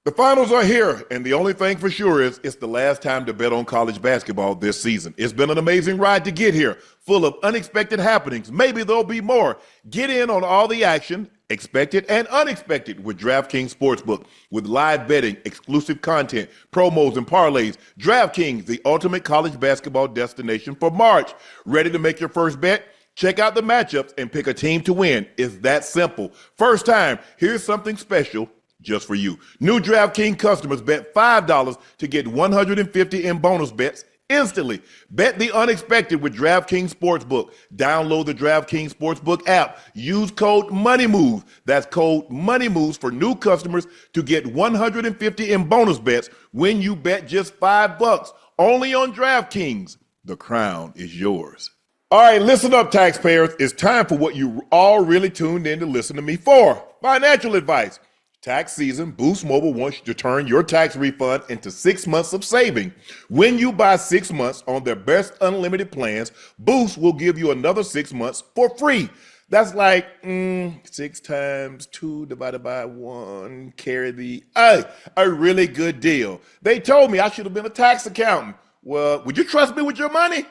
The finals are here, and the only thing for sure is it's the last time to bet on college basketball this season. It's been an amazing ride to get here, full of unexpected happenings. Maybe there'll be more. Get in on all the action, expected and unexpected, with DraftKings Sportsbook. With live betting, exclusive content, promos, and parlays, DraftKings, the ultimate college basketball destination for March. Ready to make your first bet? Check out the matchups and pick a team to win. It's that simple. First time, here's something special just for you. New DraftKings customers bet $5 to get $150 in bonus bets instantly. Bet the unexpected with DraftKings Sportsbook. Download the DraftKings Sportsbook app. Use code MONEYMOVE. That's code MONEYMOVES for new customers to get $150 in bonus bets when you bet just $5. Only on DraftKings. The crown is yours. All right, listen up, taxpayers. It's time for what you all really tuned in to listen to me for. Financial advice. Tax season, Boost Mobile wants you to turn your tax refund into 6 months of saving. When you buy 6 months on their best unlimited plans, Boost will give you another 6 months for free. That's like 6 times 2 divided by 1, carry the, a really good deal. They told me I should have been a tax accountant. Well, would you trust me with your money?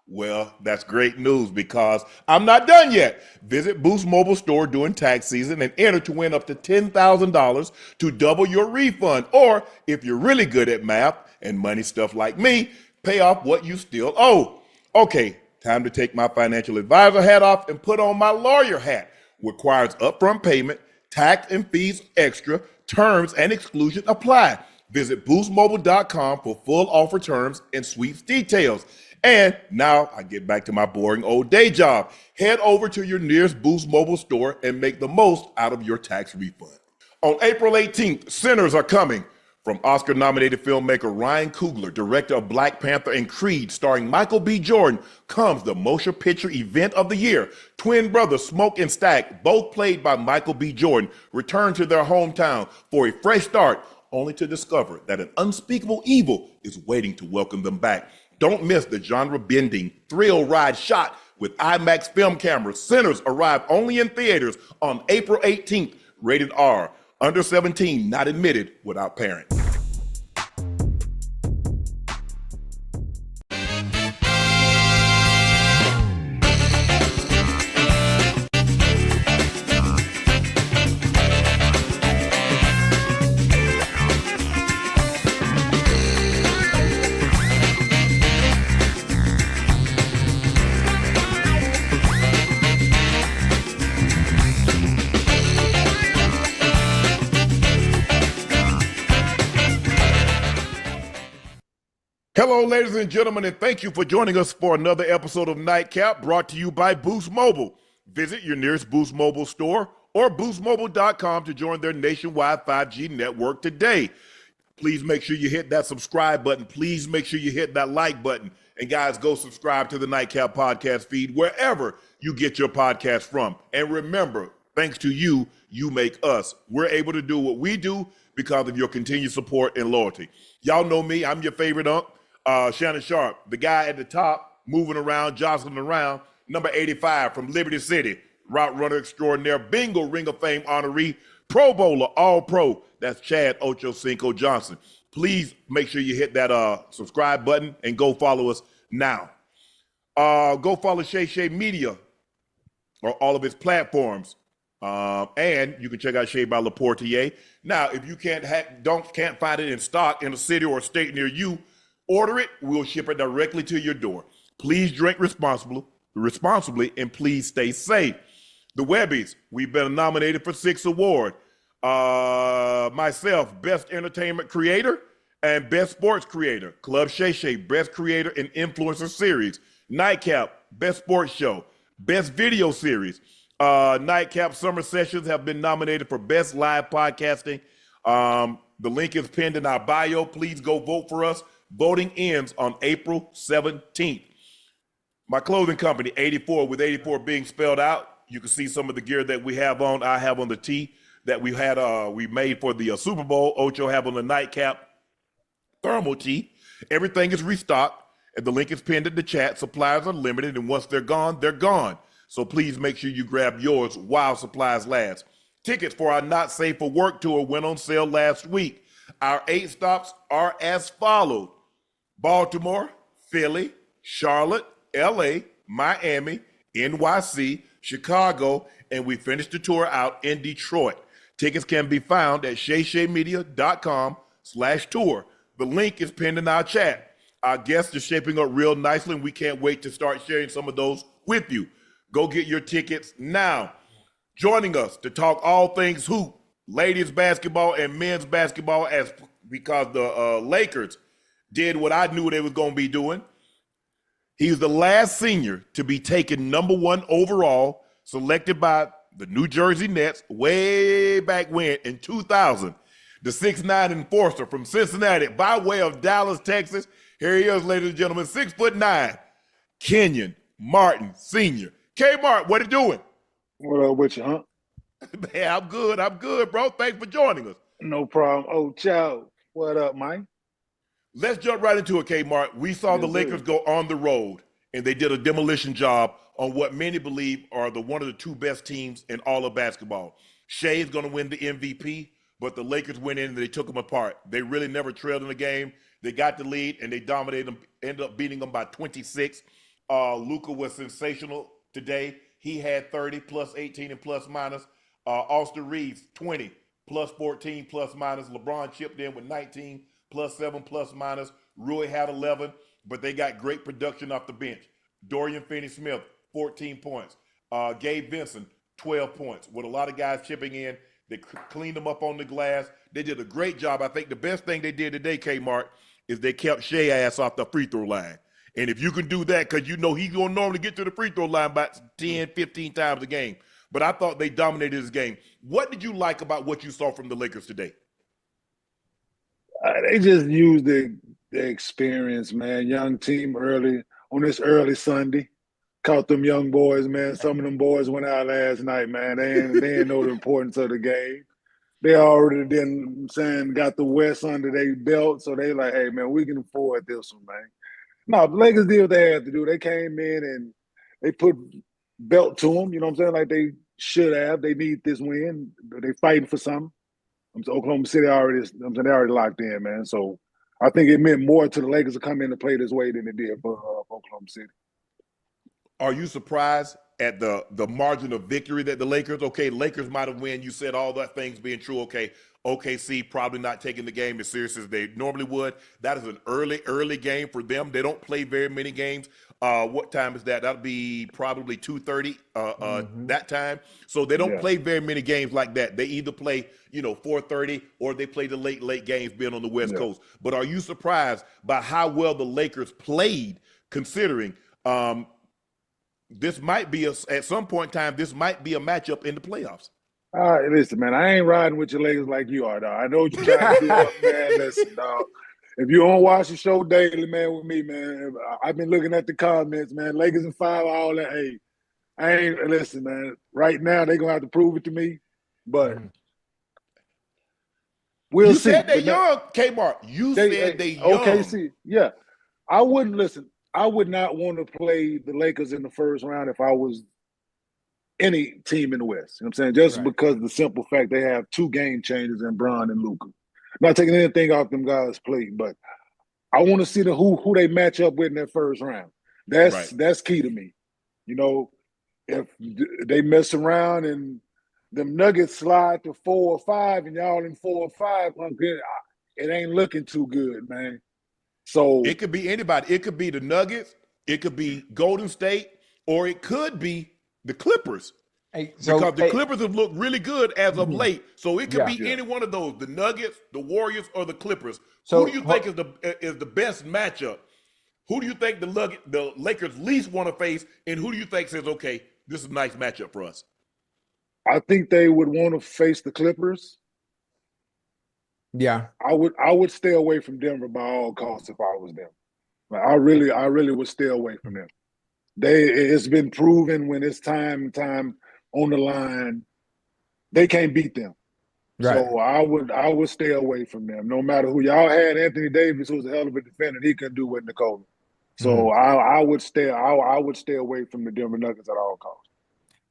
Well, that's great news because I'm not done yet. Visit Boost Mobile store during tax season and enter to win up to $10,000 to double your refund. Or if you're really good at math and money stuff like me, pay off what you still owe. Okay, time to take my financial advisor hat off and put on my lawyer hat. Requires upfront payment, tax and fees extra, terms and exclusion apply. Visit boostmobile.com for full offer terms and sweeps details. And now I get back to my boring old day job. Head over to your nearest Boost Mobile store and make the most out of your tax refund. On April 18th, Sinners are coming. From Oscar-nominated filmmaker Ryan Coogler, director of Black Panther and Creed, starring Michael B. Jordan, comes the motion picture event of the year. Twin brothers Smoke and Stack, both played by Michael B. Jordan, return to their hometown for a fresh start, only to discover that an unspeakable evil is waiting to welcome them back. Don't miss the genre-bending thrill ride shot with IMAX film cameras. Sinners arrive only in theaters on April 18th. Rated R. Under 17, not admitted without parents. Hello, ladies and gentlemen, and thank you for joining us for another episode of Nightcap, brought to you by Boost Mobile. Visit your nearest Boost Mobile store or boostmobile.com to join their nationwide 5G network today. Please make sure you hit that subscribe button. Please make sure you hit that like button. And guys, go subscribe to the Nightcap podcast feed wherever you get your podcast from. And remember, thanks to you, you make us. We're able to do what we do because of your continued support and loyalty. Y'all know me. I'm your favorite unk. Shannon Sharpe, the guy at the top, moving around, jostling around, number 85 from Liberty City, route runner extraordinaire, bingo ring of fame honoree, Pro Bowler, all pro. That's Chad Ochocinco Johnson. Please make sure you hit that subscribe button and go follow us now. Go follow Shay Media or all of its platforms. And you can check out Shea by Laportier. Now, if you can't find it in stock in a city or a state near you, order it. We'll ship it directly to your door. Please drink responsibly, and please stay safe. The Webbies, we've been nominated for 6 awards. Myself, Best Entertainment Creator and Best Sports Creator. Club Shay, Best Creator and Influencer Series. Nightcap, Best Sports Show. Best Video Series. Nightcap Summer Sessions have been nominated for Best Live Podcasting. The link is pinned in our bio. Please go vote for us. Voting ends on April 17th. My clothing company, 84, with 84 being spelled out. You can see some of the gear that we have on. I have on the tee that we made for the Super Bowl. Ocho have on the Nightcap thermal tee. Everything is restocked, and the link is pinned in the chat. Supplies are limited, and once they're gone, they're gone. So please make sure you grab yours while supplies last. Tickets for our Not Safe for Work tour went on sale last week. Our 8 stops are as followed: Baltimore, Philly, Charlotte, LA, Miami, NYC, Chicago, and we finished the tour out in Detroit. Tickets can be found at shayshaymedia.com/tour. The link is pinned in our chat. Our guests are shaping up real nicely, and we can't wait to start sharing some of those with you. Go get your tickets now. Joining us to talk all things hoop, ladies basketball and men's basketball, because the Lakers did what I knew they was going to be doing. He's the last senior to be taken #1 overall, selected by the New Jersey Nets way back when in 2000. The 6'9" enforcer from Cincinnati by way of Dallas, Texas. Here he is, ladies and gentlemen, 6'9", Keyon Martin Sr. K-Mart, what are you doing? What up with you, huh? Man, I'm good, bro. Thanks for joining us. No problem. Ocho, what up, Mike? Let's jump right into it, K-Mart. We saw the Lakers go on the road, and they did a demolition job on what many believe are one of the 2 best teams in all of basketball. Shai is going to win the MVP, but the Lakers went in and they took them apart. They really never trailed in the game. They got the lead, and they dominated them, ended up beating them by 26. Luka was sensational today. He had 30, plus 18, and plus minus. Austin Reeves, 20, plus 14, plus minus. LeBron chipped in with 19, plus 7, plus minus. Rui had 11, but they got great production off the bench. Dorian Finney-Smith, 14 points. Gabe Vincent, 12 points. With a lot of guys chipping in, they cleaned them up on the glass. They did a great job. I think the best thing they did today, Kmart, is they kept Shai ass off the free throw line. And if you can do that, because you know he's going to normally get to the free throw line about 10, 15 times a game. But I thought they dominated this game. What did you like about what you saw from the Lakers today? They just used the experience, man. Young team early, on this early Sunday. Caught them young boys, man. Some of them boys went out last night, man. They didn't know the importance of the game. They already got the West under their belt, so they like, hey, man, we can afford this one, man. No, the Lakers did what they had to do. They came in and they put belt to them, you know what I'm saying? Like they should have. They need this win. They fighting for something. Oklahoma City already, they already locked in, man. So I think it meant more to the Lakers to come in and play this way than it did for Oklahoma City. Are you surprised at the margin of victory that the Lakers might have won? You said all that things being true. Okay, OKC probably not taking the game as serious as they normally would. That is an early game for them. They don't play very many games. What time is that? That'll be probably 2:30 that time. So they don't play very many games like that. They either play, 4:30 or they play the late games being on the West Coast. But are you surprised by how well the Lakers played, considering this might be at some point in time, this might be a matchup in the playoffs? Listen, man, I ain't riding with your Lakers like you are, dog. I know what you're trying to do, man. Listen, dog. If you don't watch the show daily, man, with me, man, I've been looking at the comments, man. Lakers in 5, all that. Hey, I ain't listen, man. Right now, they're gonna have to prove it to me, but we'll see. You said they young, Kmart. You said they young. OKC, yeah. I wouldn't listen. I would not want to play the Lakers in the first round if I was any team in the West. You know what I'm saying? Just because of the simple fact they have 2 game changers in Bron and Luka. Not taking anything off them guys' plate, but I want to see who they match up with in that first round. That's key to me. If they mess around and them Nuggets slide to 4 or 5 and y'all in 4 or 5, it ain't looking too good, man. So it could be anybody. It could be the Nuggets, it could be Golden State, or it could be the Clippers. Because the Clippers have looked really good as of late. So it could be any one of those, the Nuggets, the Warriors, or the Clippers. So who do you think is the best matchup? Who do you think the Lakers least want to face, and who do you think says, okay, this is a nice matchup for us? I think they would want to face the Clippers. Yeah. I would stay away from Denver by all costs if I was them. I really would stay away from them. It's been proven when it's time on the line, they can't beat them. Right. So I would stay away from them. No matter who y'all had, Anthony Davis, who's a hell of a defender, he couldn't do with Nikola. So I would stay away from the Denver Nuggets at all costs.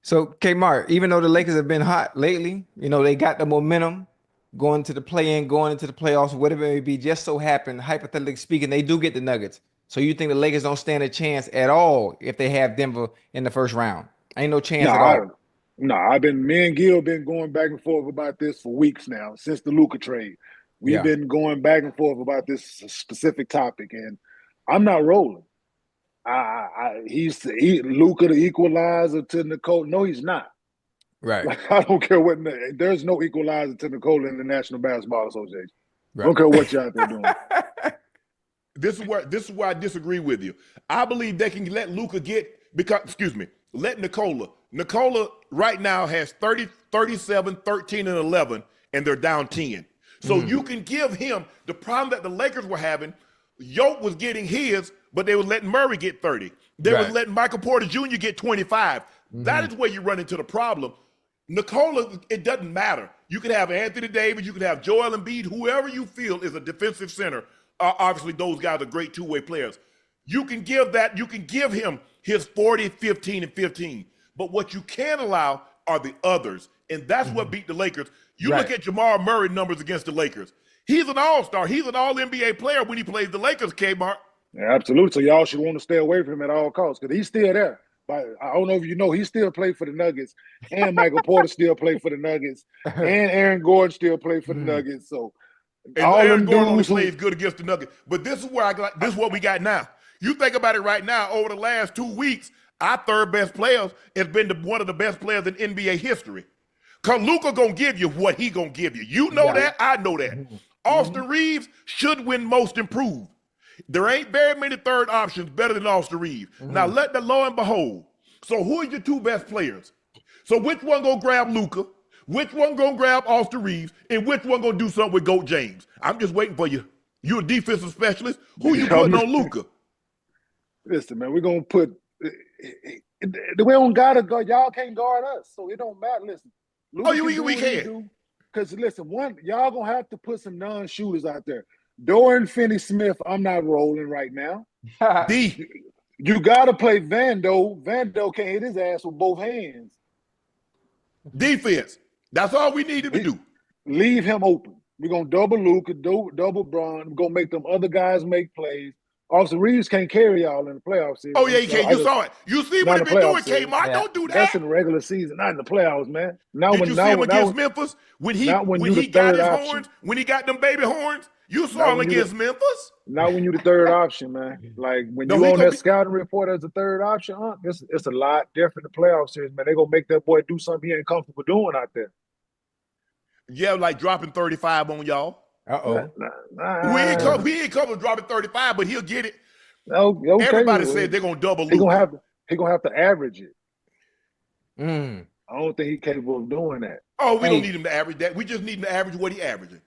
So Kmart, even though the Lakers have been hot lately, they got the momentum. going to the play-in, going into the playoffs, whatever it may be, just so happen, hypothetically speaking, they do get the Nuggets. So you think the Lakers don't stand a chance at all if they have Denver in the first round? Ain't no chance at all. Me and Gil been going back and forth about this for weeks now, since the Luka trade. We've Yeah. been going back and forth about this specific topic, and I'm not rolling. He's Luka the equalizer to Nikola. No, he's not. Right. Like, I don't care what. There's no equalizer to Nikola in the National Basketball Association. Right. I don't care what y'all out there doing. This is where I disagree with you. I believe they can let Luka let Nikola. Nikola right now has 30, 37, 13, and 11, and they're down 10. So you can give him the problem that the Lakers were having. Yoke was getting his, but they were letting Murray get 30. They were letting Michael Porter Jr. get 25. That is where you run into the problem. Nikola, it doesn't matter. You could have Anthony Davis, you could have Joel Embiid, whoever you feel is a defensive center. Obviously, those guys are great two-way players. You can give him his 40, 15, and 15. But what you can't allow are the others. And that's what beat the Lakers. You look at Jamal Murray numbers against the Lakers. He's an all-star. He's an all-NBA player when he plays the Lakers, Kmart. Yeah, absolutely. So y'all should want to stay away from him at all costs because he's still there. But I don't know if you know, he still played for the Nuggets, and Michael Porter still played for the Nuggets, and Aaron Gordon still played for the Nuggets. So and all Aaron them Gordon only dudes plays good against the Nuggets. But this is what we got now. You think about it right now, over the last 2 weeks, our third best players has been one of the best players in NBA history. Because Luka gonna give you what he gonna give you. You know that, I know that. Austin Reeves should win most improved. There ain't very many third options better than Austin Reeves. Now let the lo and behold. So who are your two best players? So which one gonna grab Luka? Which one gonna grab Austin Reeves? And which one gonna do something with Goat James? I'm just waiting for you. You a defensive specialist. Who you putting on Luka? Listen, man, we're gonna put we don't gotta go. Y'all can't guard us, so it don't matter. Listen, we can. Because listen, y'all gonna have to put some non-shooters out there. Dorian Finney-Smith, I'm not rolling right now. You gotta play Vando. Vando can't hit his ass with both hands. Defense. That's all we needed to do. Leave him open. We're gonna double Luka, double Bron. We're gonna make them other guys make plays. Austin Reeves can't carry y'all in the playoffs. Oh, yeah, he can't. You saw it. You see what he been doing, Kmart. Don't do that. That's in the regular season, not in the playoffs, man. Did you see him against Memphis? When he got his horns, when he got them baby horns, you saw him against Memphis? Not when you're the third option, man. Like, when you on that scouting report as the third option, it's a lot different in the playoff series, man. They're going to make that boy do something he ain't comfortable doing out there. Yeah, like dropping 35 on y'all. Uh-oh. Nah. We ain't coming dropping 35, but he'll get it. Okay. Everybody said they're gonna double Luka. He gonna have to average it. Mm. I don't think he's capable of doing that. Oh, we don't need him to average that. We just need him to average what he averaging.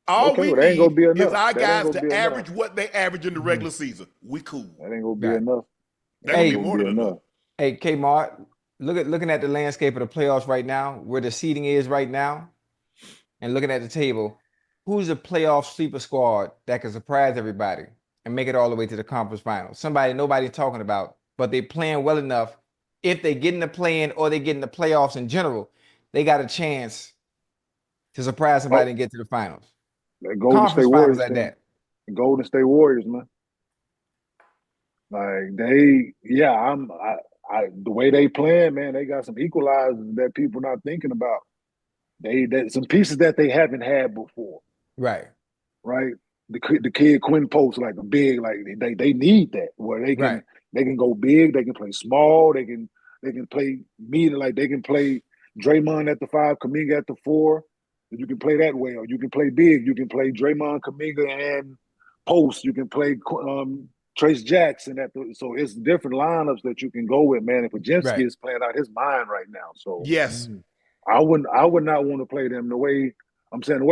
All we need is our guys to average what they average in the regular season. We cool. That ain't gonna be enough. That ain't gonna be more than enough. Hey, Kmart, looking at the landscape of the playoffs right now, where the seeding is right now, and looking at the table, who's a playoff sleeper squad that can surprise everybody and make it all the way to the conference finals? Somebody nobody's talking about, but they playing well enough. If they get in the play-in or they get in the playoffs in general, they got a chance to surprise somebody and get to the finals. Golden State Warriors like that. Golden State Warriors, man. Like the way they playing, man, they got some equalizers that people not thinking about. They some pieces that they haven't had before. Right. The kid Quinn Post, like a big, like they need that where they can go big, they can play small, they can play medium, like they can play Draymond at the 5, Kuminga at the 4. You can play that way, or you can play big. You can play Draymond, Kuminga, and Post. You can play Trace Jackson so it's different lineups that you can go with, man. If Podziemski is playing out his mind right now, so yes, I would not want to play them the way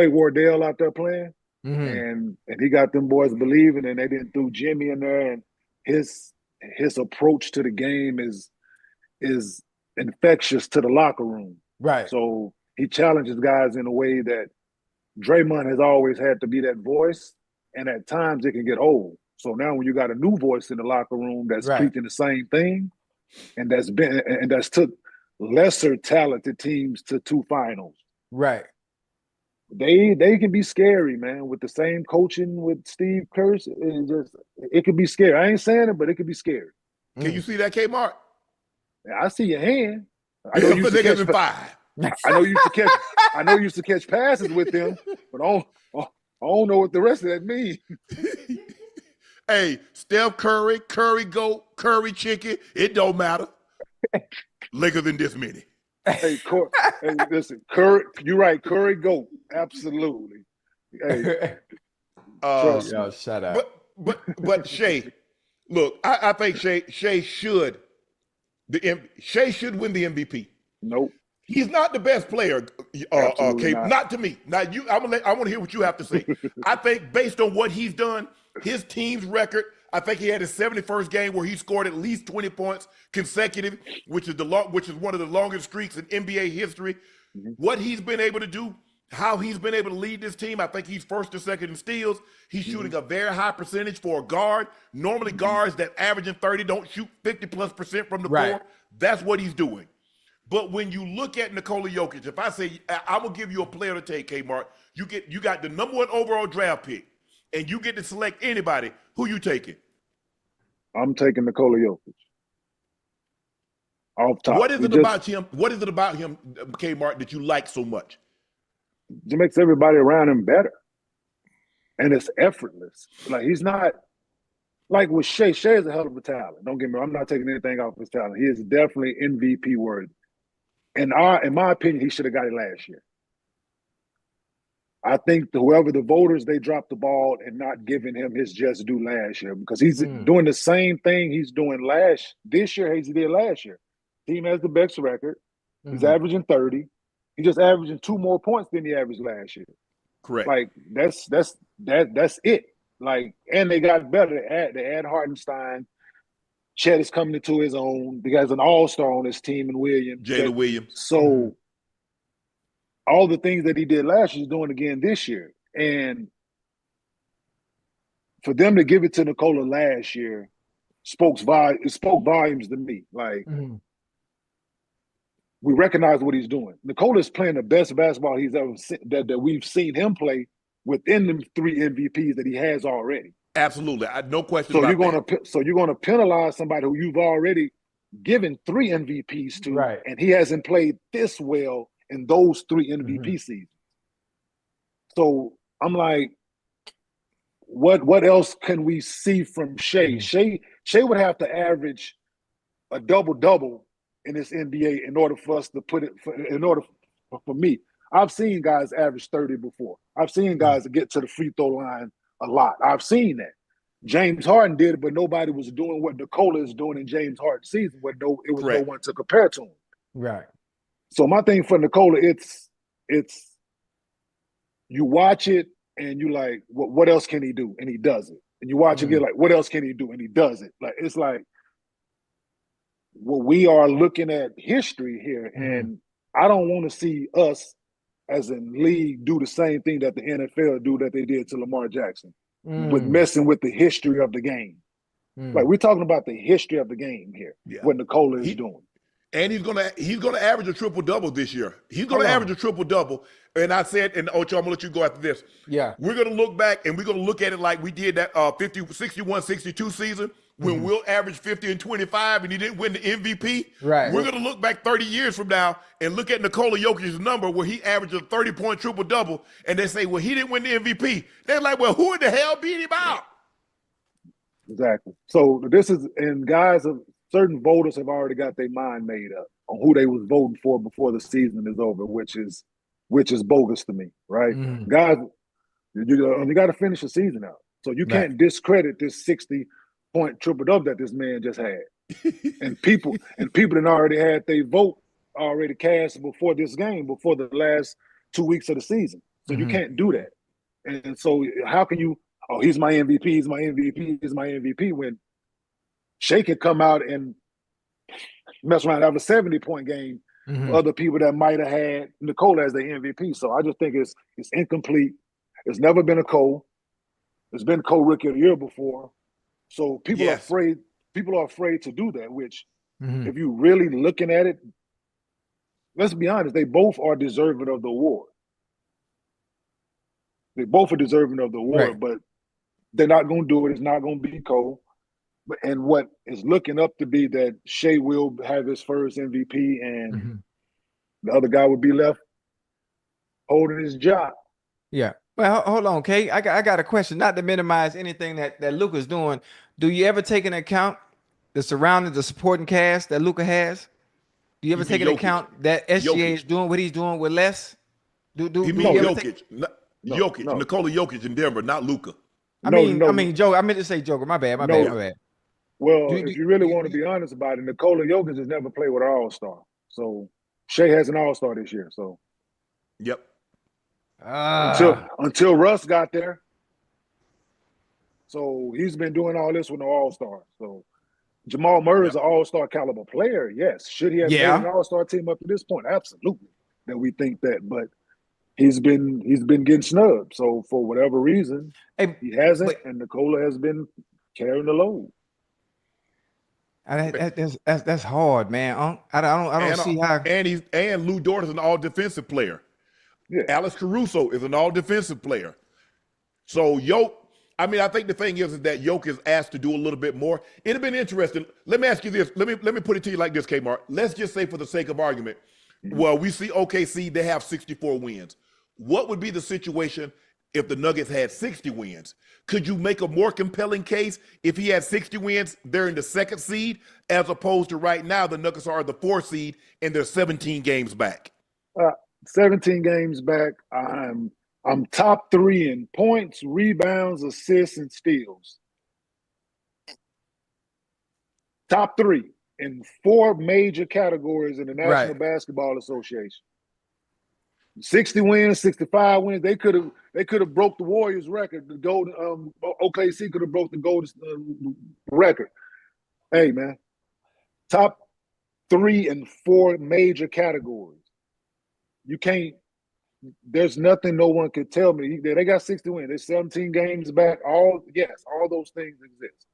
Wardell out there playing, and he got them boys believing, and they didn't throw Jimmy in there, and his approach to the game is infectious to the locker room, right? So he challenges guys in a way that Draymond has always had to be that voice, and at times it can get old. So now when you got a new voice in the locker room that's preaching the same thing, and that's took lesser talented teams to 2 finals. Right. They can be scary, man. With the same coaching with Steve Kerr, it could be scary. I ain't saying it, but it could be scary. Can you see that, Kmart? I see your hand. I know Yeah, you used but to they catch. give him 5. I know you used to catch. I know you used to catch passes with them, but I don't know what the rest of that means. Hey, Steph Curry, Curry goat, Curry chicken, it don't matter. Liquor than this many. Hey, listen, Curry, you're right. Curry goat, absolutely. Hey, trust Yo, me. shut up. But Shai, look, I think Shai should win the MVP. Nope, He's not the best player, absolutely not. not to me. Now I want to hear what you have to say. I think based on what he's done, his team's record, I think he had his 71st game where he scored at least 20 points consecutive, which is one of the longest streaks in NBA history. Mm-hmm. What he's been able to do, how he's been able to lead this team, I think he's first or second in steals. He's shooting a very high percentage for a guard. Normally, guards that averaging 30 don't shoot 50+% from the floor. That's what he's doing. But when you look at Nikola Jokic, if I say I'm gonna give you a player to take, Kmart, you got the number 1 overall draft pick, and you get to select anybody. Who you taking? I'm taking Nikola Jokic. Off top. What is it about him? What is it about him, Kmart, that you like so much? It makes everybody around him better, and it's effortless. Like he's not like with Shai. Shai is a hell of a talent. Don't get me wrong. I'm not taking anything off his talent. He is definitely MVP worthy. And in my opinion, he should have got it last year. I think whoever the voters, they dropped the ball and not giving him his just due last year because he's doing the same thing he's doing this year as he did last year. Team has the best record. He's averaging 30. He's just averaging 2 more points than he averaged last year. Correct. Like that's it. Like, and they got better. They add Hartenstein. Chet is coming into his own. He has an all-star on his team in Williams. Jalen Williams. So all the things that he did last year, he's doing again this year. And for them to give it to Nikola last year spoke volumes to me. Like, we recognize what he's doing. Nikola is playing the best basketball he's ever seen, that we've seen him play within the 3 MVPs that he has already. Absolutely, no question. So you're gonna penalize somebody who you've already given 3 MVPs to, and he hasn't played this well in those 3 MVP seasons. So I'm like, what else can we see from Shai? Shai would have to average a double-double in this NBA in order for us to put it for me. I've seen guys average 30 before. I've seen guys get to the free throw line a lot. I've seen that. James Harden did it, but nobody was doing what Nikola is doing in James Harden's season. No one to compare to him. Right. So my thing for Nikola, it's you watch it and you like, what else can he do? And he does it. And you watch it again, like, what else can he do? And he does it. Like, it's like, well, we are looking at history here, and I don't want to see us as in league do the same thing that the NFL do that they did to Lamar Jackson with messing with the history of the game. Like, we're talking about the history of the game here, what Nikola is doing. And he's gonna average a triple-double this year. He's gonna average a triple-double. And I said, and Ocho, I'm gonna let you go after this. Yeah. We're gonna look back and we're gonna look at it like we did that 61-62 season when Will averaged 50 and 25 and he didn't win the MVP. Right. We're gonna look back 30 years from now and look at Nikola Jokic's number where he averaged a 30-point triple-double, and they say, well, he didn't win the MVP. They're like, well, who in the hell beat him out? Exactly. So this is, and guys, certain voters have already got their mind made up on who they was voting for before the season is over, which is bogus to me, right? Guys, you got to finish the season out. So you can't discredit this 60-point triple-double that this man just had. and people that already had their vote already cast before this game, before the last 2 weeks of the season. So you can't do that. And so how can you, oh, he's my MVP, he's my MVP, he's my MVP, when Shai could come out and mess around and have a 70-point game for other people that might have had Nikola as their MVP. So I just think it's incomplete. It's never been a Cole. It's been Cole Rookie of the Year before. So people are afraid. People are afraid to do that, which if you really looking at it, let's be honest, they both are deserving of the award. They both are deserving of the award, Right. but they're not going to do it. It's not going to be Cole. And what is looking up to be that Shai will have his first MVP and the other guy would be left holding his job. Yeah. Well, hold on, Kay. I got a question. Not to minimize anything that Luka's doing. Do you ever take into account the surrounding, the supporting cast that Luka has? Do you ever You take mean into Jokic? account that SGA is Jokic. doing what he's doing with less? He Do mean you ever Jokic. No, Jokic. no. Nikola Jokic in Denver, not Luka. I No, mean, Joker. I meant to say Joker. My bad. no. My bad. Well, Do, do, if you really do, want to be honest about it, Nikola Jokic has never played with an All-Star. So Shai has an All-Star this year. So Yep. until Russ got there, so he's been doing all this with no All-Star. So Jamal Murray is an All-Star caliber player. Yes, should he have made an All-Star team up to this point? Absolutely, that we think that, but he's been getting snubbed. So for whatever reason, he hasn't, and Nikola has been carrying the load. That's hard, man. I don't see how. And Lou Dort is an all defensive player. Yeah. Alex Caruso is an all defensive player. So I think the thing is that Yoke is asked to do a little bit more. It'd have been interesting. Let me ask you this. Let me put it to you like this, Kmart. Let's just say, for the sake of argument, well, we see OKC, they have 64 wins. What would be the situation if the Nuggets had 60 wins? Could you make a more compelling case if he had 60 wins, they're in the second seed, as opposed to right now the Nuggets are the 4th seed and they're 17 games back? 17 games back. I'm top 3 in points, rebounds, assists, and steals. Top 3 in 4 major categories in the National Basketball Association. 60 wins, 65 wins. They could have broke the Warriors record. The Golden OKC could have broke the Golden record. Hey man, top 3 in 4 major categories. You can't. There's nothing no one could tell me. They got 60 wins. They're 17 games back. All those things exist.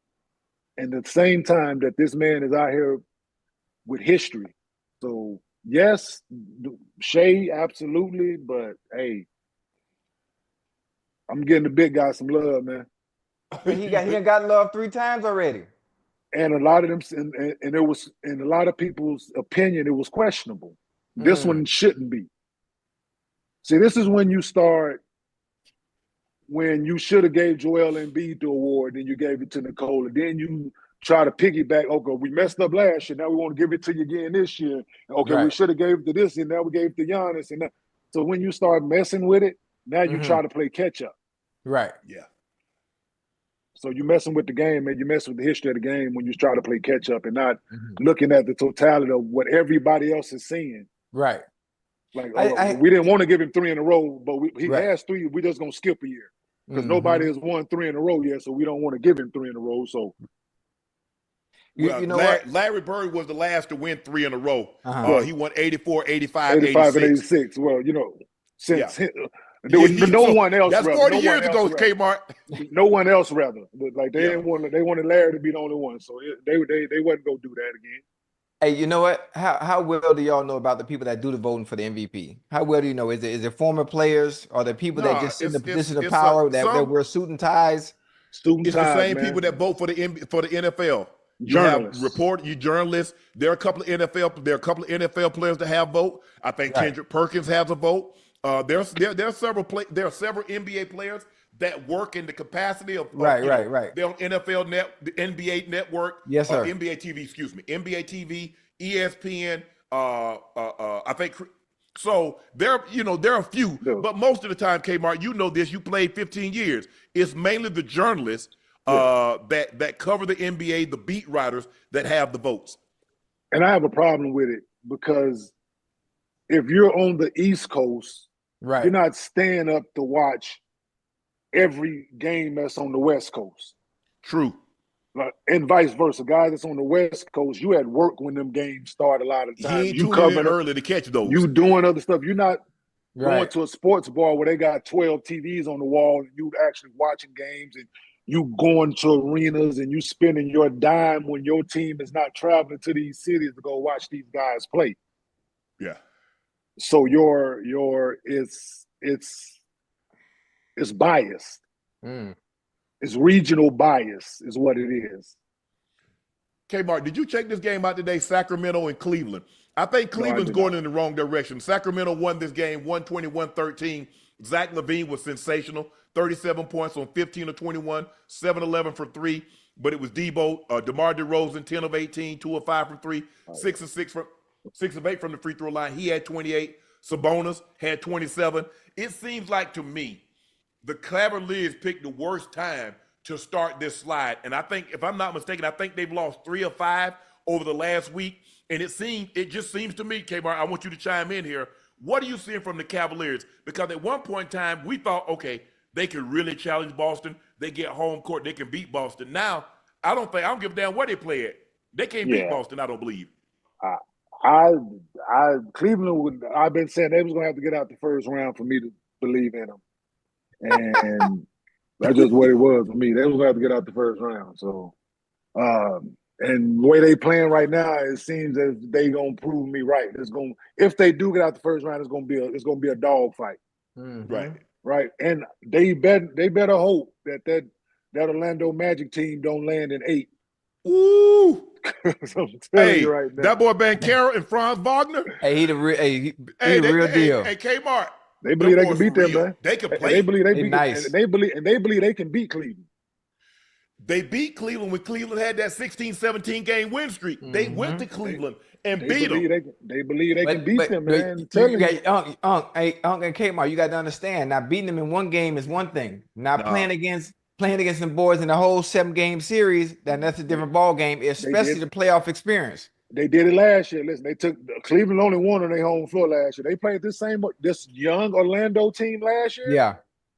And at the same time that this man is out here with history. So yes, Shai, absolutely, but hey, I'm getting the big guy some love, man. He got love 3 times already. And a lot of them, and it was, in a lot of people's opinion, it was questionable. This one shouldn't be. See, this is when you start, when you should have gave Joel Embiid the award, then you gave it to Nikola. Then you try to piggyback, okay, we messed up last year, now we want to give it to you again this year. Okay, we should have gave it to this, and now we gave it to Giannis. And so when you start messing with it, now you try to play catch up. Right. Yeah. So you're messing with the game, and you mess with the history of the game when you try to play catch up and not looking at the totality of what everybody else is seeing. Right. Like, we didn't want to give him 3 in a row, but he has 3. We're just going to skip a year because nobody has won 3 in a row yet, so we don't want to give him 3 in a row. So, you know Larry Bird was the last to win 3 in a row. He won 84, 85, 85 86. and 86. Well, since no so one else. That's 40 years ago, Kmart. No one else, rather. Like they wanted Larry to be the only one, so they wasn't gonna do that again. Hey, you know what? How well do y'all know about the people that do the voting for the MVP? How well do you know? Is it former players or the people that just sit in the position of power that wear suit and ties? It's the same people that vote for the NFL. Journalists. You journalists. There are a couple of NFL players that have vote. I think Kendrick Perkins has a vote. There are several NBA players that work in the capacity of right. They're on NFL the NBA Network. Yes, sir. NBA TV, excuse me. NBA TV, ESPN. I think so. There are a few, but most of the time, Kmart, you know this. You played 15 years. It's mainly the journalists that cover the NBA, the beat writers that have the votes. And I have a problem with it because if you're on the East Coast, you're not staying up to watch every game that's on the West Coast. True. And vice versa. Guys that's on the West Coast, you at work when them games start a lot of times. You tuning in early to catch those. You doing other stuff. You're not going to a sports bar where they got 12 TVs on the wall and you actually watching games and you going to arenas and you spending your dime when your team is not traveling to these cities to go watch these guys play. Yeah. So it's It's biased. Mm. It's regional bias is what it is. Kmart, did you check this game out today, Sacramento and Cleveland? I think Cleveland's going in the wrong direction. Sacramento won this game 121-13. Zach LaVine was sensational. 37 points on 15 of 21, 7-11 from 3. But it was Debo, DeMar DeRozan, 10 of 18, 2 of 5 from 3, 6 of 8 from the free throw line. He had 28. Sabonis had 27. It seems like to me, the Cavaliers picked the worst time to start this slide. And I think, if I'm not mistaken, I think they've lost 3 of 5 over the last week. And it just seems to me, Kmart, I want you to chime in here. What are you seeing from the Cavaliers? Because at one point in time, we thought, okay, they can really challenge Boston. They get home court, they can beat Boston. Now, I don't give a damn where they play at. They can't beat Boston, I don't believe. Cleveland I've been saying they was gonna have to get out the first round for me to believe in them. And that's just what it was for me. They was gonna have to get out the first round. So and the way they playing right now, it seems as they gonna prove me right. If they do get out the first round, it's gonna be a dog fight. Mm-hmm. Right. And they better hope that Orlando Magic team don't land in 8. Ooh. So I'm telling you right now. That boy Kerr and Franz Wagner. Hey, he the real deal. Hey, Kmart. They believe they can beat them, man. They can play. And they believe they beat nice. and they believe they can beat Cleveland. They beat Cleveland when Cleveland had that 16-17 game win streak. Mm-hmm. They went to Cleveland and beat them. They believe they can beat them, man. You got Unc and Kmart, you got to understand. Now beating them in one game is one thing. Now playing against them boys in the whole 7-game series, that's a different ball game, especially the playoff experience. They did it last year. Listen, they took Cleveland only won on their home floor last year. They played this young Orlando team last year. Yeah.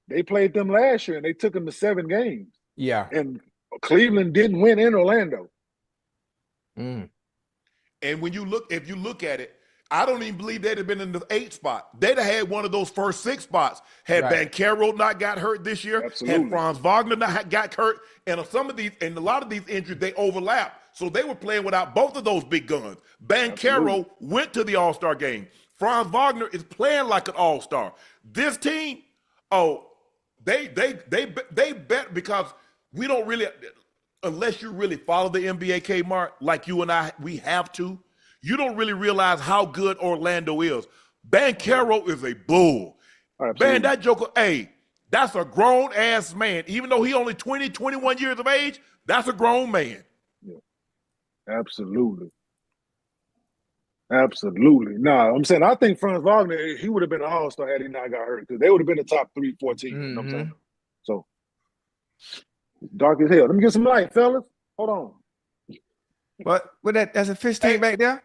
They played them last year and they took them to 7 games. Yeah. And Cleveland didn't win in Orlando. Mm. And if you look at it, I don't even believe they'd have been in the 8 spot. They'd have had one of those first 6 spots. Had Banchero not got hurt this year, had Franz Wagner not got hurt, and a lot of these injuries, they overlap. So they were playing without both of those big guns. Banchero went to the All-Star game. Franz Wagner is playing like an All-Star. This team, they bet, because we don't really, unless you really follow the NBA, Kmart, like you and I, we have to, you don't really realize how good Orlando is. Banchero is a bull. Absolutely. Man, that joker, that's a grown-ass man. Even though he only 20, 21 years of age, that's a grown man. Yeah. Absolutely. No, I'm saying I think Franz Wagner, he would have been an all-star had he not got hurt, because they would have been the top 3-4 team. You know what I'm saying? So, dark as hell. Let me get some light, fellas. Hold on. What that's a fish tank back there?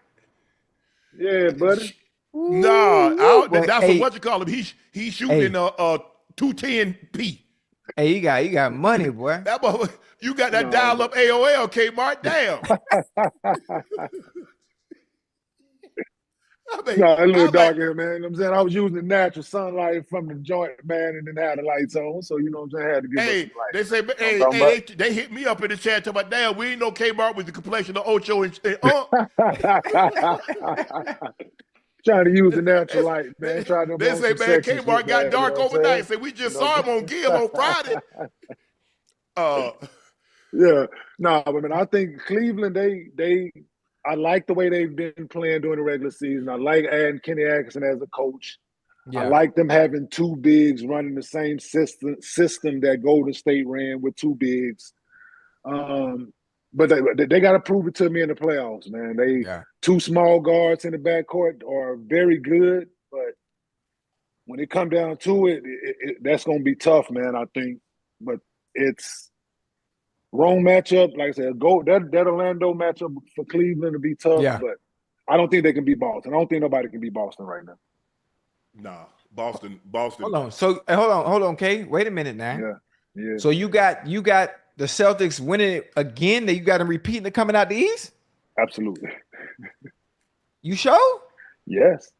Yeah, buddy. Nah, that's what you call him. He's shooting a 210p. Hey, you got money, boy. That boy, you got that dial up AOL, Kmart. Damn. A little darker, man. You know what I'm saying? I was using the natural sunlight from the joint, man, and then had the lights on. So, you know what I'm saying? I had to give they say, they hit me up in the chat talking about, damn, we didn't know Kmart was the complexion of Ocho and Trying to use the natural light, man. They say, man, Kmart got dark overnight. Say, we just saw him on Gil on Friday. Yeah. No, but man, I think Cleveland, I like the way they've been playing during the regular season. I like adding Kenny Atkinson as a coach. Yeah. I like them having 2 bigs running the same system that Golden State ran with 2 bigs. But they got to prove it to me in the playoffs, man. 2 small guards in the backcourt are very good, but when it come down to it, that's going to be tough, man, I think. But it's wrong matchup. Like I said, that Orlando matchup for Cleveland to be tough, but I don't think they can beat Boston. I don't think nobody can beat Boston right now. Nah, Boston. Hold on. So hold on, Kay. Wait a minute now. Yeah. So you got the Celtics winning it again, that you got them repeating it coming out the East? Absolutely. You sure? Yes.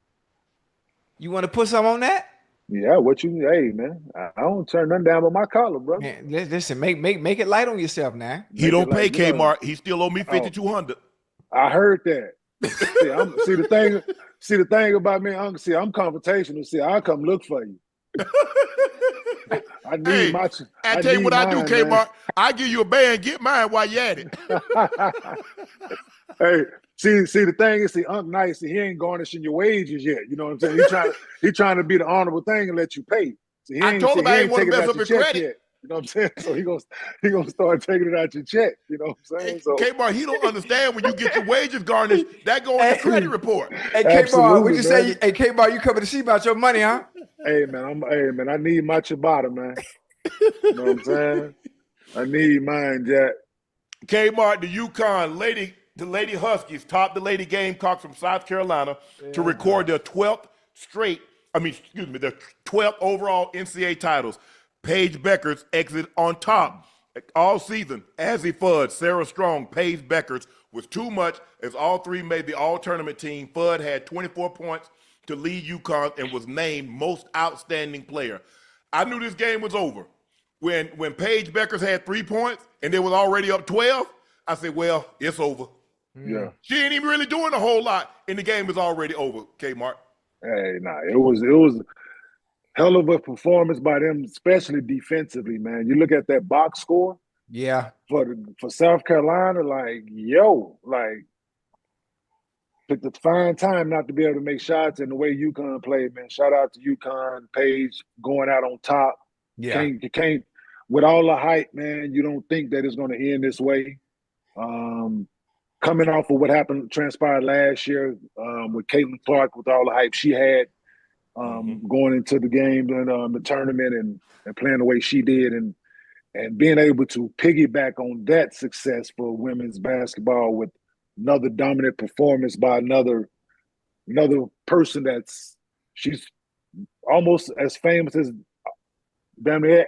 You want to put some on that? Yeah, hey, man, I don't turn nothing down but my collar, bro. Man, listen, make it light on yourself now. He don't pay Kmart. He still owe me $5,200. I heard that. See the thing about me, I'm confrontational. See, I come look for you. I need Hey, my. I tell you need what I do, mine, Kmart. I give you a band, get mine while you at it. Hey, see, the thing is, Unc Nice, he ain't garnishing your wages yet. You know what I'm saying? He trying to be the honorable thing and let you pay. So I told him I ain't want to taking it mess out up your his check credit. yet. You know what I'm saying? So he gonna start taking it out your check. You know what I'm saying? So Kmart, he don't understand when you get your wages garnished, that go on your credit report. Hey, K-Bar, what absolutely, you man. say? Hey, K-Bar, you coming to see about your money, huh? Hey man, I need my ciabatta, man. You know what I'm saying? I need mine, Jack. Kmart, the UConn the Lady Huskies topped the Lady Gamecocks from South Carolina to record their 12th their 12th overall NCAA titles. Paige Bueckers exited on top all season. Azzy Fudd, Sarah Strong, Paige Bueckers was too much as all three made the all-tournament team. Fudd had 24 points to lead UConn and was named most outstanding player. I knew this game was over. When Paige Bueckers had 3 points and they was already up 12, I said, well, it's over. Yeah. She ain't even really doing a whole lot, and the game is already over, Kmart. Hey, nah, it was hell of a performance by them, especially defensively, man. You look at that box score Yeah. for South Carolina, like, picked a fine time not to be able to make shots, and the way UConn played, man. Shout out to UConn, Paige going out on top. Yeah. You can't with all the hype, man. You don't think that it's going to end this way. Coming off of what transpired last year with Caitlin Clark, with all the hype she had going into the game and the tournament and playing the way she did, and being able to piggyback on that success for women's basketball with another dominant performance by another person she's almost as famous as damn near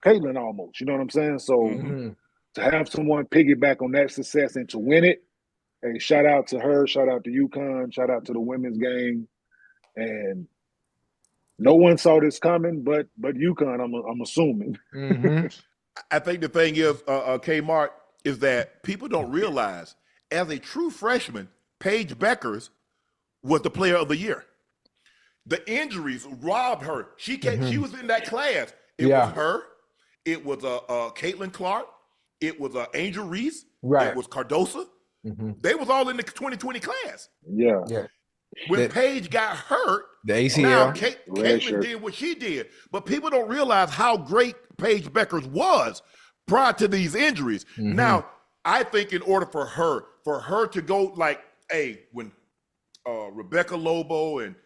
Caitlin almost. You know what I'm saying? So to have someone piggyback on that success and to win it, hey, shout out to her, shout out to UConn, shout out to the women's game. And no one saw this coming, but UConn, I'm assuming. I think the thing is, Kmart, is that people don't realize, as a true freshman, Paige Bueckers was the player of the year. The injuries robbed her. She was in that class. It was her. It was Caitlin Clark. It was Angel Reese. Right. It was Cardosa. They was all in the 2020 class. Yeah. When Paige got hurt, the ACL, now Caitlin did what she did. But people don't realize how great Paige Bueckers was prior to these injuries. Now, I think in order for her to go like, hey, when Rebecca Lobo and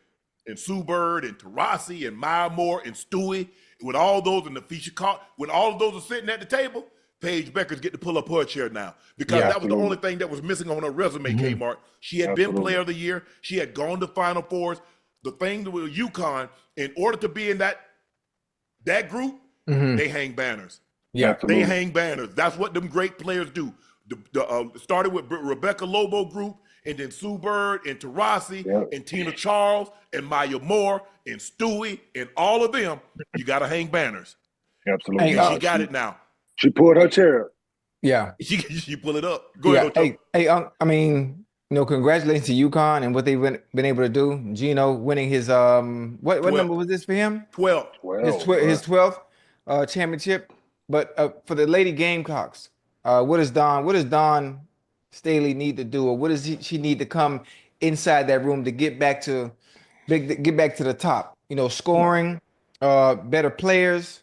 Sue Bird and Tarasi and Maya Moore and Stewie, with all those and the Fisher Caught, when all of those are sitting at the table, Paige Bueckers get to pull up her chair now because that was the only thing that was missing on her resume, Kmart. She had been player of the year. She had gone to Final Fours. The thing with UConn, in order to be in that group, they hang banners. Yeah, they hang banners. That's what them great players do. Started with Rebecca Lobo group, and then Sue Bird and Tarasi and Tina Charles and Maya Moore and Stewie and all of them. You got to hang banners. Absolutely. And she got it now. She pulled her chair up. Yeah. She pull it up. Go ahead, Ocho. Hey, I mean, congratulations to UConn and what they've been able to do. Gino winning his what number was this for him? 12. His 12th championship. But for the Lady Gamecocks, what does Dawn Staley need to do, or what does she need to come inside that room to get back to the top? Scoring, better players.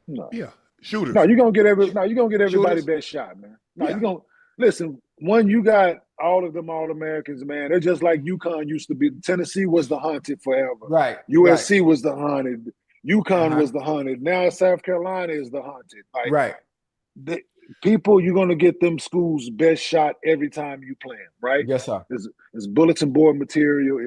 No. Yeah. Shooters. No, you're gonna get everybody best shot, man. No, you're gonna listen. You got all of them All-Americans, man. They're just like UConn used to be. Tennessee was the haunted forever. Right. USC was the haunted. UConn was the haunted. Now South Carolina is the haunted. Right. People, you're gonna get them schools best shot every time you play them, right? Yes, sir. It's bulletin board material.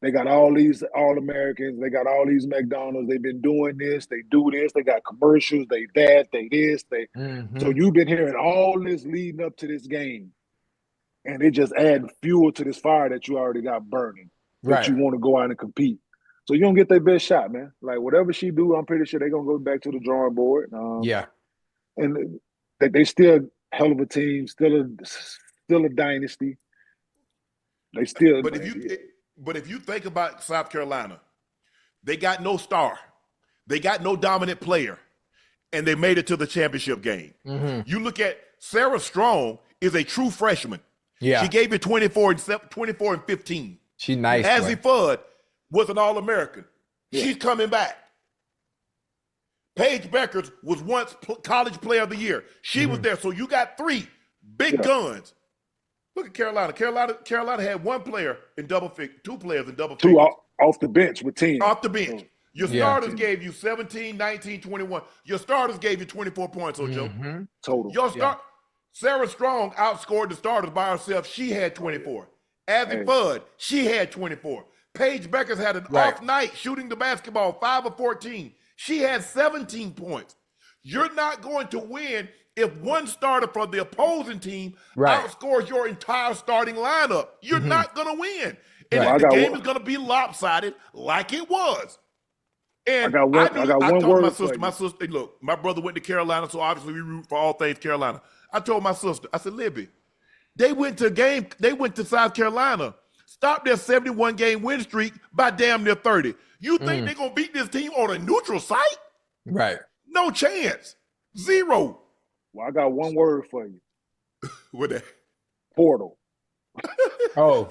They got all these All-Americans. They got all these McDonald's. They've been doing this. They do this. They got commercials. They that. They this. So you've been hearing all this leading up to this game, and it just adding fuel to this fire that you already got burning. That you want to go out and compete. So you're gonna get their best shot, man. Like whatever she do, I'm pretty sure they're gonna go back to the drawing board. And they still hell of a team, still a dynasty. They still. But if you think about South Carolina, they got no star. They got no dominant player, and they made it to the championship game. You look at Sarah Strong is a true freshman. Yeah. She gave you 24 and 15. She nice. Azzy Fudd was an All-American. Yeah. She's coming back. Paige Bueckers was once College Player of the Year. She was there. So you got 3 big guns. Look at Carolina. Carolina had 1 player in double figures, 2 players in double 2 figures. off the bench with 10. Off the bench. Your Yeah. starters gave you 17, 19, 21. Your starters gave you 24 points, Ocho. Total. Sarah Strong outscored the starters by herself. She had 24. Azzy Fudd, she had 24. Paige Bueckers had an off night shooting the basketball, 5 of 14. She had 17 points. You're not going to win if one starter from the opposing team outscores your entire starting lineup. You're not going to win. And the game is going to be lopsided like it was. And I got one word for you. My sister, look, my brother went to Carolina, so obviously we root for all things Carolina. I told my sister, I said, Libby, they went to South Carolina, stopped their 71-game win streak by damn near 30. You think they're going to beat this team on a neutral site? Right. No chance. 0. Well, I got one word for you. What that? Portal. Oh.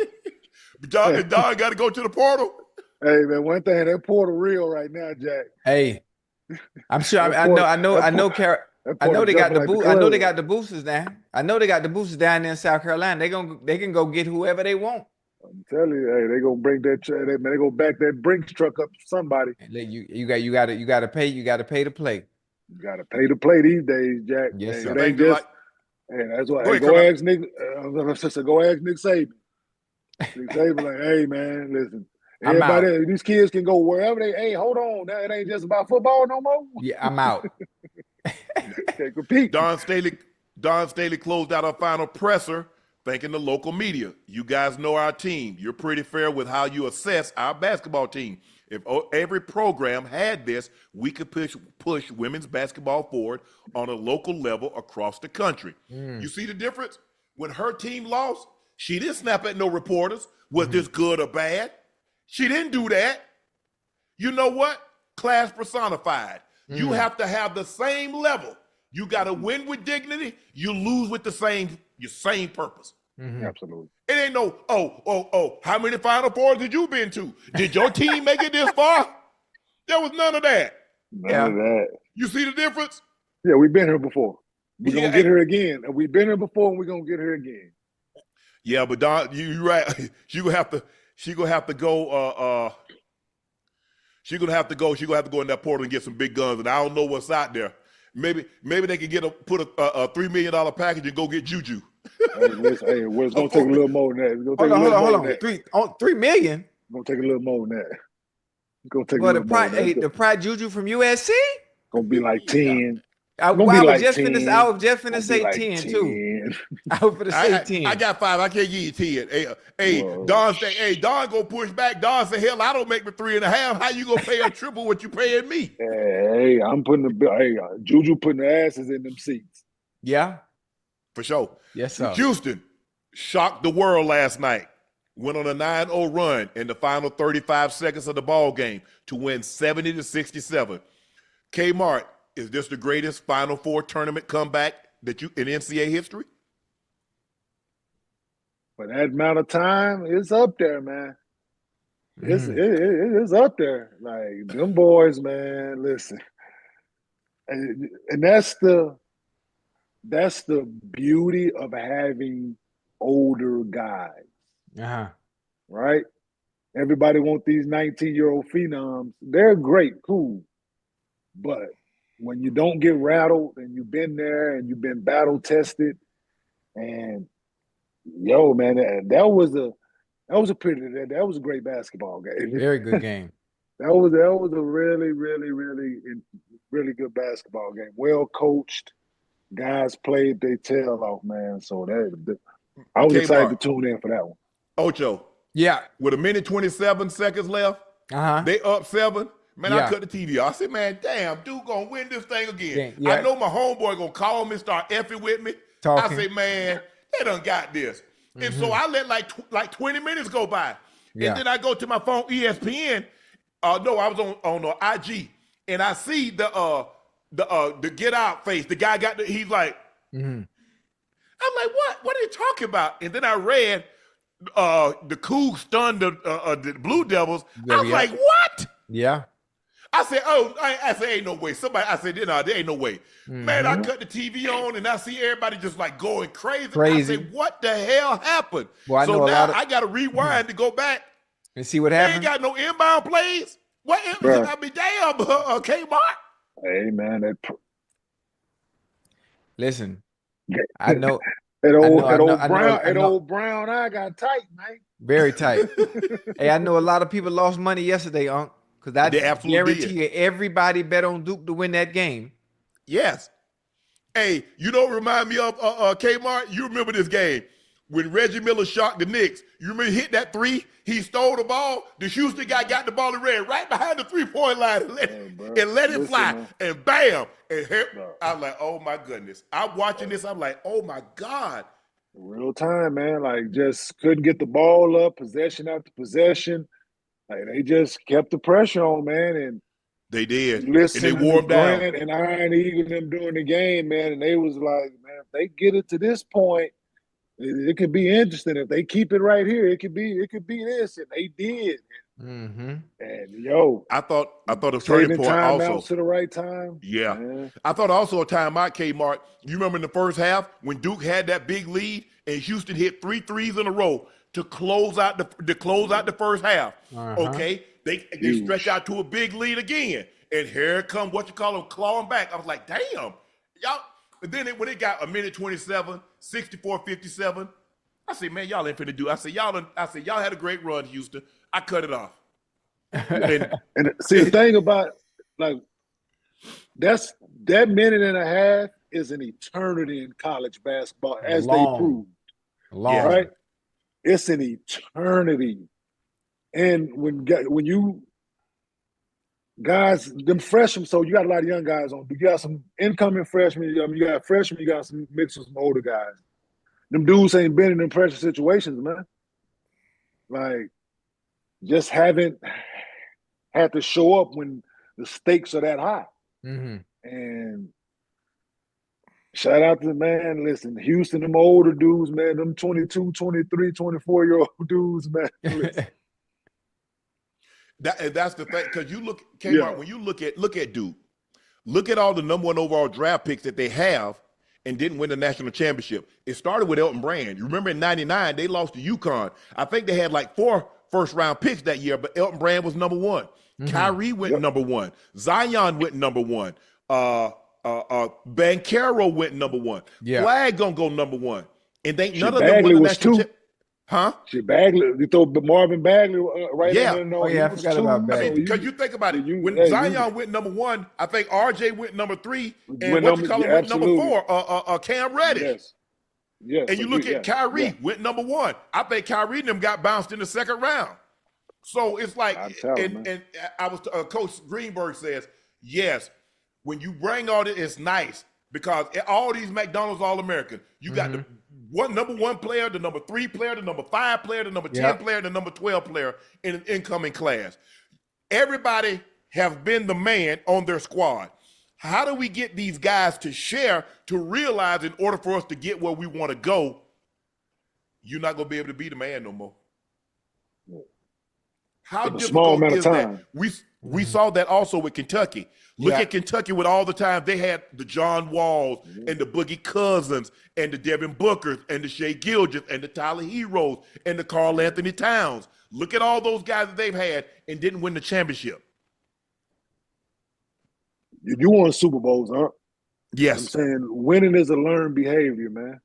Don got to go to the portal. Hey, man, one thing, that portal real right now, Jack. Hey, I'm sure. I know. I know they got the boost. I know they got the boosters down. I know they got the boosters down there in South Carolina. They can go get whoever they want. I'm telling you, hey, they gonna bring that. They gonna back that Brinks truck up to somebody. You got to pay. You got to pay to play. You gotta pay to play these days, Jack. Yes, hey, sir. It ain't just. Hey, that's why. Go ask Nick. Go ask Nick Saban. Nick Saban, like, hey man, listen. Everybody, these kids can go wherever they. Hey, hold on, now it ain't just about football no more. Yeah, I'm out. Can't compete. Don Staley closed out our final presser, thanking the local media. You guys know our team. You're pretty fair with how you assess our basketball team. If every program had this, we could push women's basketball forward on a local level across the country. You see the difference? When her team lost, she didn't snap at no reporters. Was this good or bad? She didn't do that. You know what? Class personified. You have to have the same level. You got to win with dignity. You lose with your same purpose. Absolutely. It ain't no, how many Final Fours did you been to? Did your team make it this far? There was none of that. None of that. You see the difference? Yeah, we've been here before. We're going to get her again. And we've been here before and we're going to get her again. Yeah, but Don, you're right. She gonna have to go. She's gonna have to go in that portal and get some big guns. And I don't know what's out there. Maybe they can put a $3 million package and go get Juju. Hey, well, it's gonna take a little more than that. It's gonna take Hold on. $3 million. It's gonna take a little more than that. It's gonna take a little more than that. The Pride Juju from USC? Gonna be like 10. I was just finna say like 10 too. I was finna say 10. I got 5. I can't give you 10. Hey, Don go push back. Don say, hell, I don't make me 3.5. How you gonna pay a triple what you paying me? Hey, I'm putting Juju putting the asses in them seats. Yeah. For sure. Yes, sir. Houston shocked the world last night. Went on a 9-0 run in the final 35 seconds of the ball game to win 70-67. Kmart, is this the greatest Final Four tournament comeback in NCAA history? For that amount of time, it's up there, man. It's up there. Like, them boys, man, listen. And that's the beauty of having older guys. Right? Everybody want these 19-year-old phenoms. They're great, cool. But when you don't get rattled and you've been there and you've been battle tested, and man, that was a great basketball game. Very good game. That was a really, really, really, really good basketball game. Well coached, guys played their tail off, man. So I was excited to tune in for that one. Ocho. Yeah. With 1:27 seconds left, they up 7. Man, I cut the TV off. I said, man, damn, dude gonna win this thing again. Yeah. I know my homeboy gonna call me, start effing with me. I say, man, they done got this. And so I let like 20 minutes go by. And then I go to my phone, ESPN. I was on IG. and I see the get out face. The guy he's like, I'm like, what are you talking about? And then I read the Cougs stunned the Blue Devils. I was like, what? Yeah. I said, I said, ain't no way. I said, no, there ain't no way. Man, I cut the TV on and I see everybody just like going crazy. I said, what the hell happened? Well, so now I got to rewind to go back and see what they happened. ain't got no inbound plays. What? I mean, damn, Kmart. Hey, man, listen, I know that old brown eye got tight, man. Very tight. Hey, I know a lot of people lost money yesterday, Unc, because I guarantee you everybody bet on Duke to win that game. Yes. Hey, you know what remind me of Kmart? You remember this game when Reggie Miller shocked the Knicks. You remember he hit that three? He stole the ball. The Houston guy got the ball and ran right behind the 3-point line and let it fly. Man. And bam. And I was like, oh, my goodness. I'm watching this. I'm like, oh, my God. Real time, man. Like, just couldn't get the ball up, possession after possession. Like, they just kept the pressure on, man. And they did. And they wore them down. And Iron Eagle them during the game, man. And they was like, man, if they get it to this point, it could be interesting. If they keep it right here, it could be this. And they did. Mm-hmm. And I thought a turning point also to the right time. Yeah. Man. I thought also a timeout, Kmart. You remember in the first half when Duke had that big lead and Houston hit 3 threes in a row to close out the first half. Okay. They stretch out to a big lead again. And here come clawing back. I was like, damn. Y'all. And then when it got a minute 27, 64-57, I said, man, y'all ain't finna do. I said, y'all had a great run, Houston. I cut it off. And see, the thing about like that minute and a half is an eternity in college basketball, as they proved. Right? It's an eternity. And when you guys, them freshmen, so you got a lot of young guys on. You got some incoming freshmen, you got freshmen, you got some mixed with some older guys. Them dudes ain't been in them pressure situations, man. Like, just haven't had to show up when the stakes are that high. Mm-hmm. And shout out to the man, listen, Houston, them older dudes, man, them 22, 23, 24-year-old dudes, man. That's the thing, because you look, Kmart, when you look at Duke, look at all the number 1 overall draft picks that they have and didn't win the national championship. It started with Elton Brand. You remember in '99, they lost to UConn. I think they had like 4 first-round picks that year, but Elton Brand was number 1. Mm-hmm. Kyrie went number 1. Zion went number 1. Banchero went number 1. Yeah. Flag gonna go number 1. And they none of them won the was national 2. Huh? Bagley, you throw Marvin Bagley right in there. I forgot about Bagley. I mean, because you think about it, when Zion went number 1, I think RJ went number 3, and went number 4. Cam Reddish. Yes. And you look at Kyrie went number 1. I think Kyrie and them got bounced in the second round. So it's like, and I was Coach Greenberg says, yes, when you bring all this, it's nice because all these McDonald's All-American, you got the number 1 player, the number 3 player, the number 5 player, the number 10 player, the number 12 player in an incoming class. Everybody have been the man on their squad. How do we get these guys to share, to realize in order for us to get where we want to go, you're not going to be able to be the man no more? How difficult is that? We saw that also with Kentucky. Look at Kentucky with all the time they had the John Walls and the Boogie Cousins and the Devin Bookers and the Shai Gilgeous and the Tyler Heroes and the Karl Anthony Towns. Look at all those guys that they've had and didn't win the championship. You won Super Bowls, huh? Yes. I'm saying winning is a learned behavior, man.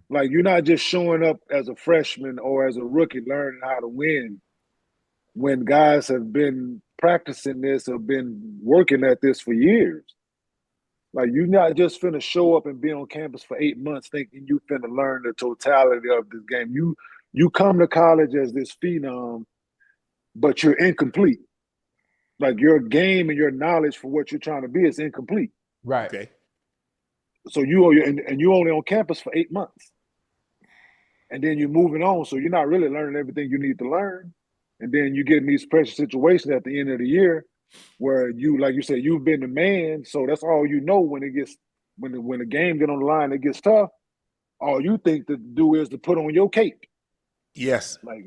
Like, you're not just showing up as a freshman or as a rookie learning how to win when guys have been practicing this or been working at this for years. Like, you're not just finna show up and be on campus for 8 months thinking you finna learn the totality of this game. You come to college as this phenom, but you're incomplete. Like, your game and your knowledge for what you're trying to be is incomplete. Right. Okay. So you only on campus for 8 months. And then you're moving on, so you're not really learning everything you need to learn. And then you get in these pressure situations at the end of the year where you, like you said, you've been the man, so that's all you know when it gets when the game get on the line, it gets tough. All you think to do is to put on your cape. Yes. Like,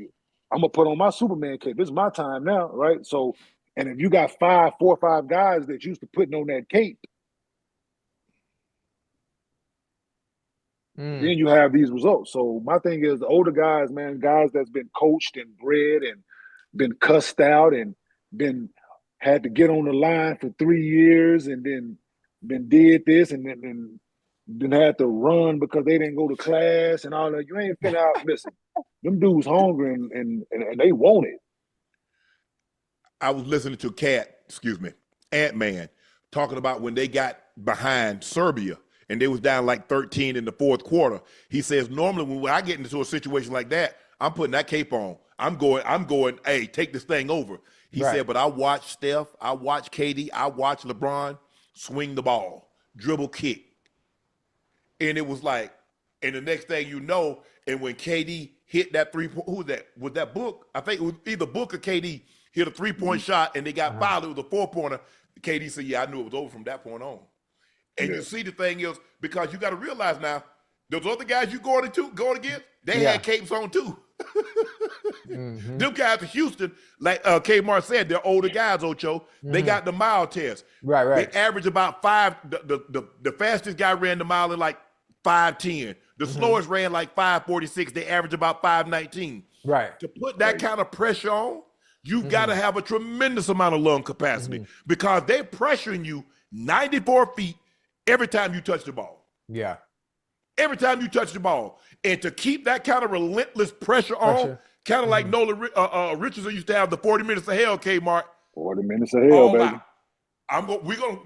I'm gonna put on my Superman cape. This is my time now, right? So, and if you got 4 or 5 guys that used to putting on that cape, then you have these results. So my thing is the older guys, man, guys that's been coached and bred and been cussed out and been had to get on the line for 3 years and then been did this and then had to run because they didn't go to class and all that. You ain't finna out. Listen, them dudes hungry and they want it. I was listening to Ant-Man, talking about when they got behind Serbia and they was down like 13 in the fourth quarter. He says, normally when I get into a situation like that, I'm putting that cape on. I'm going, hey, take this thing over. He said, but I watched Steph, I watched KD, I watched LeBron swing the ball, dribble kick. And it was like, and the next thing you know, and when KD hit that who was that? Was that Book? I think it was either Book or KD hit a 3-point shot and they got fouled. It was a 4-pointer. KD said, yeah, I knew it was over from that point on. And you see the thing is, because you got to realize now, those other guys you going against, they had capes on too. Them guys in Houston, like Keyon Martin said, they're older guys, Ocho. They got the mile test. Right. They average about 5. The fastest guy ran the mile in like 5:10. The slowest ran like 5:46. They average about 5:19. Right. To put that kind of pressure on, you've got to have a tremendous amount of lung capacity because they're pressuring you 94 feet every time you touch the ball. Yeah. Every time you touch the ball. And to keep that kind of relentless pressure on, kind of like Nolan Richardson used to have the 40 minutes of hell, Kmart. 40 minutes of hell, baby.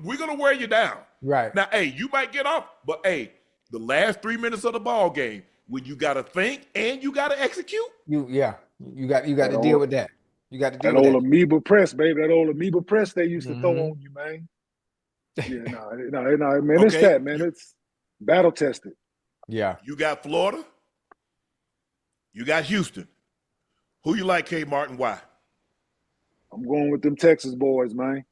We're gonna wear you down. Right. Now, hey, you might get off, but hey, the last 3 minutes of the ball game, when you gotta think and you gotta execute. You got to deal with that. You got to deal that with old amoeba press, baby. That old amoeba press they used to throw on you, man. Yeah, no, man. It's that, man. It's battle tested. Yeah. You got Florida. You got Houston. Who you like, K. Martin? Why? I'm going with them Texas boys, man.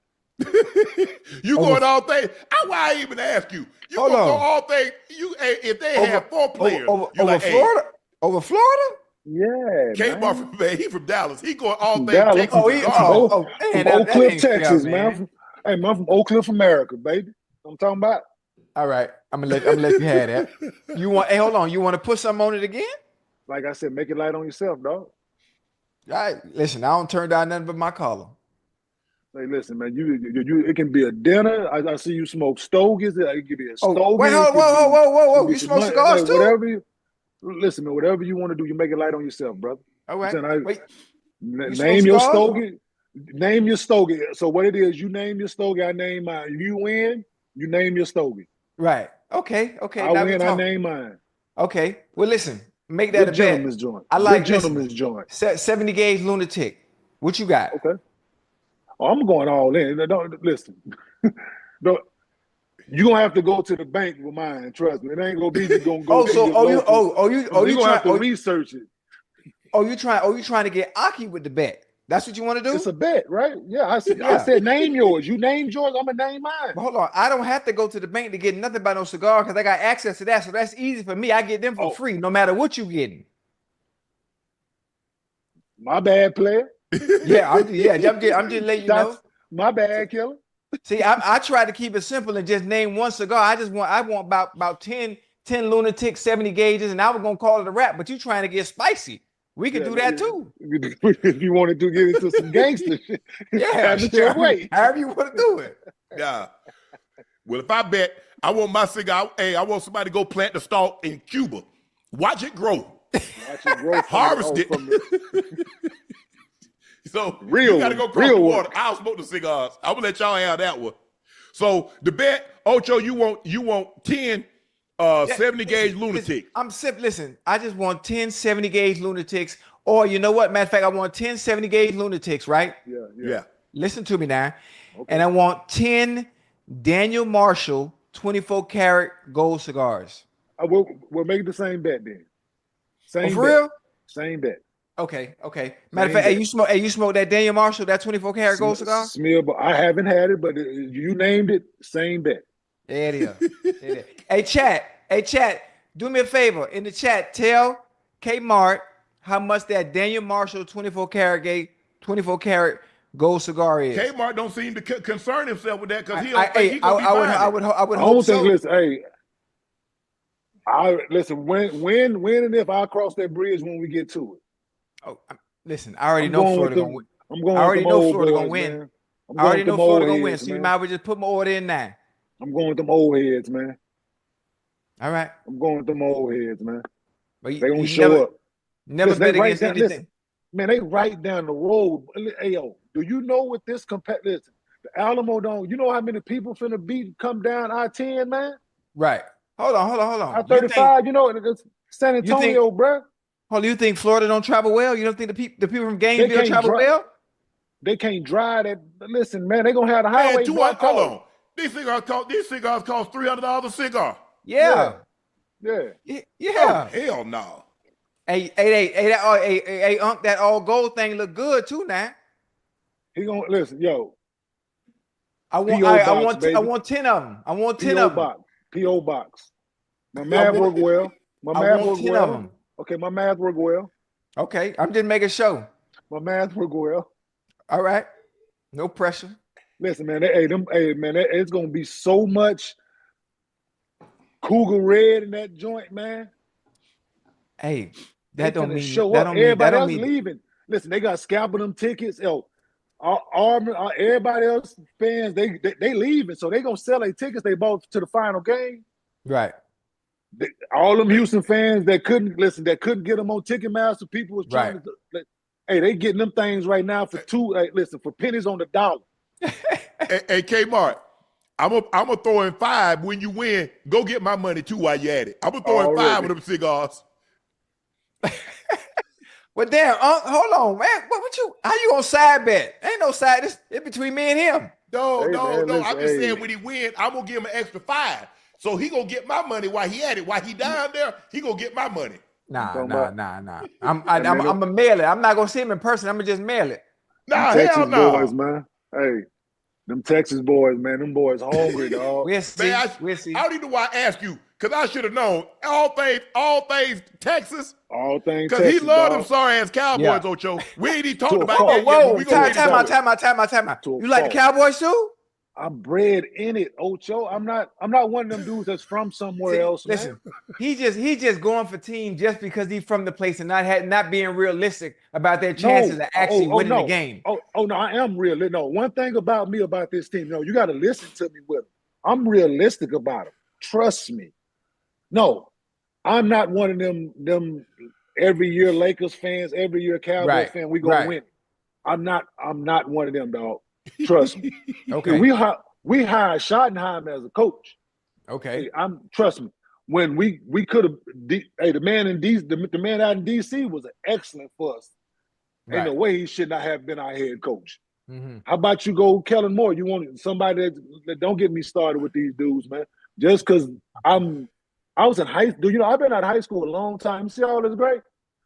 You going all things? Why I even ask you? You going to go all things? If they have 4 players, over like, Florida? Hey. Over Florida? Yeah, K. Martin, man, he from Dallas. He going all things Dallas. Texas. From Oak Cliff, Texas, man. Hey, man, I'm from Oak Cliff, America, baby. I'm talking about. All right, I'm gonna let you have that. You want? Hey, hold on. You want to put something on it again? Like I said, make it light on yourself, dog. All right, listen. I don't turn down nothing but my collar. Hey, listen, man. You it can be a dinner. I see you smoke stogies. It could be a stogie. Wait, whoa! You smoke cigars too? Whatever. Listen, man. Whatever you want to do, you make it light on yourself, brother. All right. Wait. Name your stogie. Name your stogie. So what it is, you name your stogie. I name mine. You win. You name your stogie. Right. Okay. I win. I name mine. Okay. Well, listen. Make that a bet. Gentleman's joint. I like gentleman's joint. 70 gauge lunatic. What you got? Okay. Oh, I'm going all in. Don't listen. You're gonna have to go to the bank with mine. Trust me. It ain't gonna be just gonna go. You gonna have to research it. You trying to get Aki with the bet? That's what you want to do? It's a bet, right? Yeah. I said name yours. You named yours. I'm gonna name mine. But hold on. I don't have to go to the bank to get nothing but no cigar because I got access to that. So that's easy for me. I get them for free, no matter what you getting. My bad, player. I'm just letting you know. My bad, killer. See, I try to keep it simple and just name one cigar. I want about 10 lunatics, 70 gauges, and I was gonna call it a wrap. But you trying to get spicy. We can do that too. If you wanted to get into some gangster shit, however you want to do it. Yeah. Well, if I bet, I want my cigar. Hey, I want somebody to go plant the stalk in Cuba. Watch it grow. Harvest it. So you gotta go cross the water. I'll smoke the cigars. I'm gonna let y'all have that one. So the bet, Ocho, you want 10 70 gauge lunatic. I'm simple. Listen, I just want 10 70 gauge lunatics. Or you know what? Matter of fact, I want 10 70 gauge lunatics, right? Yeah. Listen to me now. Okay. And I want 10 Daniel Marshall 24 karat gold cigars. We'll make the same bet then. For real? Same bet. Okay. Matter of Name fact, that. you smoke that Daniel Marshall, that 24 karat gold cigar? Smear, but I haven't had it, but you named it. Same bet. There it is. There it is. Hey, chat, do me a favor. In the chat, tell Kmart how much that Daniel Marshall 24 karat gold cigar is. Kmart don't seem to concern himself with that because he I, don't think he gonna be I buying it. would I hope don't think. so. Listen, hey, listen. When and if I cross that bridge when we get to it. Oh, listen, I already I'm know going Florida with gonna win. I'm going I with already them know old Florida boys, gonna win. man. I'm I going already with know them Florida old gonna win. heads, So you man. might as well just put my order in now. I'm going with them old heads, man. All right. I'm going with them old heads, man. But They gonna you show up. never Listen, they bet right against down. anything. Listen, man, they right down the road. Hey, yo, do you know what this listen, the Alamo don't? You know how many people finna come down I-10, man? Right. Hold on. I-35. You know, it's San You think Antonio, bruh. you think Florida don't travel well? You don't think the people from They Gainesville can't travel drive. well? They can't drive that. Listen, man, they gonna have the Man, highway blocked hold off. on. These cigars cost $300 a cigar. Yeah. Yeah. Yeah. Oh, hell no. Hey, Unc, that all gold thing look good too now. He gonna listen, yo. I P.O. box, want baby. I want 10 of them. I want 10 P.O. of them. box. P.O. box. My I math want- work well. My I math want work 10 of well. them. Okay, my math work well. Okay, I'm just making sure. My math work well. All right. No pressure. Listen, man. It's gonna be so much Cougar red in that joint, man. Hey, They that don't finna mean show that up. don't mean that Everybody don't else mean leaving. Listen, they got scalping them tickets. Yo, everybody else fans, they leaving, so they gonna sell their tickets they bought to the final game. right. All them Houston fans that couldn't get them on Ticketmaster. People was trying Right. to. Hey, they getting them things right now for for pennies on the dollar. Hey, Kmart, I'm gonna throw in 5 when you win. Go get my money too while you at it. I'm gonna throw in 5 of them cigars. Well, damn, hold on, man. What you? How you gonna side bet? Ain't no side. It's between me and him. No. Listen, I'm just saying when he win, I'm gonna give him an extra 5. So he gonna get my money while he at it. While he down there, he gonna get my money. Nah. Man, I'm gonna mail it. I'm not gonna see him in person. I'm gonna just mail it. Nah, Texas hell no. boys, man. Hey, them Texas boys, man. Them boys hungry, dog. We'll see. Man, We'll see. I don't even know why I ask you, because I should have known. All things Texas. All things Because he Texas, loved dog. them sorry ass Cowboys, Yeah. Ocho. We ain't even talked To a about fault. that yet, but Whoa, we gonna get time into it. out. To a You like the fault. Cowboys too? I'm bred in it, Ocho. I'm not one of them dudes that's from somewhere else, Listen, man. he just going for team just because he's from the place and not being realistic about their chances of actually winning the game. Oh no, I am real. No, one thing about me about this team, no, you got to listen to me with them. I'm realistic about them. Trust me. No, I'm not one of them every year Lakers fans, every year Cowboys fan. We gonna win. I'm not one of them, dog. Trust me. Okay. We hired Schottenheim as a coach. Okay. Trust me. When we could have, the man out in DC was excellent for us. Right. In a way, he should not have been our head coach. Mm-hmm. How about you go Kellen Moore? You want somebody that don't get me started with these dudes, man. Just because I was in high school. You know, I've been out of high school a long time. You see all this great?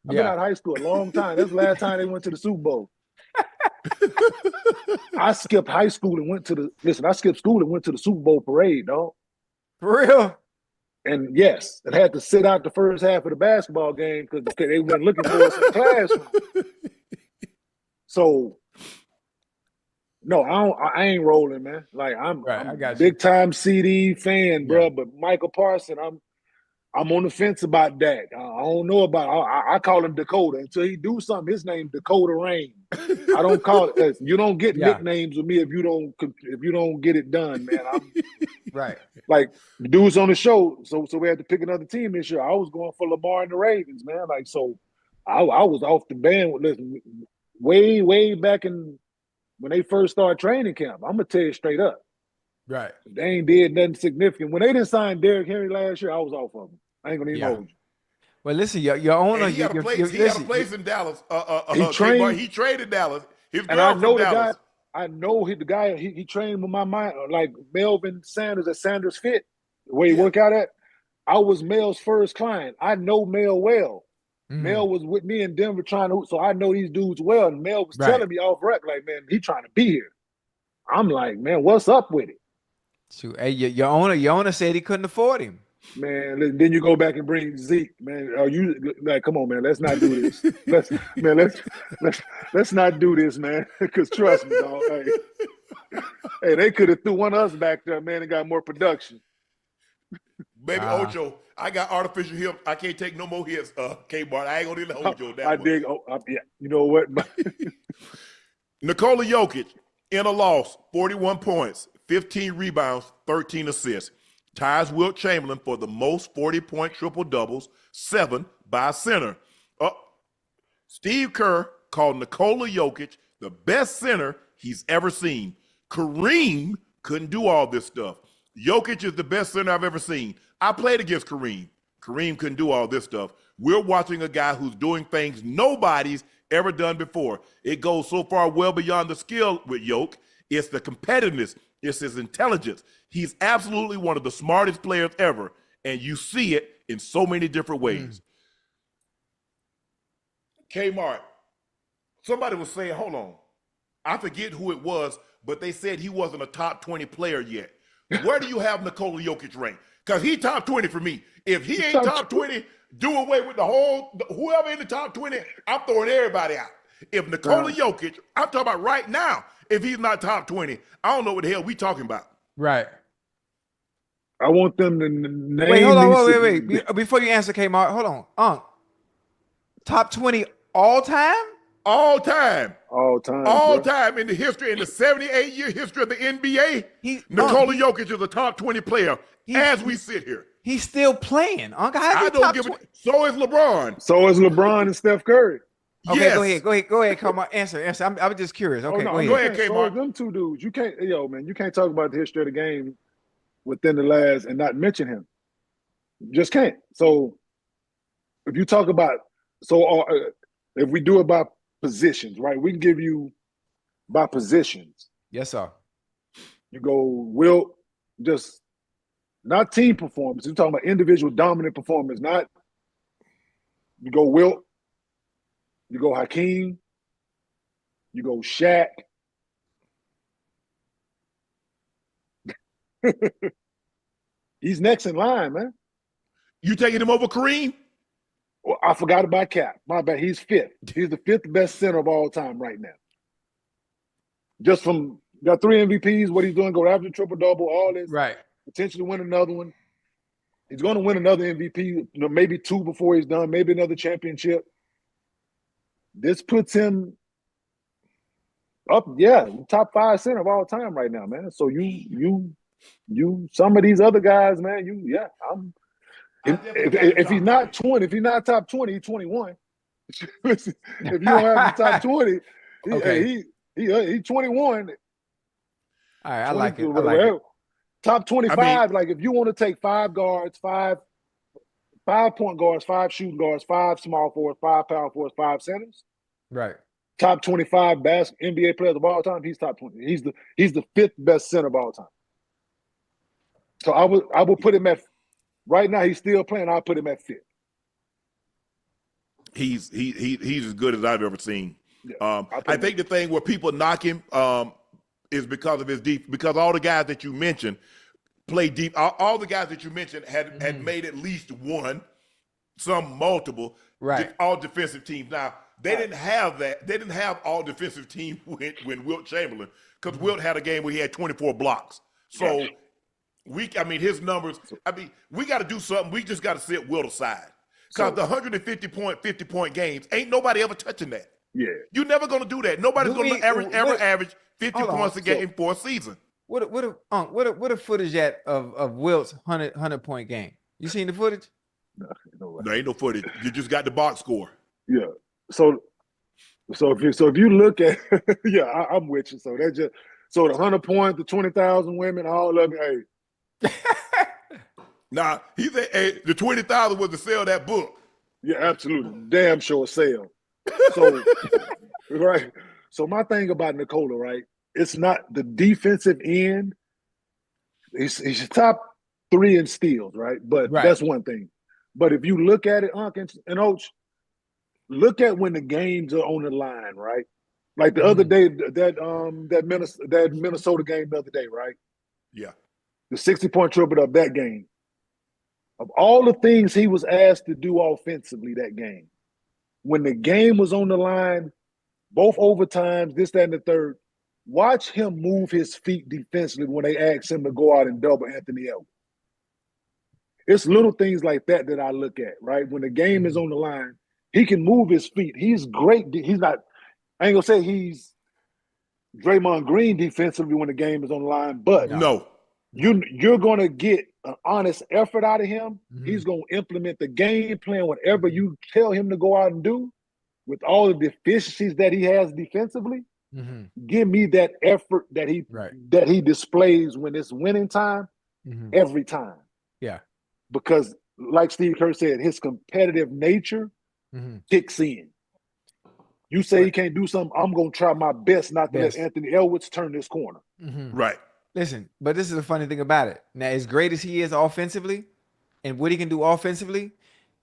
I've been out of high school a long time. That's the last time they went to the Super Bowl. I skipped school and went to the Super Bowl parade, dog. For real? And yes, it had to sit out the first half of the basketball game because they weren't looking for us in the classroom. So, no, I ain't rolling, man. Like I'm a big time CD fan, bro. But Michael Parsons, I'm on the fence about that. I don't know about. I call him Dakota until he do something. His name Dakota Rain. I don't call it. You don't get nicknames with me if you don't get it done, man. I'm right. Like the dudes on the show, so we had to pick another team this year. I was going for Lamar and the Ravens, man. Like so, I was off the band with listen way back in when they first started training camp. I'm gonna tell you straight up. Right. They ain't did nothing significant. When they didn't sign Derrick Henry last year, I was off of them. I ain't gonna even hold you. Well, listen, your owner. He had a place in Dallas. He traded Dallas. His girl and I know from Dallas. I know the guy. He trained with my mind, like Melvin Sanders at Sanders Fit, where he work out at. I was Mel's first client. I know Mel well. Mel was with me in Denver trying to, so I know these dudes well. And Mel was Right. telling me off rec, like, man, he trying to be here. I'm like, man, what's up with it? So, hey, your owner said he couldn't afford him. Man, then you go back and bring Zeke, man. Are you like, come on, man? Let's not do this. let's not do this, man. Because trust me, dog. Hey, they could have threw one of us back there, man, and got more production. Baby Ocho, I got artificial hips. I can't take no more hits. K-Bar, I ain't gonna hold you on that. I dig. Yeah. You know what? Nikola Jokic in a loss, 41 points, 15 rebounds, 13 assists. Ties Wilt Chamberlain for the most 40-point triple-doubles, 7 by a center. Steve Kerr called Nikola Jokic the best center he's ever seen. Kareem couldn't do all this stuff. Jokic is the best center I've ever seen. I played against Kareem. Kareem couldn't do all this stuff. We're watching a guy who's doing things nobody's ever done before. It goes so far well beyond the skill with Jokic. It's the competitiveness. It's his intelligence. He's absolutely one of the smartest players ever, and you see it in so many different ways. Kmart, somebody was saying, hold on, I forget who it was, but they said he wasn't a top 20 player yet. Where do you have Nikola Jokic ranked? Because he top 20 for me. If he ain't top 20, do away with whoever in the top 20, I'm throwing everybody out. If Nikola Jokic, I'm talking about right now, if he's not top 20, I don't know what the hell we talking about. Right. I want them to name. Wait, hold on, wait. Before you answer, Kmart, hold on. Top 20 all time? All time. All time. All bro. time in the 78-year history of the NBA, Nikola Jokic is a top 20 player as we sit here. He's still playing. Uncle, I don't give it. So is LeBron. So is LeBron and Steph Curry. Okay, Yes. go ahead, come on, answer. I was just curious. Okay, no, go ahead. So them two dudes, you can't, man, you can't talk about the history of the game within the last and not mention him. Just can't. So if you talk about, if we do it by positions, right? We can give you by positions. Yes, sir. You go Wilt, just not team performance. You're talking about individual dominant performance. Not you go Wilt, you go Hakeem, you go Shaq. He's next in line, man. You taking him over Kareem? Well, I forgot about Cap. My bad. He's fifth. He's the fifth best center of all time right now. Just from got 3 MVPs, what he's doing, go after triple-double, all this. Right. Potentially win another one. He's going to win another MVP, maybe 2 before he's done, maybe another championship. This puts him up, top 5 center of all time right now, man. So you, some of these other guys, man, if he's not 20, if he's not top 20, he's 21. Listen, if you don't have the top 20, he's 21. All right, I like it. Top 25, like if you want to take 5 guards, 5 point guards, 5 shooting guards, 5 small forwards, 5 power forwards, 5 centers. Right. Top 25 best NBA players of all time, he's top 20. He's the 5th best center of all time. So I would put him at, right now he's still playing, I'll put him at 5th. He's as good as I've ever seen. Yeah, I think the thing where people knock him is because of his deep. Because all the guys that you mentioned play deep. All the guys that you mentioned had made at least one, some multiple, right? All defensive teams. Now they didn't have that. They didn't have all defensive teams when Wilt Chamberlain, because Wilt had a game where he had 24 blocks. So his numbers. We got to do something. We just got to sit Wilt aside. Because the 50-point games, ain't nobody ever touching that. Yeah. You're never going to do that. Nobody's going to ever average 50 points a game for a season. What a footage of Wilt's 100-point game? You seen the footage? No, there ain't no footage. You just got the box score. Yeah. So if you look at I'm with you. So the 100 points, the 20,000 women, all of it, hey. Nah, he said, hey, the 20,000 was to sell that book. Yeah, absolutely. Damn sure sell. So, right. So my thing about Nikola, right, it's not the defensive end. He's top 3 in steals, right? But that's one thing. But if you look at it, Unc and Och, look at when the games are on the line, right? Like the other day, that Minnesota game the other day, right? Yeah. The 60-point triple up that game. Of all the things he was asked to do offensively that game, when the game was on the line, both overtimes, this, that, and the third, watch him move his feet defensively when they asked him to go out and double Anthony Edwards. It's little things like that that I look at, right? When the game is on the line, he can move his feet. He's great. He's not, I ain't gonna say he's Draymond Green defensively when the game is on the line, but No. you're gonna get an honest effort out of him. He's gonna implement the game plan, whatever you tell him to go out and do, with all the deficiencies that he has defensively. Give me that effort that he displays when it's winning time every time. Yeah. Because like Steve Kerr said, his competitive nature kicks in. You say he can't do something, I'm going to try my best not to let Anthony Edwards turn this corner. Right. Listen, but this is the funny thing about it. Now, as great as he is offensively and what he can do offensively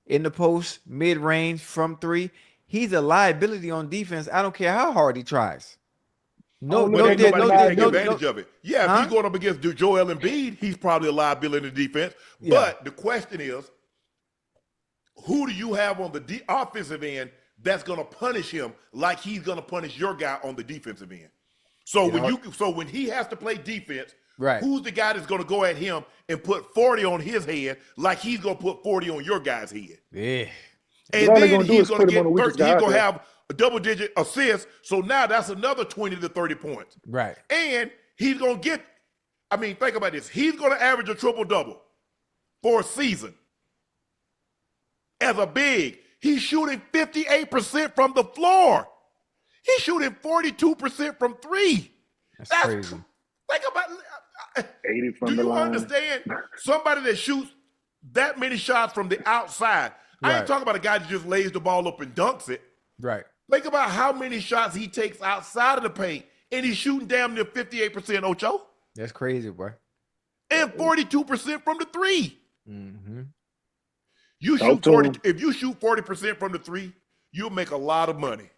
in the post, mid-range, from three, he's a liability on defense. I don't care how hard he tries. Nobody take advantage of it. Yeah, if he's going up against Joel Embiid, he's probably a liability in the defense. But the question is, who do you have on the offensive end that's going to punish him like he's going to punish your guy on the defensive end? So when he has to play defense, who's the guy that's going to go at him and put 40 on his head like he's going to put 40 on your guy's head? Yeah. And then he's going to get 30, he's going to have a double-digit assist. So now that's another 20 to 30 points. Right. And he's going to get, I mean, think about this. He's going to average a triple-double for a season. As a big, he's shooting 58% from the floor. He's shooting 42% from three. That's crazy. Think about 80 from do the you line. understand somebody that shoots that many shots from the outside? I ain't talking about a guy that just lays the ball up and dunks it. Right. Think about how many shots he takes outside of the paint, and he's shooting damn near 58%, Ocho. That's crazy, boy. And 42% from the three. You Talk shoot to 40. him. If you shoot 40% from the three, you'll make a lot of money.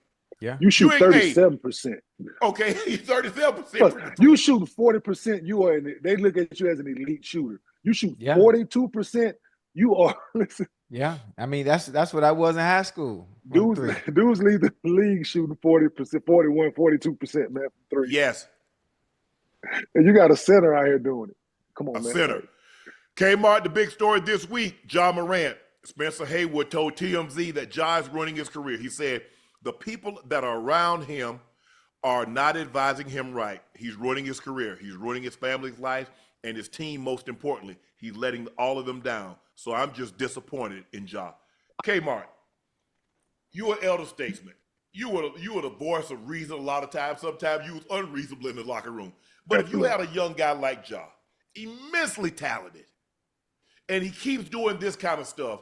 Yeah. You shoot 37%. Okay, 37%. You shoot 40%, you are they look at you as an elite shooter. You shoot 42%, you are listen. Yeah. I mean, that's what I was in high school. Dudes lead the league shooting 40%, 41, 42%, man, from three. Yes. And you got a center out here doing it. Come on, A man. center. Kmart, the big story this week, Ja Morant. Spencer Haywood told TMZ that Ja is ruining his career. He said the people that are around him are not advising him right. He's ruining his career. He's ruining his family's life and his team, most importantly. He's letting all of them down. So I'm just disappointed in Ja. Kmart, you are elder statesman. You were the voice of reason a lot of times. Sometimes you was unreasonable in the locker room. But if you had a young guy like Ja, immensely talented, and he keeps doing this kind of stuff,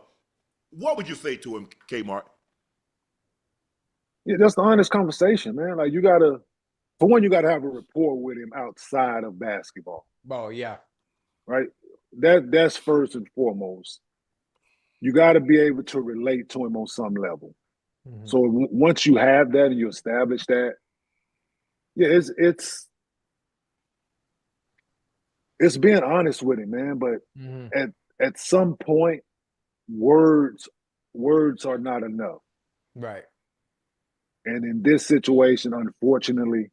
what would you say to him, Kmart? Yeah, that's the honest conversation, man. Like you gotta have a rapport with him outside of basketball. Oh, yeah. Right? That's first and foremost. You got to be able to relate to him on some level. So once you have that and you establish that, yeah, it's being honest with him, man. But at some point, words are not enough. Right. And in this situation, unfortunately,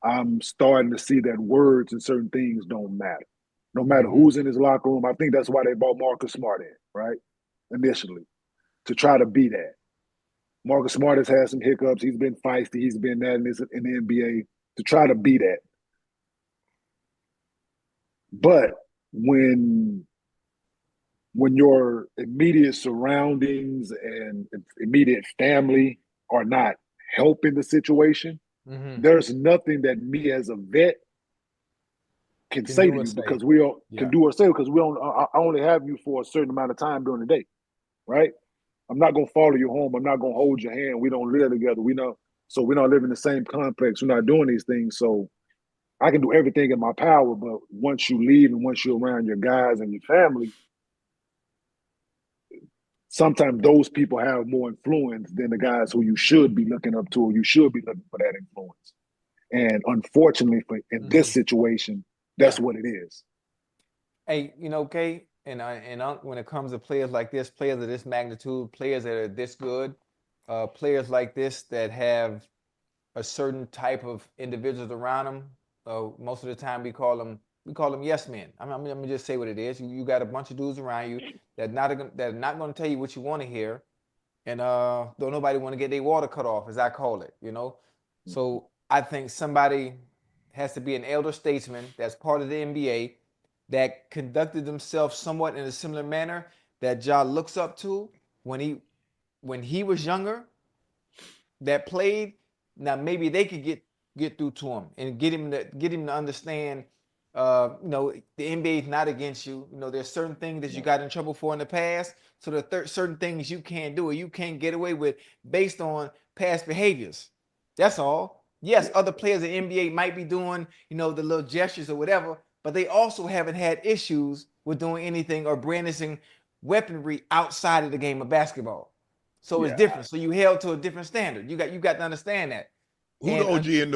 I'm starting to see that words and certain things don't matter. No matter who's in his locker room. I think that's why they brought Marcus Smart in, right? Initially, to try to be that. Marcus Smart has had some hiccups. He's been feisty. He's been that in the NBA to try to be that. But when your immediate surroundings and immediate family are not helping the situation, there's nothing that me as a vet can say to you because we all can do or say because I only have you for a certain amount of time during the day, right? I'm not gonna follow you home. I'm not gonna hold your hand. We don't live together. So we don't live in the same complex. We're not doing these things. So I can do everything in my power, but once you leave and once you're around your guys and your family, sometimes those people have more influence than the guys who you should be looking up to, or you should be looking for that influence. And unfortunately, in this situation, that's what it is. Hey, you know, Kay, and when it comes to players like this, players of this magnitude, players that are this good, players like this that have a certain type of individuals around them, most of the time we call them yes men. I'm gonna just say what it is. You got a bunch of dudes around you that are not gonna tell you what you want to hear, and don't nobody want to get their water cut off, as I call it. You know, so I think somebody has to be an elder statesman that's part of the NBA that conducted themselves somewhat in a similar manner that Ja looks up to when he was younger, that played. Now maybe they could get through to him and get him to understand. You know, the NBA is not against you. You know, there's certain things that you got in trouble for in the past. So there are certain things you can't do or you can't get away with based on past behaviors. That's all. Yes, other players in the NBA might be doing, you know, the little gestures or whatever, but they also haven't had issues with doing anything or brandishing weaponry outside of the game of basketball. So it's different. So you held to a different standard. You got to understand that. Who the OG in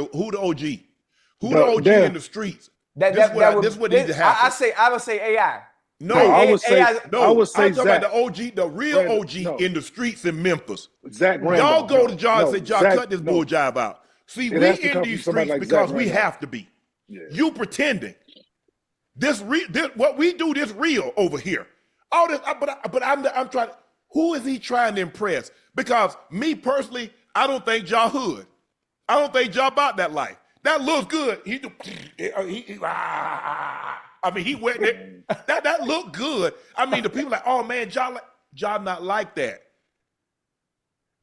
the streets? This what needs to happen. I would say AI. No, I would say I'm talking Zach. about the OG, the real OG in the streets in Memphis. Zach Y'all go to Ja and say, Ja, cut this bull jive out. See, we in these streets like because Zach we Randolph. have to be. Yeah. You pretending. This what we do this real over here. All this, but I'm trying. Who is he trying to impress? Because me personally, I don't think Ja hood. I don't think Ja about that life. That looks good. He went it. That looked good. I mean, the people like, oh man, Ja not like that.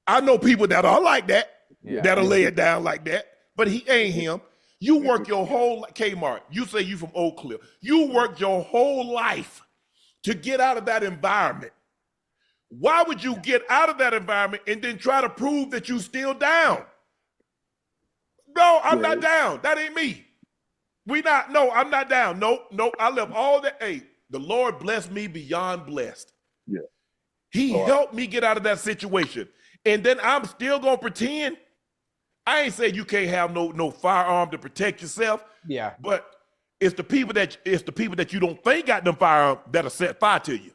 I know people that are like that, that'll lay it down like that, but he ain't him. You work your whole Kmart. You say you from Oak Cliff. You worked your whole life to get out of that environment. Why would you get out of that environment and then try to prove that you still down? No, I'm not down. That ain't me. I'm not down. Nope. I left all that. Hey, the Lord blessed me beyond blessed. Yeah. He helped me get out of that situation. And then I'm still gonna pretend. I ain't saying you can't have no firearm to protect yourself. Yeah. But it's the people that you don't think got them firearms that'll set fire to you.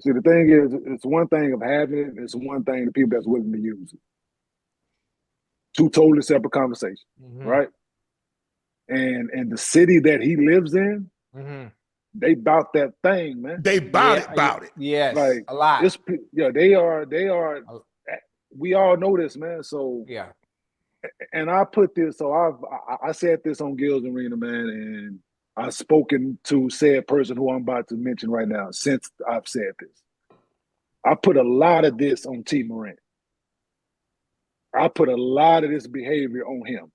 See, the thing is, it's one thing of having it, it's one thing the people that's willing to use it. Two totally separate conversations, right? And the city that he lives in, they bout that thing, man. They bout it. Yes, like a lot. They are. We all know this, man. So yeah. And I put this. So I said this on Gil's Arena, man, and I've spoken to said person who I'm about to mention right now. Since I've said this, I put a lot of this on T. Morant. I put a lot of this behavior on him.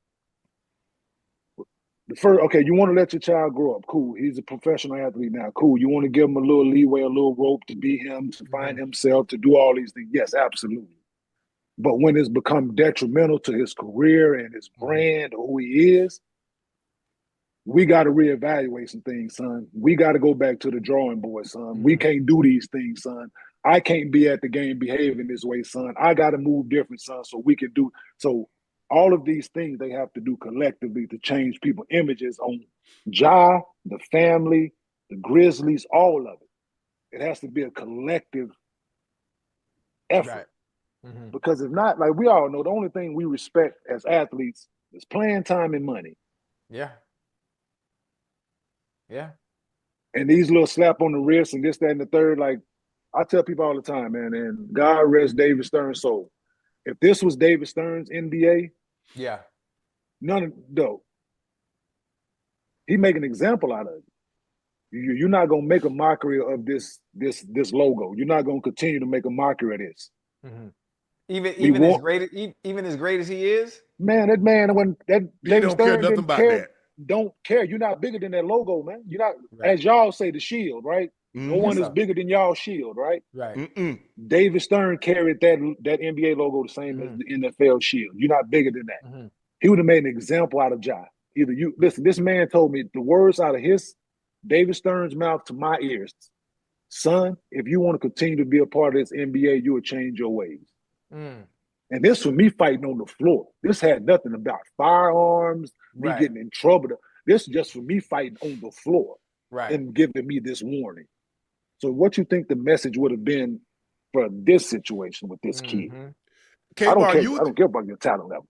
Okay, you want to let your child grow up. Cool. He's a professional athlete now. Cool. You want to give him a little leeway, a little rope to be him, to find himself, to do all these things. Yes, absolutely. But when it's become detrimental to his career and his brand or who he is, we got to reevaluate some things, son. We got to go back to the drawing board, son. We can't do these things, son. I can't be at the game behaving this way, son. I got to move different, son, so we can do. So all of these things they have to do collectively to change people's images on Ja, the family, the Grizzlies, all of it. It has to be a collective effort. Right. Because if not, like we all know, the only thing we respect as athletes is playing time and money. Yeah. Yeah. And these little slap on the wrist and this, that, and the third, like I tell people all the time, man, and God rest David Stern's soul. If this was David Stern's NBA, he make an example out of it. You're not gonna make a mockery of this logo. You're not gonna continue to make a mockery of this. Even as great as he is, man, that man when that David don't care nothing about that. Don't care. You're not bigger than that logo, man. You're not, as y'all say, the shield, right? No one is bigger than y'all shield, right? Right. David Stern carried that NBA logo the same as the NFL shield. You're not bigger than that. He would have made an example out of Ja. Either you listen. This man told me the words out of David Stern's mouth to my ears son, if you want to continue to be a part of this NBA, you will change your ways. Mm. And this was me fighting on the floor. This had nothing about firearms, me Right. getting in trouble. This is just for me fighting on the floor Right. and giving me this warning. So what you think the message would have been for this situation with this kid? I don't care. I don't care about your talent level.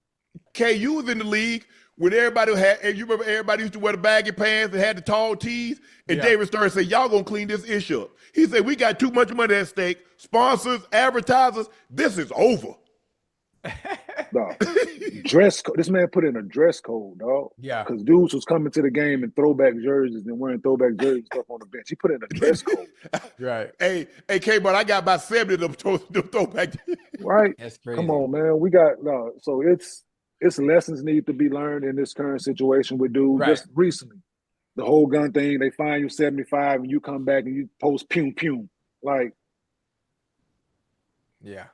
K, you was in the league when everybody had, and you remember everybody used to wear the baggy pants and had the tall tees, and David Stern said, y'all gonna clean this issue up. He said, we got too much money at stake, sponsors, advertisers, this is over. Dog. Dress code. This man put in a dress code, dog. Yeah. Because dudes was coming to the game in throwback jerseys and wearing throwback jerseys stuff on the bench. He put in a dress code. Right. Hey, K-Bar, I got about 70 of them throwback. Right? That's crazy. Come on, man. We got no. So it's lessons need to be learned in this current situation with dudes. Right. Just recently, the whole gun thing. They find you 75 and you come back and you post pew pew. Like, yeah.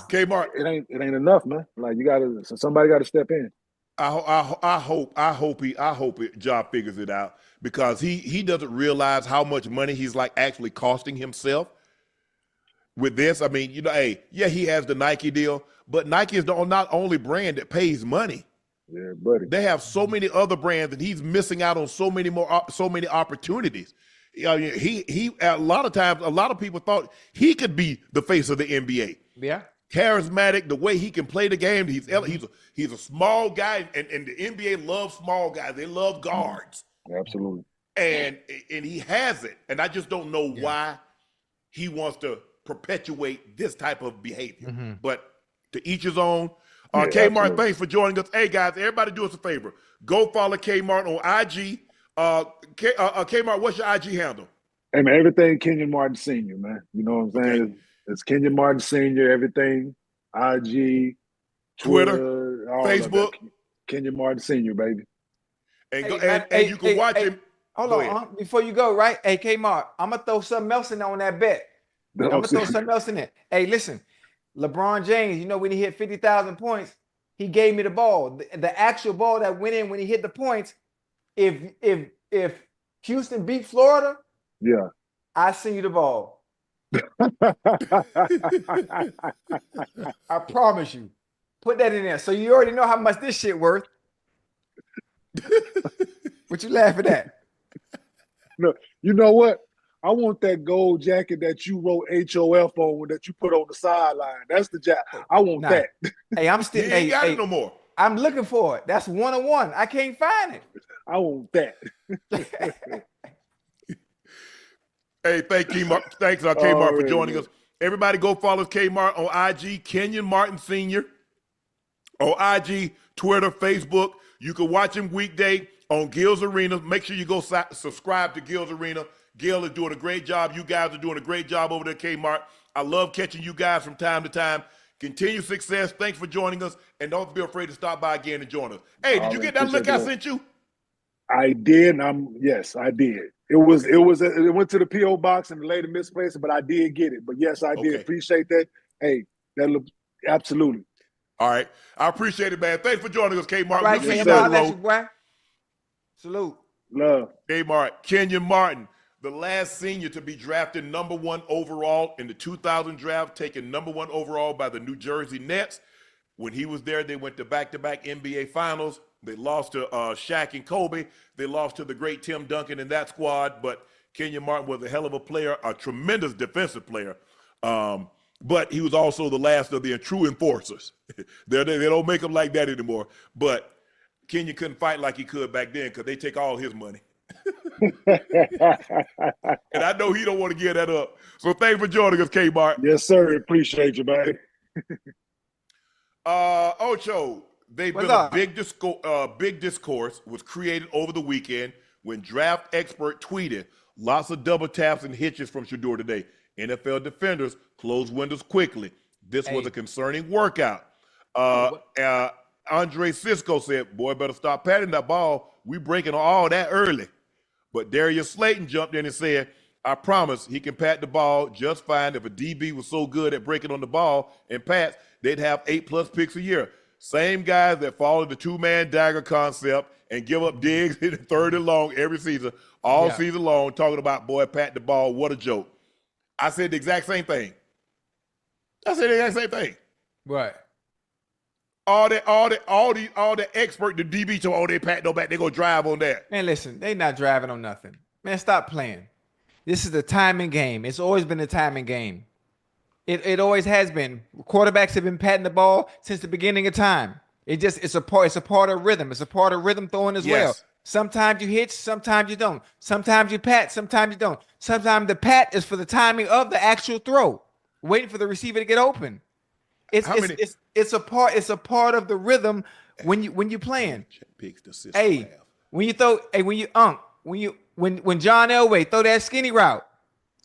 K-Bar, it ain't enough, man. Like somebody got to step in. I hope Ja figures it out, because he doesn't realize how much money he's like actually costing himself with this. I mean, you know, he has the Nike deal, but Nike is not only brand that pays money. Yeah, buddy. They have so many other brands, and he's missing out on so many opportunities. You know, he a lot of times, a lot of people thought he could be the face of the NBA. Yeah. Charismatic, the way he can play the game. He's a small guy, and the NBA loves small guys. They love guards. Absolutely. And he has it. And I just don't know why he wants to perpetuate this type of behavior. But to each his own. K Martin, thanks for joining us. Hey guys, everybody do us a favor. Go follow K Martin on IG. K Martin, what's your IG handle? Hey man, everything Keyon Martin Sr, man. You know what I'm saying? Okay. It's Keyon Martin Sr, everything. IG, Twitter, Facebook. Keyon Martin Sr, baby. And you can watch him. Hold on, before you go, right? Hey, K-Mark, I'm going to throw something else in on that bet. I'm going to throw something else in there. Hey, listen, LeBron James, you know, when he hit 50,000 points, he gave me the ball. The actual ball that went in when he hit the points, if Houston beat Florida, I send you the ball. I promise you. Put that in there. So you already know how much this shit worth. What you laughing at? No, you know what? I want that gold jacket that you wrote HOF on, that you put on the sideline. That's the jacket. I want that. Hey, I'm still. He ain't got it no more. I'm looking for it. That's 101. I can't find it. I want that. Hey, thanks, K-Mark, for joining us. Everybody go follow K-Mark on IG, Keyon Martin Sr. On IG, Twitter, Facebook. You can watch him weekday on Gil's Arena. Make sure you go subscribe to Gil's Arena. Gil is doing a great job. You guys are doing a great job over there, K-Mark. I love catching you guys from time to time. Continued success. Thanks for joining us. And don't be afraid to stop by again and join us. Hey, did you get that link I sent you? I did. Yes, I did. It went to the P.O. box and the lady misplaced it, but I did get it. But yes, I did. Appreciate that. Hey, that look absolutely. All right. I appreciate it, man. Thanks for joining us, K-Mark. Right, K-Mark. Salute. Love. K-Mark, Keyon Martin, the last senior to be drafted #1 overall in the 2000 draft, taken #1 overall by the New Jersey Nets. When he was there, they went to back-to-back NBA Finals. They lost to Shaq and Kobe. They lost to the great Tim Duncan in that squad. But Keyon Martin was a hell of a player, a tremendous defensive player. But he was also the last of the true enforcers. They don't make them like that anymore. But Keyon couldn't fight like he could back then because they take all his money. And I know he don't want to give that up. So thanks for joining us, K-Mark. Yes, sir. Appreciate you, man. Ocho, a big discourse was created over the weekend when draft expert tweeted lots of double taps and hitches from Shedeur today. NFL defenders close windows quickly. This was a concerning workout. Andre Cisco said, boy, better stop patting that ball. We breaking all that early. But Darius Slayton jumped in and said, I promise he can pat the ball just fine. If a DB was so good at breaking on the ball and pats, they'd have 8+ picks a year. Same guys that follow the two-man dagger concept and give up digs in 3rd and long every season all Yeah. season long talking about, boy, pat the ball, what a joke. I said the exact same thing. Right. All the expert, the DB told, oh, they pat no back, they go drive on that. Man, listen, they not driving on nothing. Man, stop playing. This is the timing game. It's always been a timing game. It always has been. Quarterbacks have been patting the ball since the beginning of time. It's a part of rhythm. It's a part of rhythm throwing as well. Yes. Sometimes you hit, sometimes you don't. Sometimes you pat, sometimes you don't. Sometimes the pat is for the timing of the actual throw, waiting for the receiver to get open. It's a part of the rhythm when you playing. Hey, when you throw, when John Elway throw that skinny route,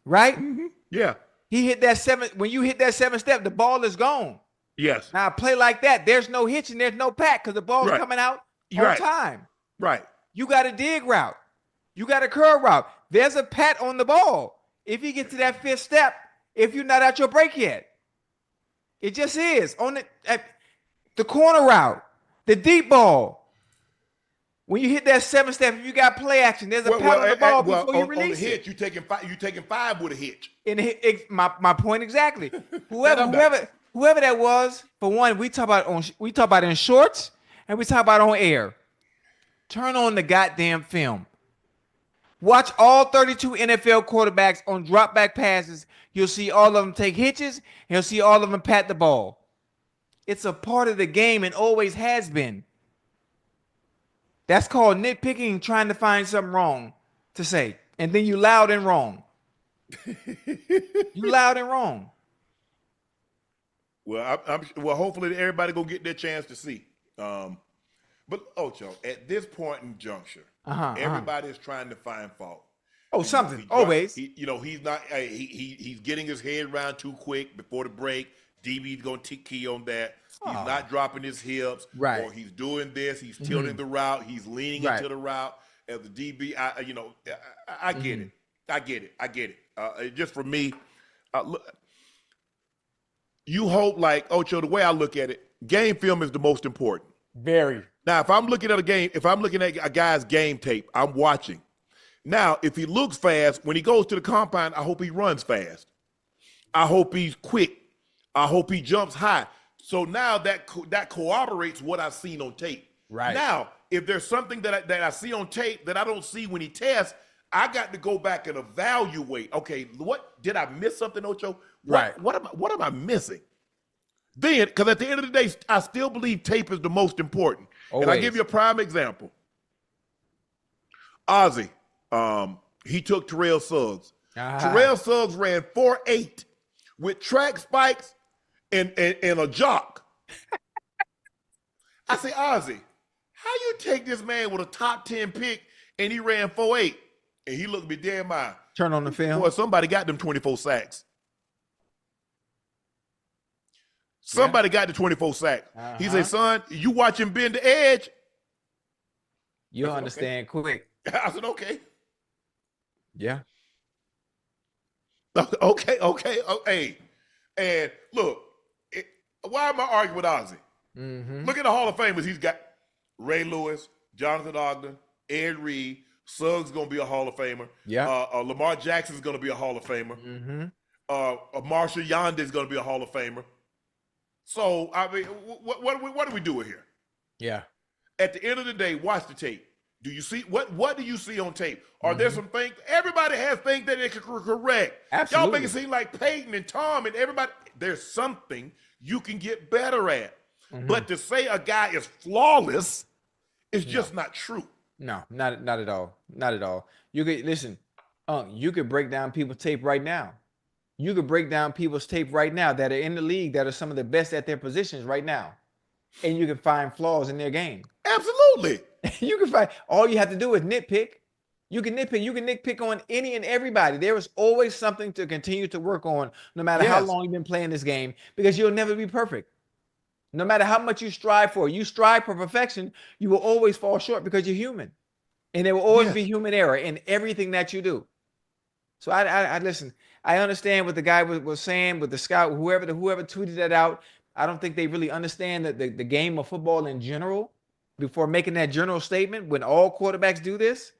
right? Mm-hmm. Yeah. He hit that seven. When you hit that 7 step, the ball is gone. Yes. Now, a play like that, there's no hitch and there's no pat because the ball's coming out on time. Right. You got a dig route. You got a curl route. There's a pat on the ball. If you get to that 5th step, if you're not at your break yet, it just is on the corner route, the deep ball. When you hit that 7 step, if you got play action, there's a pat on the ball before you release on the hitch, it. you taking 5 with a hitch. My point exactly. Whoever that was, for one, we talk about in shorts and we talk about on air. Turn on the goddamn film. Watch all 32 NFL quarterbacks on drop back passes. You'll see all of them take hitches, and you'll see all of them pat the ball. It's a part of the game and always has been. That's called nitpicking, trying to find something wrong to say. And then you loud and wrong. You loud and wrong. Well, well, hopefully everybody gonna get their chance to see. But Ocho, at this point in juncture, everybody is trying to find fault. Oh, something always. He's not. He's getting his head around too quick before the break. DB's gonna tick key on that. He's not dropping his hips, right? Or he's doing this. He's tilting the route. He's leaning into the route. As the DB, I get it. I get it. Just for me, you hope, like Ocho, the way I look at it, game film is the most important. Very. Now, if I'm looking at a guy's game tape, I'm watching. Now, if he looks fast, when he goes to the compound, I hope he runs fast. I hope he's quick. I hope he jumps high. So now that corroborates what I've seen on tape. Right. Now, if there's something that I see on tape that I don't see when he tests, I got to go back and evaluate. Okay, what did I miss something, Ocho? What am I missing? Then, because at the end of the day, I still believe tape is the most important. Always. And I give you a prime example. Ozzy, he took Terrell Suggs. Terrell Suggs ran 4.8 with track spikes and a jock. I say, Ozzy, how you take this man with a top 10 pick and he ran 4.8? And he looked me dead in my eye. Turn on the film. Boy, somebody got them 24 sacks. Somebody got the 24 sacks. He said, son, you watch him bend the edge. You'll understand quick. I said, okay. Yeah. Okay. Hey, and look, why am I arguing with Ozzy? Look at the Hall of Famers he's got. Ray Lewis, Jonathan Ogden, Ed Reed. Suggs going to be a Hall of Famer. Yeah. Lamar Jackson's going to be a Hall of Famer. Marshall Yonder's going to be a Hall of Famer. So, I mean, what are we doing here? Yeah. At the end of the day, watch the tape. Do you see what do you see on tape? Are there some things? Everybody has things that they can correct. Absolutely. Y'all make it seem like Peyton and Tom and everybody. There's something you can get better at. But to say a guy is flawless is just not true. No, not at all. Not at all. You could listen. You could break down people's tape right now. You could break down people's tape right now that are in the league that are some of the best at their positions right now, and you can find flaws in their game. Absolutely. You can find. All you have to do is nitpick. You can nitpick. You can nitpick on any and everybody. There is always something to continue to work on, no matter how long you've been playing this game, because you'll never be perfect. No matter how much you strive for perfection, you will always fall short because you're human. And there will always be human error in everything that you do. So I listen, I understand what the guy was saying with the scout, whoever tweeted that out. I don't think they really understand the game of football in general before making that general statement when all quarterbacks do this.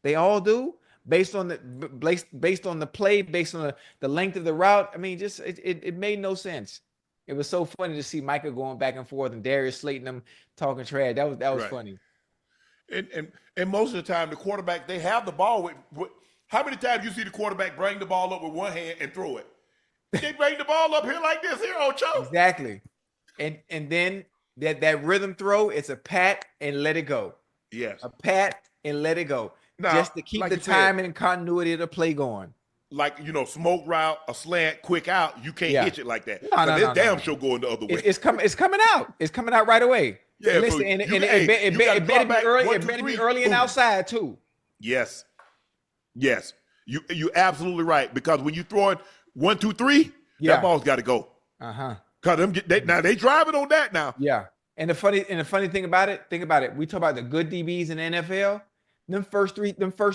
They all do. Based on the play, based on the length of the route. I mean, just it made no sense. It was so funny to see Micah going back and forth and Darius Slayton them talking trash. That was Right. funny. And most of the time, the quarterback, they have the ball with how many times you see the quarterback bring the ball up with one hand and throw it? They bring the ball up here like this here, Ocho. Exactly. And then that rhythm throw, it's a pat and let it go. Yes. A pat and let it go. Now, just to keep like the you said, timing and continuity of the play going. Like, smoke route, a slant, quick out, you can't hitch it like that. No, it's damn sure going the other way. It's coming out. It's coming out right away. Yeah, listen, so it better be early. One, It two, better be three, early and boom. outside too. Yes. You absolutely right, because when you throw it 1, 2, 3, that ball's got to go. Because they driving on that now. Yeah. And the funny thing about it, think about it. We talk about the good DBs in the NFL. Them first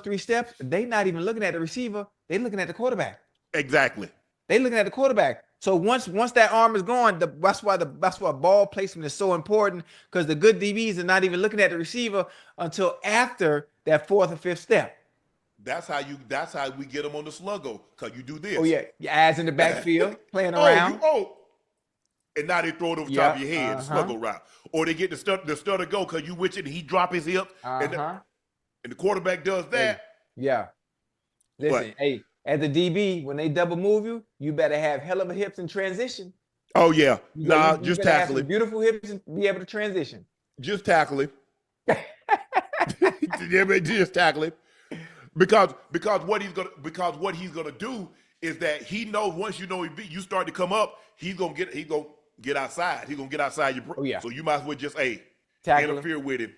three steps, they not even looking at the receiver. They looking at the quarterback. Exactly. They looking at the quarterback. So once that arm is gone, that's why ball placement is so important, because the good DBs are not even looking at the receiver until after that fourth or fifth step. That's how we get them on the sluggo, because you do this. Oh yeah, your eyes in the backfield playing around. And now they throw it over top of your head, sluggo route, or they get the stutter go because you with it and he drop his hip, and the quarterback does that. Yeah. Listen, hey, as a DB, when they double move you, you better have hell of a hips in transition. Oh yeah, you just better have tackle some it. beautiful hips and be able to transition. Just tackle it. Just tackle it. Because what he's gonna do is that he knows once you start to come up, he's gonna get outside. He's gonna get outside your. Oh yeah. So you might as well just tackle interfere with him.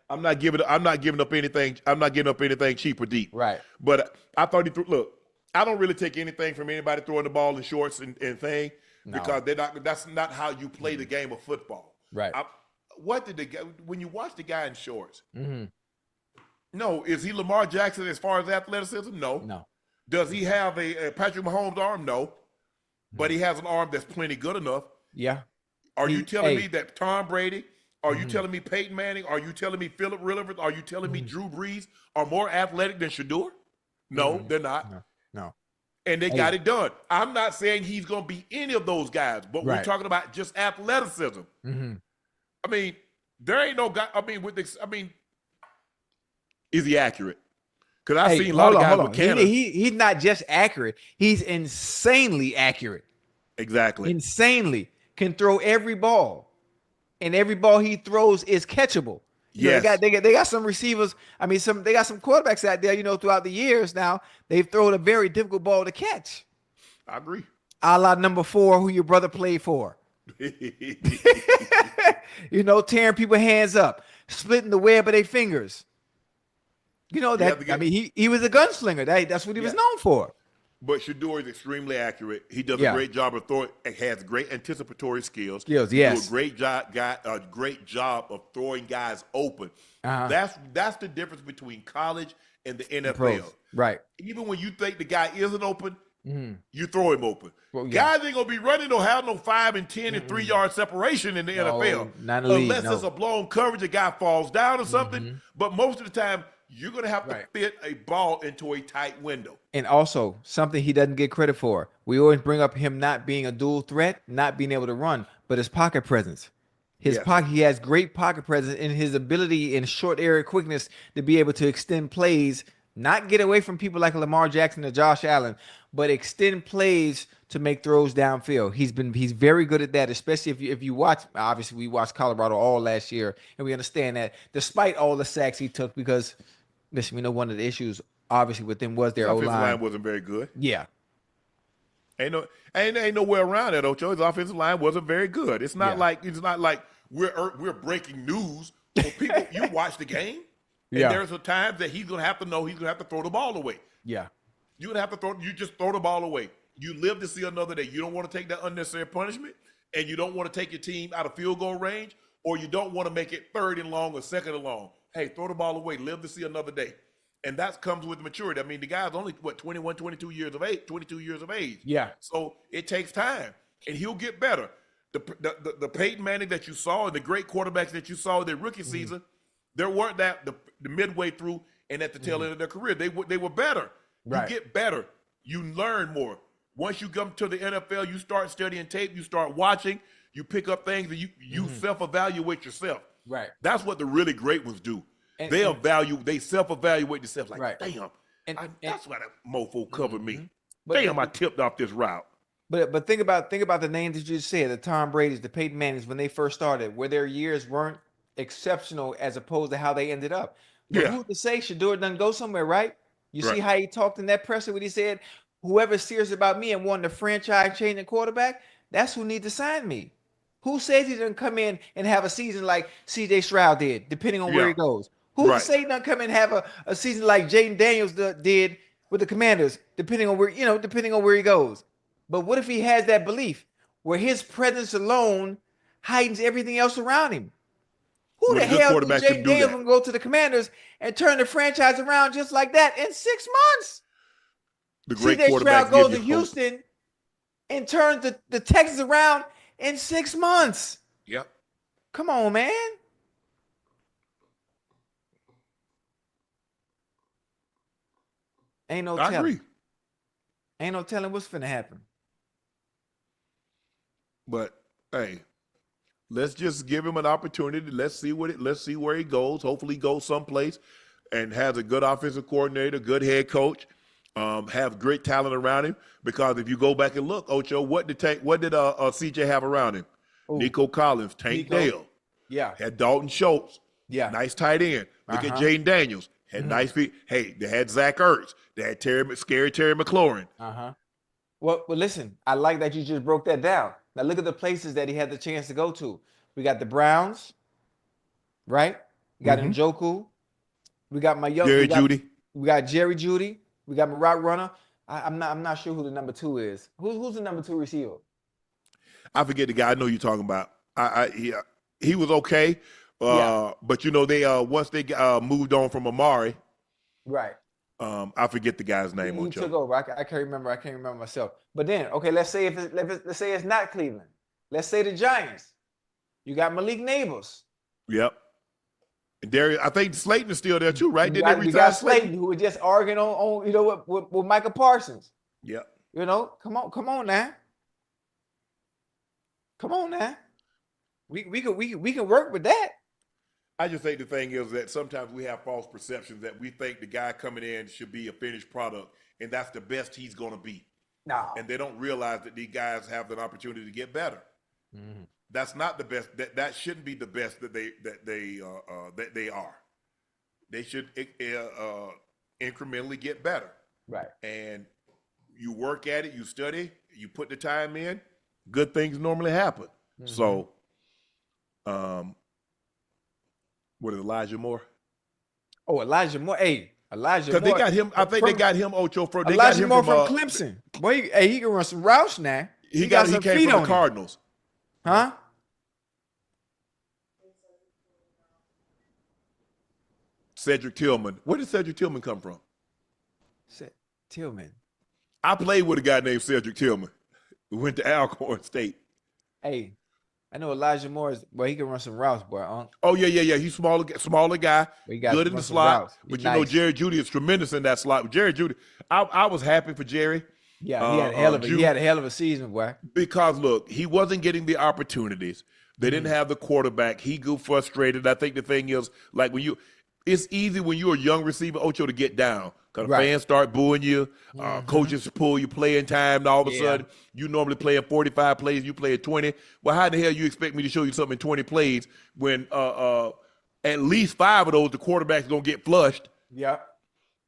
I'm not giving up anything. I'm not giving up anything cheap or deep. Right. But I thought he threw. Look, I don't really take anything from anybody throwing the ball in shorts and thing, because that's not how you play the game of football. Right. When you watch the guy in shorts? Mm-hmm. No, is he Lamar Jackson as far as athleticism? No. No. Does he have a Patrick Mahomes arm? No. But he has an arm that's plenty good enough. Yeah. Are you telling me that Tom Brady? Are you telling me Peyton Manning? Are you telling me Philip Rivers? Are you telling me Drew Brees are more athletic than Shedeur? No, they're not. No. And they got it done. I'm not saying he's going to be any of those guys, but we're talking about just athleticism. I mean, there ain't no guy. Is he accurate? Because I've seen a lot of guys with cannons. He's not just accurate. He's insanely accurate. Exactly. Insanely. Can throw every ball. And every ball he throws is catchable. Yes. They got some receivers. I mean, they got some quarterbacks out there, throughout the years now. They've thrown a very difficult ball to catch. I agree. A la number 4, who your brother played for. Tearing people's hands up, splitting the web of their fingers. He was a gunslinger. That's what he was known for. But Shedeur is extremely accurate. He does a great job of throwing. Has great anticipatory skills. Yes. He does a great job of throwing guys open. That's the difference between college and the NFL. Pros. Right. Even when you think the guy isn't open, you throw him open. Well, guys ain't gonna be running or have no 5 and 10 and 3 yard separation in the NFL unless it's a blown coverage. A guy falls down or something. But most of the time, you're going to have to fit a ball into a tight window. And also, something he doesn't get credit for. We always bring up him not being a dual threat, not being able to run, but his pocket presence. He has great pocket presence in his ability in short area quickness to be able to extend plays, not get away from people like Lamar Jackson or Josh Allen, but extend plays to make throws downfield. He's very good at that, especially if you watch. Obviously, we watched Colorado all last year, and we understand that despite all the sacks he took, because listen, we know one of the issues obviously with them was their O-line. offensive line wasn't very good. Yeah. Ain't nowhere around that, Ocho. His offensive line wasn't very good. It's not like we're breaking news for people. You watch the game, and there's a time that he's gonna have to throw the ball away. Yeah. You're gonna have to just throw the ball away. You live to see another day. You don't want to take that unnecessary punishment, and you don't want to take your team out of field goal range, or you don't want to make it 3rd and long or 2nd and long. Hey, throw the ball away. Live to see another day. And that comes with maturity. I mean, the guy's only, 21, 22 years of age. Yeah. So it takes time, and he'll get better. The Peyton Manning that you saw and the great quarterbacks that you saw in their rookie season, There weren't that the midway through and at the tail end of their career. They were better. Right. You get better. You learn more. Once you come to the NFL, you start studying tape. You start watching. You pick up things, and you self-evaluate yourself. Right. That's what the really great ones do. And, they self-evaluate themselves. Like, right. damn, that's why that mofo covered me. But Damn, I tipped off this route. But think about the names that you said, the Tom Brady's, the Peyton Mannings, when they first started, where their years weren't exceptional as opposed to how they ended up. But who's to say Shedeur doesn't go somewhere, right? You see how he talked in that presser when he said, whoever's serious about me and wanting a franchise-changing quarterback, that's who needs to sign me. Who says he doesn't come in and have a season like C.J. Stroud did, depending on where he goes? Who to say he doesn't come in and have a season like Jaden Daniels did with the Commanders, depending on where he goes? But what if he has that belief where his presence alone heightens everything else around him? Who the hell did Jaden Daniels gonna go to the Commanders and turn the franchise around just like that in 6 months? The great C.J. quarterback Stroud goes to Houston and turns the Texans around in 6 months. Yep. Come on, man. Ain't no telling. I agree. Ain't no telling what's finna happen. But hey, let's just give him an opportunity. Let's see where he goes. Hopefully he goes someplace and has a good offensive coordinator, good head coach, have great talent around him. Because if you go back and look, Ocho, what did CJ have around him? Ooh. Nico Collins, Tank Dale. Yeah. Had Dalton Schultz. Yeah. Nice tight end. Look at Jaden Daniels. Had nice feet. Hey, they had Zach Ertz. They had scary Terry McLaurin. Well, listen, I like that you just broke that down. Now look at the places that he had the chance to go to. We got the Browns, right? We got Njoku. We got Jerry Jeudy. We got Jerry Jeudy. We got my route runner. I'm not sure who the number 2 is. Who's the number 2 receiver? I forget the guy. I know you're talking about. He was okay, but they once they moved on from Amari, right? I forget the guy's name. He took over. I can't remember. I can't remember myself. But then, okay, let's say it's not Cleveland. Let's say the Giants. You got Malik Neighbors. Yep. And Darius, I think Slayton is still there too, right? Didn't they retire Slayton, who was just arguing on with Micah Parsons. Yep. Come on now. Come on now. We can work with that. I just think the thing is that sometimes we have false perceptions that we think the guy coming in should be a finished product, and that's the best he's going to be. No. And they don't realize that these guys have an opportunity to get better. That's not the best. That shouldn't be the best that they are. They should incrementally get better. Right. And you work at it. You study. You put the time in. Good things normally happen. So, what is Elijah Moore? Oh, Elijah Moore. Hey, Elijah Moore. Because they got him. I think they got him, Ocho. They Elijah got him Moore from Clemson. Boy, he can run some routes now. He came from the Cardinals. Huh? Cedric Tillman. Where did Cedric Tillman come from? Tillman. I played with a guy named Cedric Tillman. We went to Alcorn State. Hey, I know Elijah Moore he can run some routes, boy. Oh, yeah. He's smaller guy, good in the slot. But Jerry Jeudy is tremendous in that slot. Jerry Jeudy, I was happy for Jerry. Yeah, he had a hell of a season, boy. Because, look, he wasn't getting the opportunities. They didn't have the quarterback. He grew frustrated. I think the thing is, like, it's easy when you're a young receiver, Ocho, to get down. Because fans start booing you. Coaches pull you playing time, and all of a sudden, you normally play in 45 plays, you play at 20. Well, how the hell you expect me to show you something in 20 plays when at least 5 of those, the quarterback's going to get flushed? Yeah.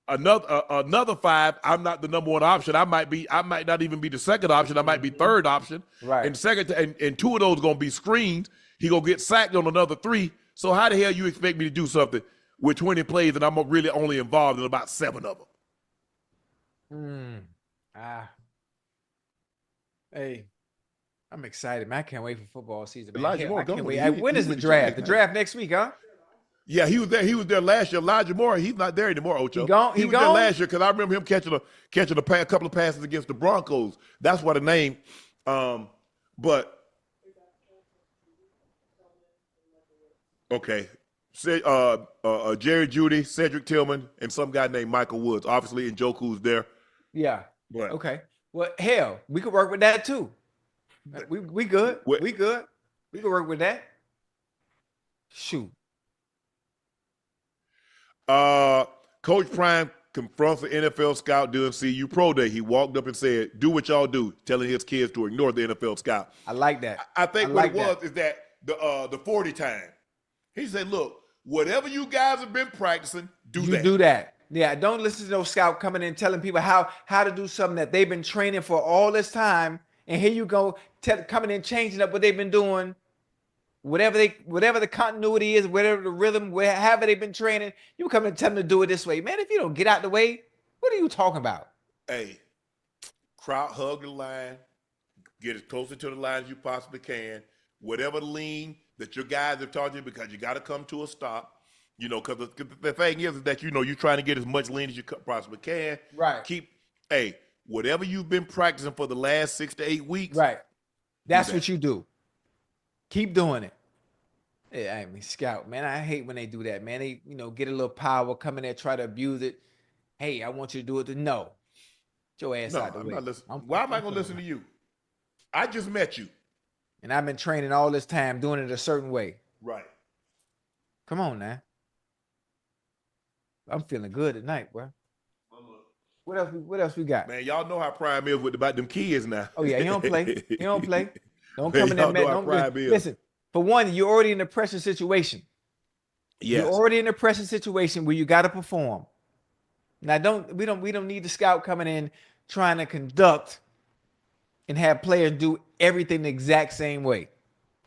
Another 5, I'm not the number 1 option. I might not even be the second option. I might be third option. Right. And 2 of those are going to be screens. He going to get sacked on another 3. So how the hell you expect me to do something with 20 plays and I'm really only involved in about 7 of them? Hey, I'm excited, man. I can't wait for football season, man. Elijah Moore, I can't wait. When is the draft? The draft next week, huh? Yeah, he was there. He was there last year. Elijah Moore, he's not there anymore, Ocho. He was there last year because I remember him catching a couple of passes against the Broncos. That's what the name. But okay, Jerry Jeudy, Cedric Tillman, and some guy named Michael Woods. Obviously, Njoku's there. Yeah. But Okay. Well, hell, we could work with that too. We good. What- We good. We could work with that. Shoot. Coach Prime confronts the NFL scout during CU Pro Day. He walked up and said, "Do what y'all do," telling his kids to ignore the NFL scout. I like that. I think I what like it was is that the 40 time. He said, "Look, whatever you guys have been practicing, do You that." do that. Yeah, don't listen to no scout coming in telling people how to do something that they've been training for all this time, and here you go coming in changing up what they've been doing, whatever the continuity is, whatever the rhythm, however they've been training. You come and tell them to do it this way, man. If you don't get out the way, what are you talking about? Hey, crowd hug the line, get as closer to the line as you possibly can. Whatever lean that your guys have taught you, because you got to come to a stop. You know, because the thing is that, you know, you're trying to get as much lean as you possibly can. Right. Whatever you've been practicing for the last 6 to 8 weeks. Right. That's that. what you do. Keep doing it. Yeah, I mean, scout, man, I hate when they do that, man. They, get a little power, come in there, try to abuse it. Hey, I want you to do it. No. Get your ass out the way. I'm not listening. Why am I going to listen to you? I just met you. And I've been training all this time doing it a certain way. Right. Come on now. I'm feeling good tonight, bro. What else we got? Man, y'all know how Prime is about them kids now. Oh yeah, he don't play. He don't play. Don't Man, come in there, y'all know how man. Prime is. Listen, for one, you're already in a pressure situation. Yes. You're already in a pressure situation where you got to perform. Now, we don't need the scout coming in trying to conduct and have players do everything the exact same way.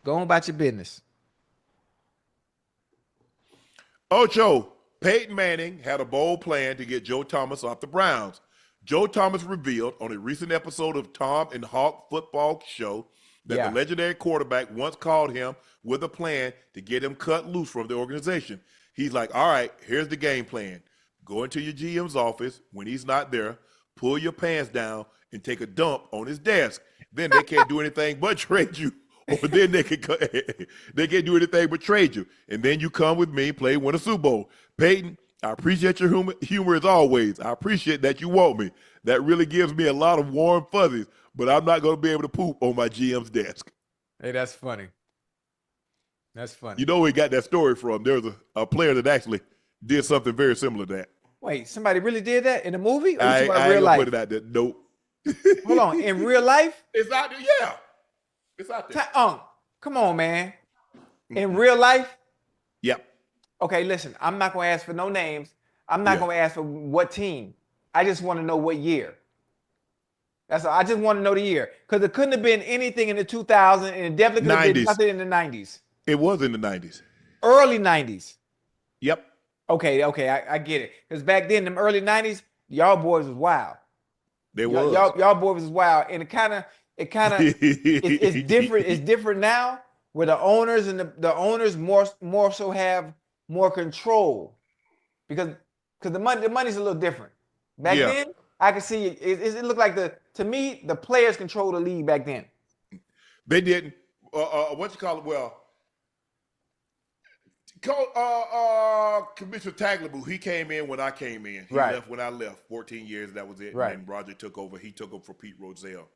Go on about your business. Ocho, Peyton Manning had a bold plan to get Joe Thomas off the Browns. Joe Thomas revealed on a recent episode of Tom and Hawk Football Show that the legendary quarterback once called him with a plan to get him cut loose from the organization. He's like, all right, here's the game plan. Go into your GM's office when he's not there, pull your pants down, and take a dump on his desk. Then they can't do anything but trade you. Or then they can't do anything but trade you. And then you come with me, play, win a Super Bowl. Peyton, I appreciate your humor as always. I appreciate that you want me. That really gives me a lot of warm fuzzies, but I'm not going to be able to poop on my GM's desk. Hey, that's funny. That's funny. You know where we got that story from. There's a player that actually did something very similar to that. Wait, somebody really did that in a movie? Or I real ain't gonna life? put it out there. Nope. Hold on, in real life? It's out there, yeah. It's out there. Come on, man. In real life? Yep. Okay, listen, I'm not going to ask for no names. I'm not going to ask for what team. I just want to know what year. That's all. I just want to know the year. Because it couldn't have been anything in the 2000s, and it definitely could have been nothing in the 90s. It was in the 90s. Early 90s. Yep. Okay, I get it. Because back then, in the early 90s, y'all boys was wild. Y'all boys was wild. And it kind of it's different. It's different now where the owners and the owners more so have more control because the money's a little different. Back then, I could see it looked like to me the players control the league back then. They didn't. What you call it? Well, Commissioner Tagliabue, he came in when I came in. He left when I left. 14 years, that was it. Right. And then Roger took over. He took over for Pete Rozelle.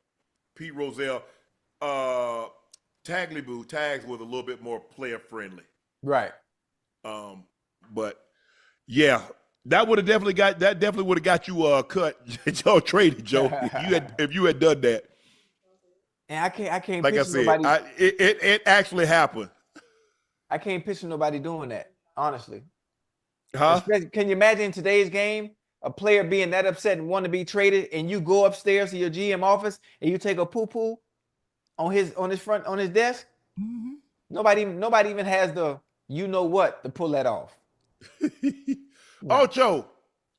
Tagliabue, Tags was a little bit more player friendly. Right. But yeah, that would have definitely would have got you cut. Joe traded Joe if you had done that. And I can't like I said, nobody. It actually happened. I can't picture nobody doing that, honestly. Huh? Can you imagine in today's game a player being that upset and want to be traded, and you go upstairs to your GM office and you take a poo on his desk? Mm-hmm. Nobody even has the to pull that off. Ocho,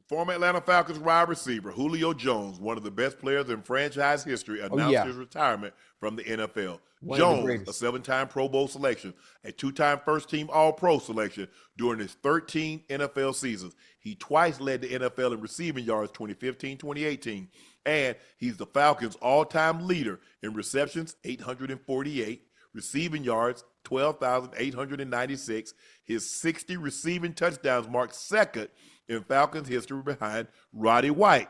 former Atlanta Falcons wide receiver Julio Jones, one of the best players in franchise history, announced his retirement from the NFL. Jones, a 7-time Pro Bowl selection, a 2-time first-team All-Pro selection during his 13 NFL seasons. He twice led the NFL in receiving yards 2015-2018, and he's the Falcons' all-time leader in receptions, 848, receiving yards, 12,896. His 60 receiving touchdowns marked second in Falcons history behind Roddy White.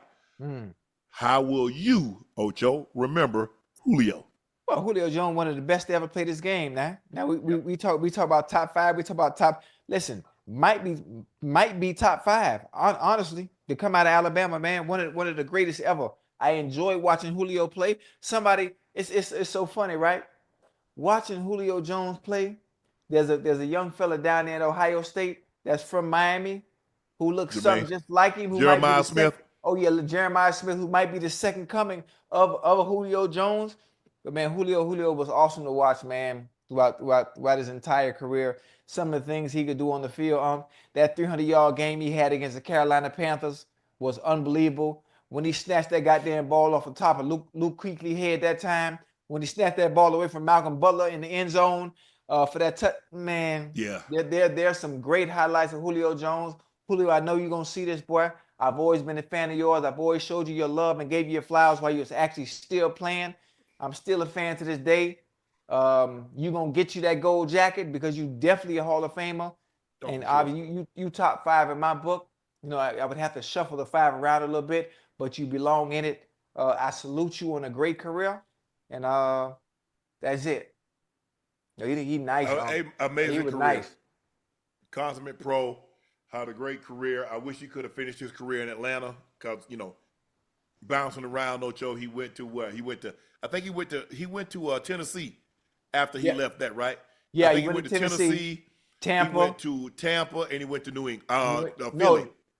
How will you, Ocho, remember Julio? Well, Julio Jones, one of the best to ever play this game. Now we talk about top five. We talk about top. Listen, might be top five. Honestly, to come out of Alabama, man, one of the greatest ever. I enjoy watching Julio play. It's so funny, right? Watching Julio Jones play. There's a young fella down there at Ohio State that's from Miami who looks something just like him. Who Jeremiah Smith. Jeremiah Smith, who might be the second coming of Julio Jones. But man, Julio was awesome to watch, man, throughout his entire career. Some of the things he could do on the field. That 300-yard game he had against the Carolina Panthers was unbelievable. When he snatched that goddamn ball off the top of Luke Kuechly's head that time, when he snatched that ball away from Malcolm Butler in the end zone for that touch, man. Yeah. There's some great highlights of Julio Jones. Julio, I know you're going to see this, boy. I've always been a fan of yours. I've always showed you your love and gave you your flowers while you was actually still playing. I'm still a fan to this day. You're going to get you that gold jacket because you definitely a Hall of Famer. And you top five in my book. You know, I would have to shuffle the five around a little bit, but you belong in it. I salute you on a great career. And that's it. He nice. Amazing he was career. Nice. Consummate pro. Had a great career. I wish he could have finished his career in Atlanta because, you know, bouncing around Ocho, he went to where? He went to Tennessee after he left that, right? Yeah, I think he went to Tennessee, Tampa. He went to Tampa, and he went to New England.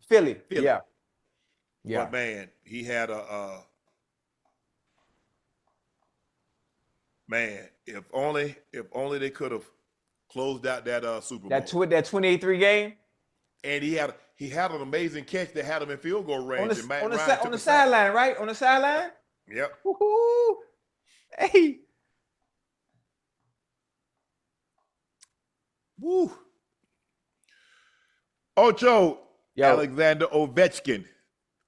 Philly. Yeah. But man, he had man, if only they could have closed out that Super Bowl. That 28-3 game. And he had an amazing catch that had him in field goal range. On the sideline, right? On the sideline? Yep. Woo-hoo. Hey. Woo. Ocho Alexander Ovechkin.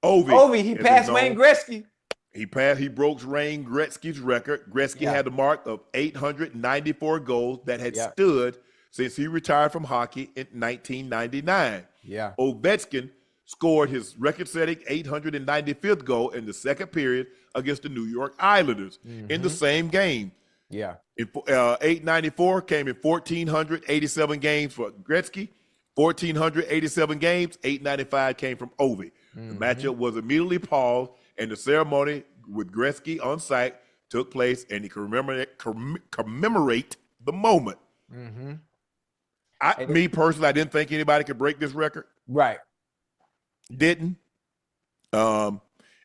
Ovi, he passed Wayne Gretzky. He broke Wayne Gretzky's record. Gretzky had the mark of 894 goals that had stood since he retired from hockey in 1999. Yeah. Ovechkin scored his record-setting 895th goal in the second period against the New York Islanders in the same game. Yeah. 894 came in 1,487 games for Gretzky. 1,487 games, 895 came from Ovi. The matchup was immediately paused, and the ceremony with Gretzky on site took place, and he commemorate the moment. Me personally, I didn't think anybody could break this record. Right. Didn't. And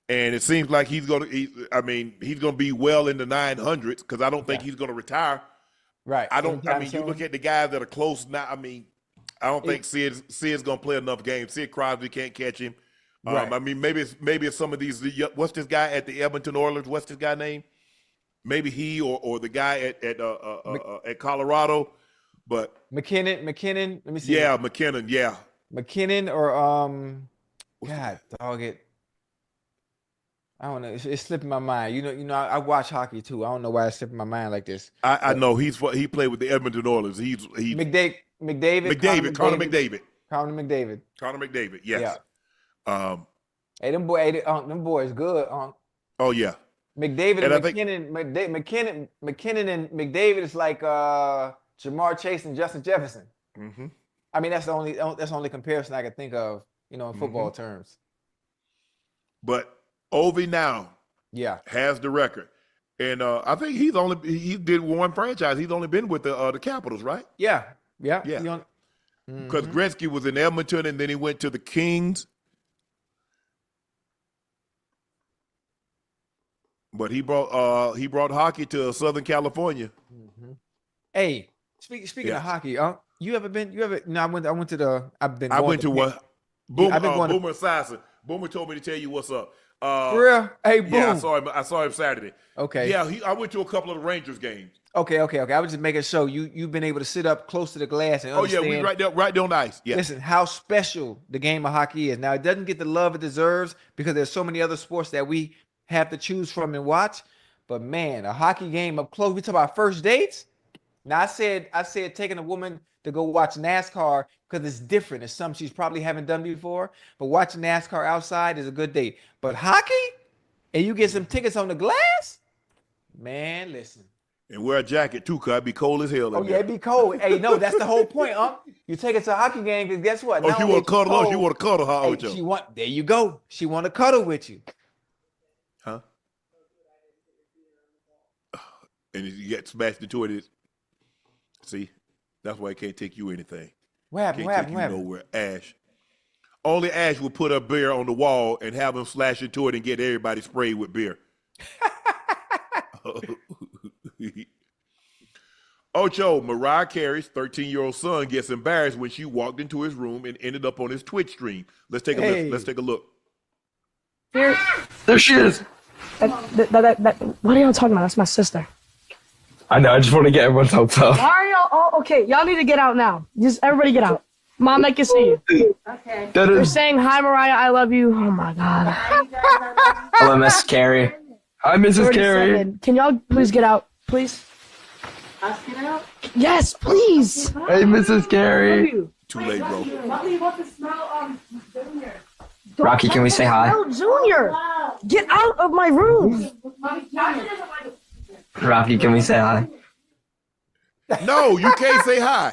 it seems like he's gonna be well in the 900s because I don't think he's gonna retire. Right. You look at the guys that are close now. I don't think Sid's gonna play enough games. Sid Crosby can't catch him. Right. Maybe it's some of these. What's this guy at the Edmonton Oilers? What's this guy name? Maybe he or the guy at Colorado. But McKinnon. Let me see. Yeah, McKinnon. Yeah. McKinnon or God dog it. I don't know. It's slipping my mind. You know. I watch hockey too. I don't know why it's slipping my mind like this. I know he played with the Edmonton Oilers. He's McDavid. Connor McDavid. Connor McDavid. Yes. Yeah. Hey, them boys good. Oh yeah. McDavid and McKinnon and McDavid is like Jamar Chase and Justin Jefferson. I mean, that's the only comparison I can think of, in football terms. But Ovi now, has the record, and I think he did one franchise. He's only been with the Capitals, right? Yeah. Because Gretzky was in Edmonton, and then he went to the Kings. But he brought hockey to Southern California. Hey, speaking of hockey, you ever? No, I went to the. I went to what? Boomer Esiason. Boomer told me to tell you what's up. For real? Hey, Boom. Yeah, I saw him Saturday. Okay. Yeah, I went to a couple of the Rangers games. Okay. I was just making sure you've been able to sit up close to the glass and understand. We right there on the ice. Yeah. Listen, how special the game of hockey is. Now, it doesn't get the love it deserves because there's so many other sports that we have to choose from and watch. But man, a hockey game up close. We talk about first dates. Now I said taking a woman to go watch NASCAR because it's different. It's something she's probably haven't done before. But watching NASCAR outside is a good date. But hockey, and you get some tickets on the glass, man. Listen. And wear a jacket too, cause it'd be cold as hell. Oh yeah, it'd be cold. Hey, no, that's the whole point, You take it to a hockey game because guess what? Oh, she want to cuddle up. She want to cuddle, huh, Hey, Ocho? there you go. She want to cuddle with you. Huh? And you get smashed into it. See, that's why I can't take you anything. What happened? Can't take you nowhere. Ash. Only Ash will put a beer on the wall and have him slash into it and get everybody sprayed with beer. Ocho, Mariah Carey's 13-year-old son gets embarrassed when she walked into his room and ended up on his Twitch stream. Let's take a look. Let's take a look. Here. There she is. What are y'all talking about? That's my sister. I know. I just want to get everyone's hopes up. Why are y'all? Oh, okay. Y'all need to get out now. Just everybody get out. Mom, I can see you. Okay. You're saying hi, Mariah. I love you. Oh my God. Hello, Miss Carey. Hi, Mrs. Carey. 37. Can y'all please get out, please? Us get out? Yes, please. Hey, Mrs. Carey. Too late, bro. Mommy wants to smell Junior. Rocky, can we say hi? No, Junior. Get out of my room. Mommy doesn't like Rocky, can we say hi? No, you can't say hi.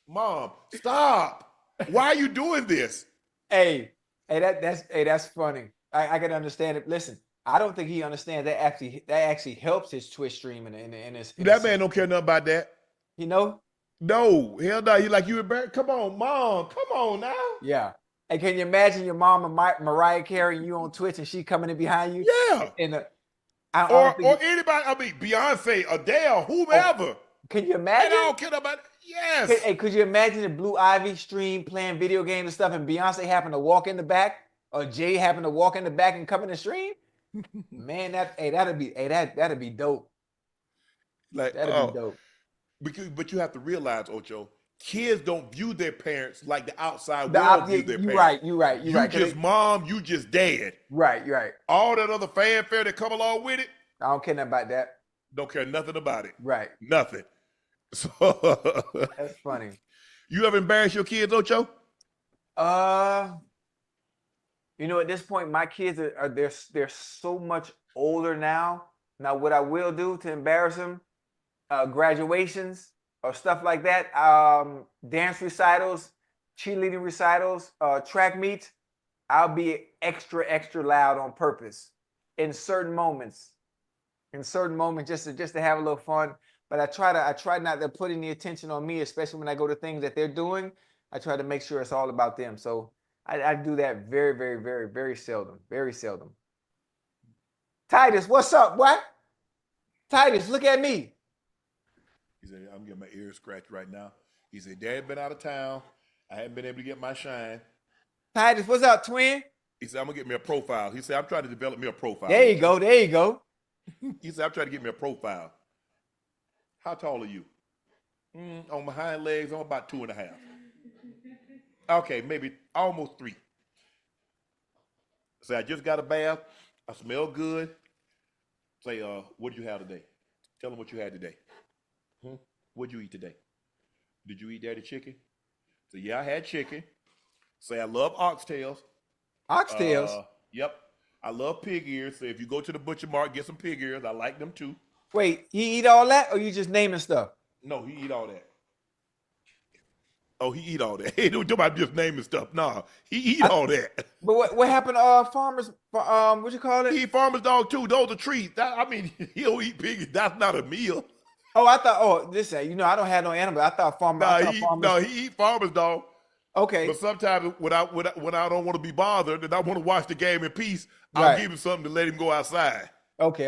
Mom, stop. Why are you doing this? That's funny. I can understand it. Listen, I don't think he understands that actually helps his Twitch stream in his. That man don't care nothing about that. You know? No, hell no. He like, you embarrassed? Come on, Mom. Come on now. Yeah. Hey, can you imagine your mom and Mariah Carey and you on Twitch and she coming in behind you? Yeah. And or anybody, I mean, Beyonce, Adele, whomever. Can you And imagine? I don't care about it. Yes. Could you imagine the Blue Ivy stream playing video games and stuff and Beyonce happened to walk in the back or Jay happened to walk in the back and come in the stream? Man, that'd be dope. Like, That'd be dope. But you have to realize, Ocho, kids don't view their parents like the outside world view their parents. You're right. You just mom, you just dad. Right, you're right. All that other fanfare that come along with it, I don't care nothing about that. don't care nothing about it. Right. Nothing. So That's funny. You ever embarrass your kids, Ocho? You know, at this point, my kids they're so much older now. Now, what I will do to embarrass them, graduations or stuff like that, dance recitals, cheerleading recitals, track meets, I'll be extra loud on purpose in certain moments. Just to have a little fun. But I try not to put any attention on me, especially when I go to things that they're doing. I try to make sure it's all about them. So I do that very seldom. Very seldom. Titus, what's up, what? Titus, look at me. He said, I'm getting my ears scratched right now. He said, Dad been out of town. I haven't been able to get my shine. Titus, what's up, twin? He said, I'm going to get me a profile. He said, I'm trying to develop me a profile. There you go. He said, I'm trying to get me a profile. How tall are you? On my hind legs, I'm about 2.5. Okay, maybe almost 3. Say, I just got a bath. I smell good. Say, what did you have today? Tell them what you had today. What'd you eat today? Did you eat daddy chicken? Say, yeah, I had chicken. Say, I love oxtails. Oxtails? Yep. I love pig ears. So if you go to the butcher market, get some pig ears. I like them too. Wait, he eat all that or you just naming stuff? No, he eat all that. Oh, he eat all that. Hey, don't talk about just naming stuff. Nah, he eat all that. But what happened to farmers, what you call it? He eat farmer's dog too. Those are treats. I mean, he'll eat pig. That's not a meal. Oh, I thought, listen, I don't have no animal. I thought farmers. He eat farmer's dog. Okay. But sometimes when I don't want to be bothered and I want to watch the game in peace, I'll give him something to let him go outside. Okay.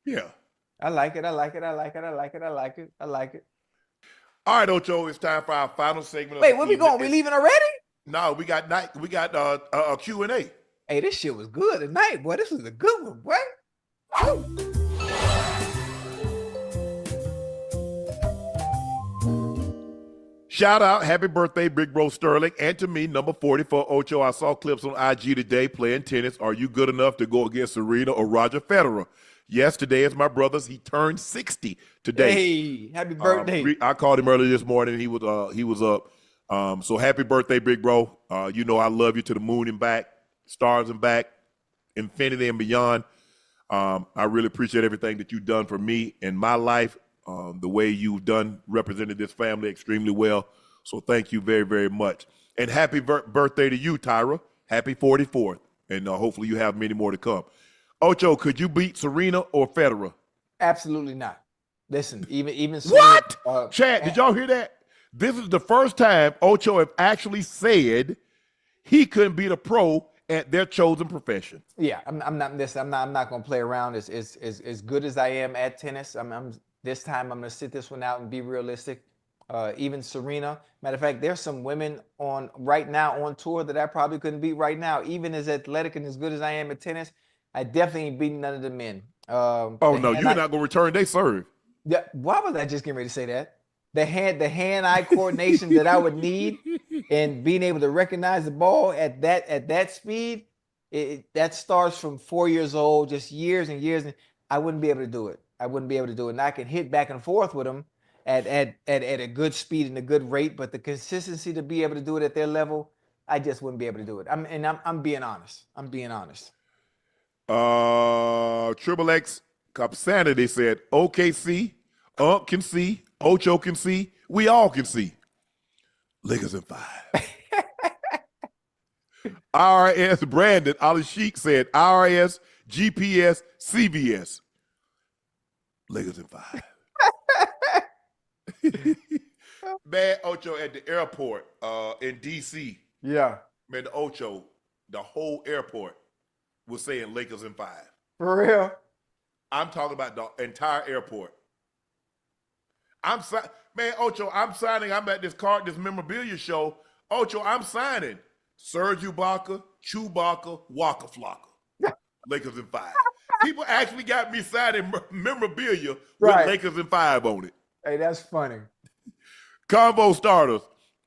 Yeah. I like it. All right, Ocho, it's time for our final segment. Wait, where we going? We leaving already? No, we got a Q&A. Hey, this shit was good tonight, boy. This was a good one, boy. Woo. Shout out, happy birthday, Big Bro Sterling, and to me, number 40 for Ocho. I saw clips on IG today playing tennis. Are you good enough to go against Serena or Roger Federer? Yesterday is my brother's. He turned 60 today. Hey, happy birthday. I called him earlier this morning. He was up. So happy birthday, big bro. You know I love you to the moon and back, stars and back, infinity and beyond. I really appreciate everything that you've done for me in my life, the way you've done represented this family extremely well. So thank you very, very much. And happy birthday to you, Tyra. Happy 44th. And hopefully you have many more to come. Ocho, could you beat Serena or Federer? Absolutely not. Listen, even What? Serena, Chad, did y'all hear that? This is the first time Ocho have actually said he couldn't beat a pro at their chosen profession. Yeah, I'm not going to play around. As good as I am at tennis, this time I'm going to sit this one out and be realistic. Even Serena. Matter of fact, there's some women right now on tour that I probably couldn't beat right now. Even as athletic and as good as I am at tennis, I definitely ain't beating none of the men. Oh no, you're not gonna return. They serve. Yeah, why was I just getting ready to say that? The hand-eye coordination that I would need, and being able to recognize the ball at that speed, that starts from 4 years old, just years and years. And I wouldn't be able to do it. And I can hit back and forth with them at a good speed and a good rate, but the consistency to be able to do it at their level, I just wouldn't be able to do it. I'm being honest. Triple X Cup Sanity said, OKC, Unc can see, Ocho can see, we all can see. Lakers in 5. IRS Brandon Ali Sheik said, IRS, GPS, CVS. Lakers in 5. Man, Ocho at the airport in DC. Yeah. Man, the Ocho, the whole airport was saying Lakers in 5. For real? I'm talking about the entire airport. Man, Ocho, I'm signing. I'm at this memorabilia show. Ocho, I'm signing Serge Ibaka, Chewbacca, Waka Flocka. Lakers in 5. People actually got me signing memorabilia with Lakers in 5 on it. Hey, that's funny. Convo starters.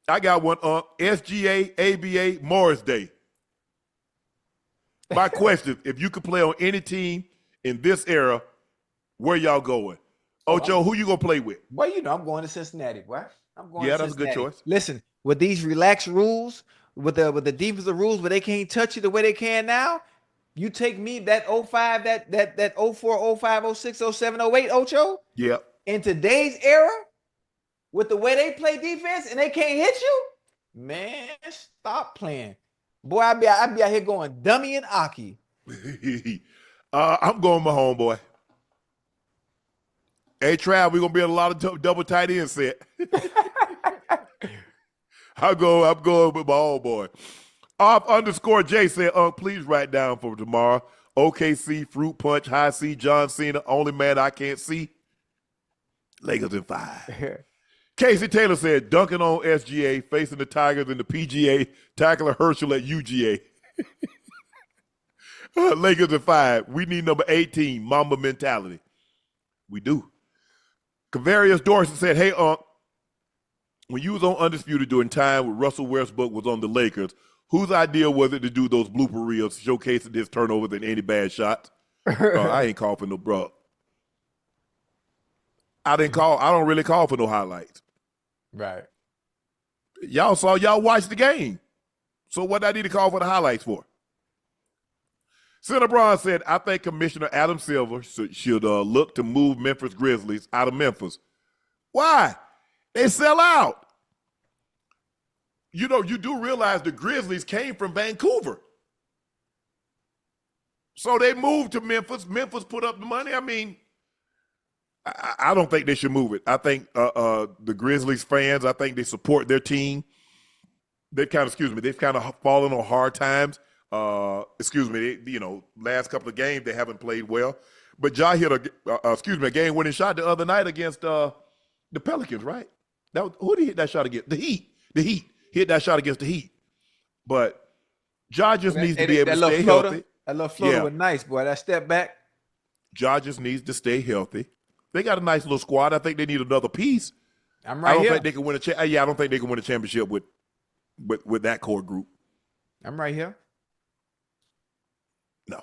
I got one on SGA, ABA, Morris Day. My question, if you could play on any team in this era, where y'all going? Ocho, who you going to play with? Well, you know, I'm going to Cincinnati, right? That's a good choice. Listen, with these relaxed rules, with the defensive rules where they can't touch you the way they can now, you take me that 05, that 04, 05, 06, 07, 08, Ocho? Yeah. In today's era, with the way they play defense and they can't hit you, man, stop playing. Boy, I'd be out here going dummy and Aki. I'm going with my homeboy. Hey, Trav, we're going to be in a lot of double tight end set. I'm going with my homeboy. _J said, please write down for tomorrow. OKC, Fruit Punch, High C, John Cena, only man I can't see. Lakers in 5. Casey Taylor said, dunking on SGA, facing the Tigers in the PGA, tackling Herschel at UGA. Lakers in 5. We need number 18, Mamba mentality. We do. Cavaliers Dorsey said, hey, when you was on Undisputed during time when Russell Westbrook was on the Lakers, whose idea was it to do those blooper reels showcasing his turnovers and any bad shots? I ain't call for no bro. I don't really call for no highlights. Right. Y'all watched the game. So what I need to call for the highlights for? Senator Braun said, I think Commissioner Adam Silver should look to move Memphis Grizzlies out of Memphis. Why? They sell out. You know, you do realize the Grizzlies came from Vancouver. So they moved to Memphis. Memphis put up the money. I mean, I don't think they should move it. I think the Grizzlies fans, I think they support their team. They've kind of fallen on hard times. Last couple of games they haven't played well. But Ja hit a game-winning shot the other night against the Pelicans, right? Who did he hit that shot against? The Heat. The Heat hit that shot against the Heat. But Ja just needs to be able to stay healthy. That little floater was nice, boy. That step back. Ja just needs to stay healthy. They got a nice little squad. I think they need another piece. I don't think they can win I don't think they can win a championship with that core group. I'm right here. No.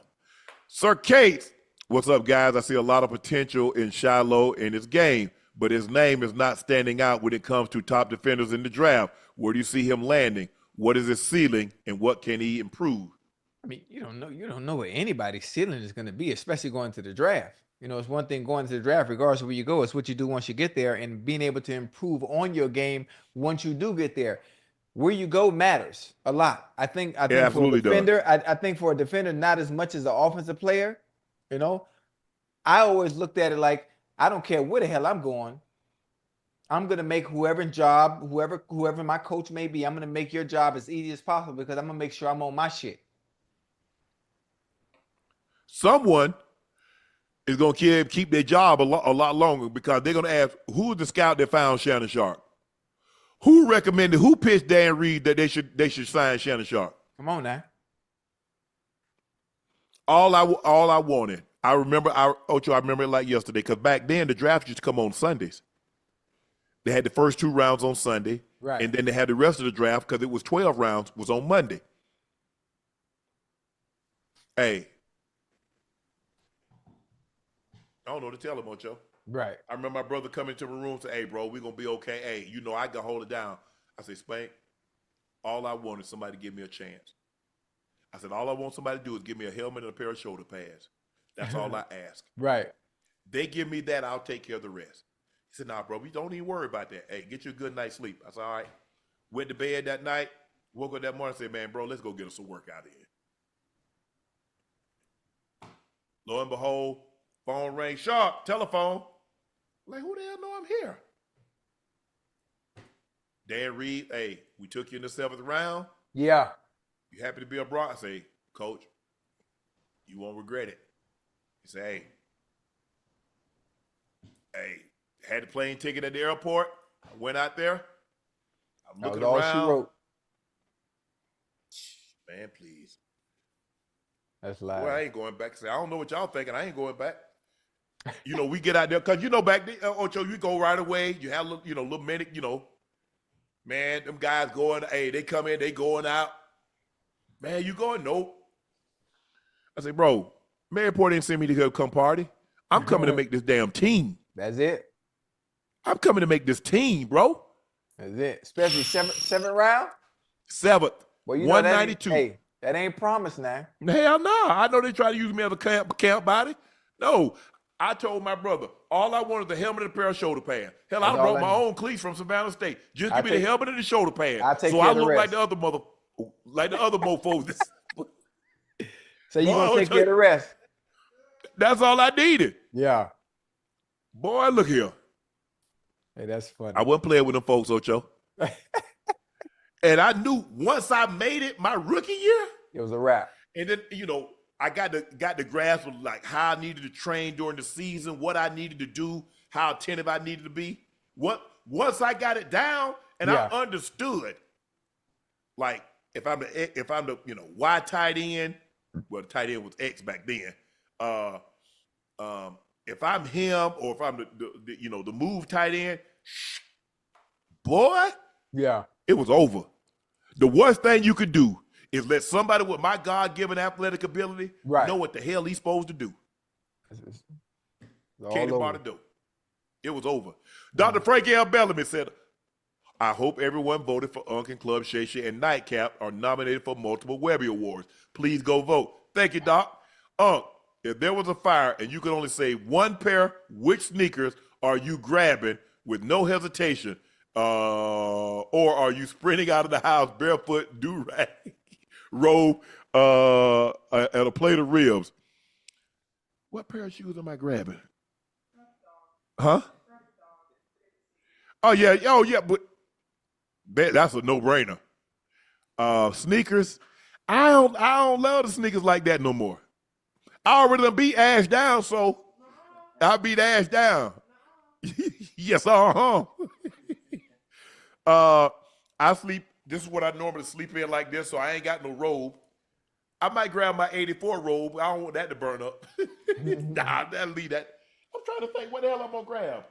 Sir Kate, What's up, guys? I see a lot of potential in Shiloh in his game, but his name is not standing out when it comes to top defenders in the draft. Where do you see him landing? What is his ceiling, and what can he improve? I mean, you don't know what anybody's ceiling is going to be, especially going to the draft. You know, it's one thing going to the draft, regardless of where you go. It's what you do once you get there, and being able to improve on your game once you do get there. Where you go matters a lot. I think for a absolutely does. defender, I think for a defender, not as much as an offensive player. You know, I always looked at it like, I don't care where the hell I'm going. I'm gonna make whoever my coach may be, I'm gonna make your job as easy as possible because I'm gonna make sure I'm on my shit. Someone is going to keep their job a lot longer because they're going to ask, who's the scout that found Shannon Sharpe? Who pitched Dan Reed that they should sign Shannon Sharpe? Come on now. All I wanted, I remember it like yesterday because back then the draft used to come on Sundays. They had the first 2 rounds on Sunday, right? And then they had the rest of the draft because it was 12 rounds was on Monday. Hey, I don't know what to tell him, Ocho. Right. I remember my brother coming to the room and say, hey, bro, we're going to be okay. Hey, you know I can hold it down. I said, Spank, all I want is somebody to give me a chance. I said, all I want somebody to do is give me a helmet and a pair of shoulder pads. That's all I ask. Right. They give me that, I'll take care of the rest. He said, nah, bro, we don't even worry about that. Hey, get you a good night's sleep. I said, all right. Went to bed that night, woke up that morning and said, man, bro, let's go get us some workout in. Lo and behold, phone rang, Sharpe, telephone. Like, who the hell know I'm here? Dan Reed, hey, we took you in the 7th round. Yeah. You happy to be a Bron? I say, Coach, you won't regret it. He said, hey, had the plane ticket at the airport. I went out there. I'm looking that was around. all she wrote. Man, please. That's loud. Well, I ain't going back. Say, I don't know what y'all thinking. I ain't going back. You know, we get out there because back then, Ocho, you go right away. You have little minute. Man, them guys going. Hey, they come in, they going out. Man, you going? Nope. I say, bro, Maryport didn't send me to come party. I'm coming to make this damn team. That's it. I'm coming to make this team, bro. That's it. Especially seventh round. 7th. Well, 192. Hey, that ain't promised now. Hell no. I know they try to use me as a camp body. No. I told my brother, all I wanted was a helmet and a pair of shoulder pads. Hell, I brought my own cleats from Savannah State. Just give me the helmet and the shoulder pads. So I look like the other mofos. So you gonna take care of the rest? That's all I needed. Yeah. Boy, look here. Hey, that's funny. I wasn't playing with them folks, Ocho. And I knew once I made it my rookie year, it was a wrap. And then, I got the grasp of like how I needed to train during the season, what I needed to do, how attentive I needed to be. Once I got it down and I understood, like if I'm the Y tight end, well the tight end was X back then. If I'm him or if I'm the move tight end, boy, it was over. The worst thing you could do is let somebody with my God-given athletic ability know what the hell he's supposed to do. Can't about to do. It was over. Dr. Frankie L. Bellamy said, I hope everyone voted for Unc and Club Shay Shay and Nightcap are nominated for multiple Webby Awards. Please go vote. Thank you, Doc. Unc, if there was a fire and you could only say one pair, which sneakers are you grabbing with no hesitation? Or are you sprinting out of the house barefoot, do-rag, robe, and a plate of ribs? What pair of shoes am I grabbing? Huh? Oh yeah, but that's a no-brainer. Sneakers, I don't love the sneakers like that no more. I already done beat Ash down, so I beat Ash down. Yes, I sleep. This is what I normally sleep in like this, so I ain't got no robe. I might grab my 84 robe. I don't want that to burn up. Nah, that'll leave that. I'm trying to think what the hell I'm gonna grab.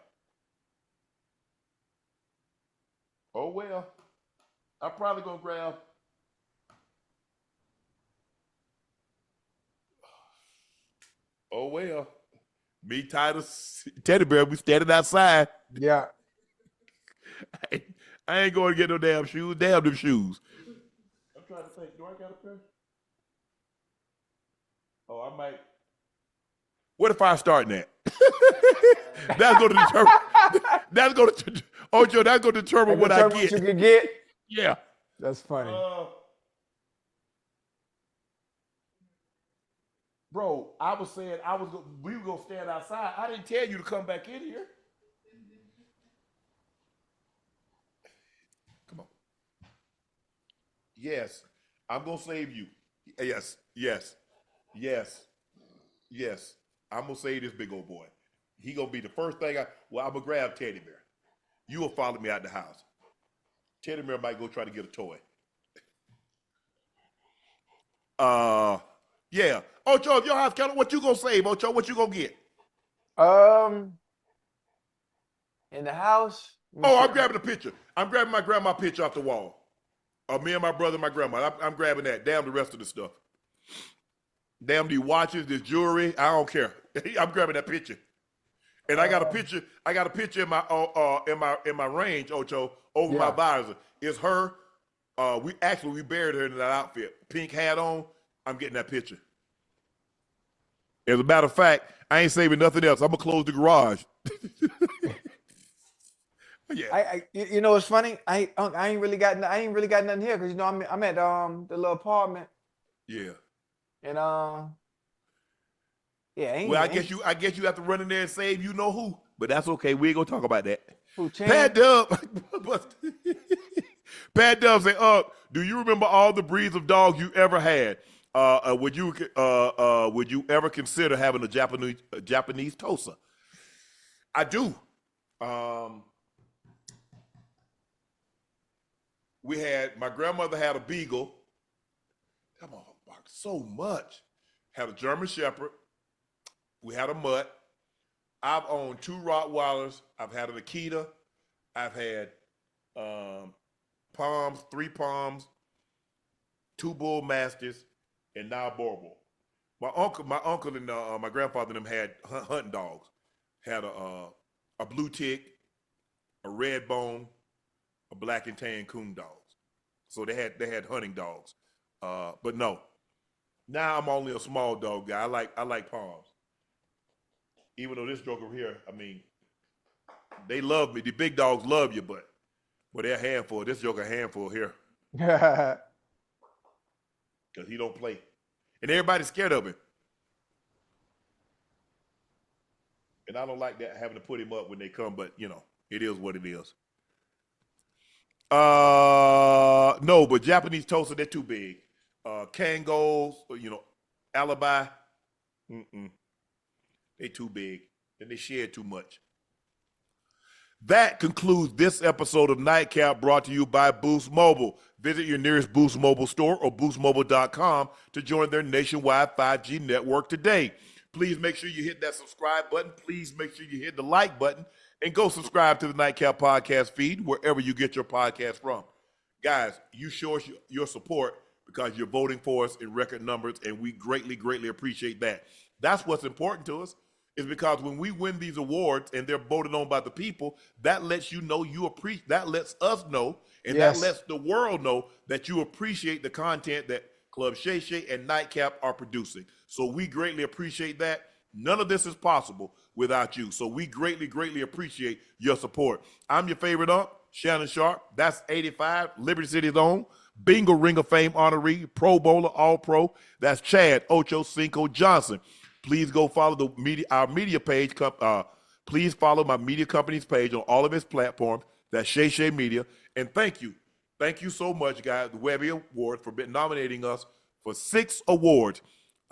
Oh well, I'm probably gonna grab. Oh well. Me, Titus, Teddy Bear, we standing outside. Yeah. I ain't going to get no damn shoes. Damn them shoes. I'm trying to think. Do I got a pair? Oh, I might. What if I start that? That's going to determine. That's going to. Ocho, that's going to determine what I get. What you can get. Yeah. That's funny. Bro, I was saying we were gonna stand outside. I didn't tell you to come back in here. Come on. Yes, I'm gonna save you. Yes. I'm gonna save this big old boy. He gonna be the first thing I'm gonna grab Teddy Bear. You will follow me out the house. Teddy Bear might go try to get a toy. Yeah. Ocho, if your house counter, what you gonna save, Ocho? What you gonna get? In the house. Oh, I'm grabbing a picture. I'm grabbing my grandma picture off the wall. Me and my brother and my grandma. I'm grabbing that. Damn the rest of the stuff. Damn these watches, this jewelry. I don't care. I'm grabbing that picture. And I got a picture. I got a picture in my range, Ocho, over my visor. It's her. We buried her in that outfit. Pink hat on. I'm getting that picture. As a matter of fact, I ain't saving nothing else. I'm gonna close the garage. Yeah. You know what's funny? I ain't really got nothing here because I'm at the little apartment. Yeah. And yeah. I guess you have to run in there and save you know who, but that's okay. We ain't gonna talk about that. Who? Pat Dub. Pat Dub say, do you remember all the breeds of dogs you ever had? Would you ever consider having a Japanese Tosa? I do. My grandmother had a beagle. That motherfucker barked so much. Had a German Shepherd. We had a mutt. I've owned 2 Rottweilers. I've had an Akita. I've had Poms, 3 Poms, 2 Bull Mastiffs, and now a Borbor. My uncle and my grandfather and them had hunting dogs. Had a blue tick, a red bone, a black and tan coon dogs. So they had hunting dogs. But no. Now I'm only a small dog guy. I like Poms. Even though this joke over here, I mean, they love me. The big dogs love you, but they're a handful. This joke a handful here. Because he don't play. And everybody's scared of him. And I don't like that, having to put him up when they come, but, it is what it is. No, but Japanese Tosa, they're too big. Kangos, Alibi, they too big. And they share too much. That concludes this episode of Nightcap, brought to you by Boost Mobile. Visit your nearest Boost Mobile store or boostmobile.com to join their nationwide 5G network today. Please make sure you hit that subscribe button. Please make sure you hit the like button. And go subscribe to the Nightcap podcast feed wherever you get your podcast from. Guys, you show us your support because you're voting for us in record numbers, and we greatly, greatly appreciate that. That's what's important to us, is because when we win these awards and they're voted on by the people, that lets you know that lets us know, and that lets the world know that you appreciate the content that Club Shay Shay and Nightcap are producing. So we greatly appreciate that. None of this is possible without you. So we greatly, greatly appreciate your support. I'm your favorite ump, Shannon Sharpe. That's 85, Liberty City's own. Bingo Ring of Fame honoree, Pro Bowler, All-Pro. That's Chad Ochocinco Johnson. Please go follow our media page. Please follow my media company's page on all of its platforms. That's Shay Shay Media. And thank you. Thank you so much, guys, the Webby Award, for nominating us for 6 awards.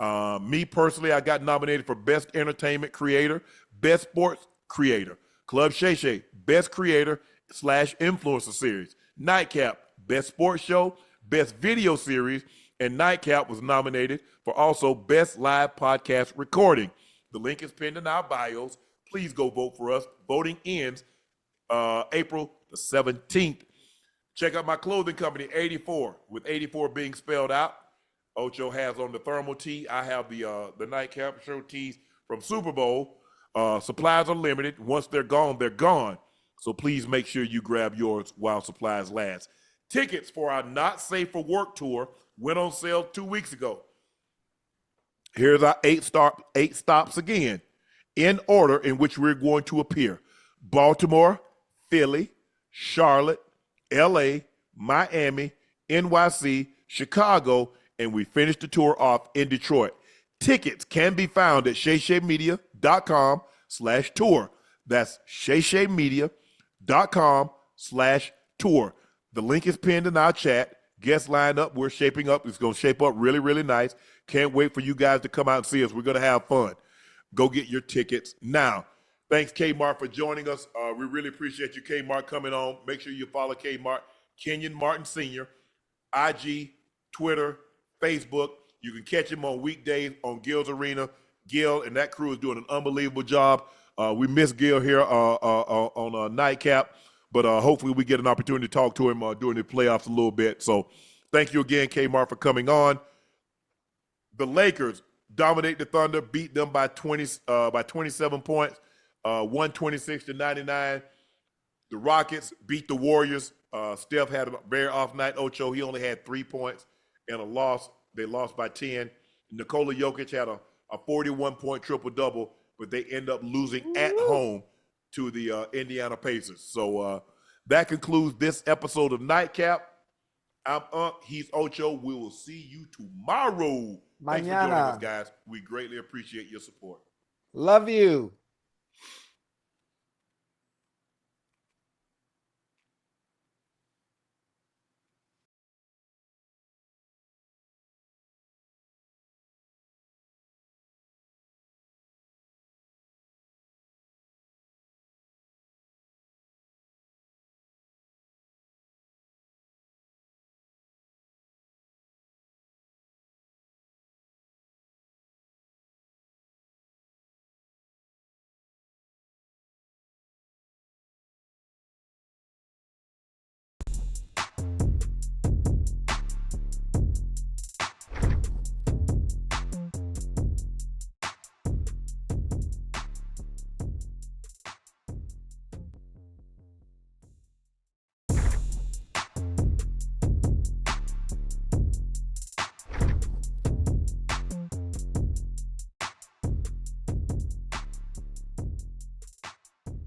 Me personally, I got nominated for Best Entertainment Creator, Best Sports Creator. Club Shay Shay, Best Creator / Influencer Series. Nightcap, Best Sports Show, Best Video Series, and Nightcap was nominated for also Best Live Podcast Recording. The link is pinned in our bios. Please go vote for us. Voting ends April the 17th. Check out my clothing company, 84, with 84 being spelled out. Ocho has on the thermal tee. I have the Nightcap show tees from Super Bowl. Supplies are limited. Once they're gone, they're gone. So please make sure you grab yours while supplies last. Tickets for our Not Safe for Work tour went on sale 2 weeks ago. Here's our eight stops again, in order in which we're going to appear: Baltimore, Philly, Charlotte, LA, Miami, NYC, Chicago, and we finished the tour off in Detroit. Tickets can be found at shayshaymedia.com/tour. That's shayshaymedia.com/tour. The link is pinned in our chat. Guests line up. We're shaping up. It's going to shape up really, really nice. Can't wait for you guys to come out and see us. We're going to have fun. Go get your tickets now. Thanks, Kmart, for joining us. We really appreciate you, Kmart, coming on. Make sure you follow Kenyon Martin Sr., IG, Twitter, Facebook. You can catch him on weekdays on Gil's Arena. Gil and that crew is doing an unbelievable job. We miss Gil here on Nightcap, but hopefully we get an opportunity to talk to him during the playoffs a little bit. So thank you again, Kmart, for coming on. The Lakers dominate the Thunder, beat them by 27 points, 126-99. The Rockets beat the Warriors. Steph had a very off night. Ocho, he only had 3 points and a loss. They lost by 10. Nikola Jokic had a 41-point triple-double, but they end up losing at home to the Indiana Pacers. So that concludes this episode of Nightcap. I'm Unc. He's Ocho. We will see you tomorrow. Thanks for joining us, guys. We greatly appreciate your support. Love you.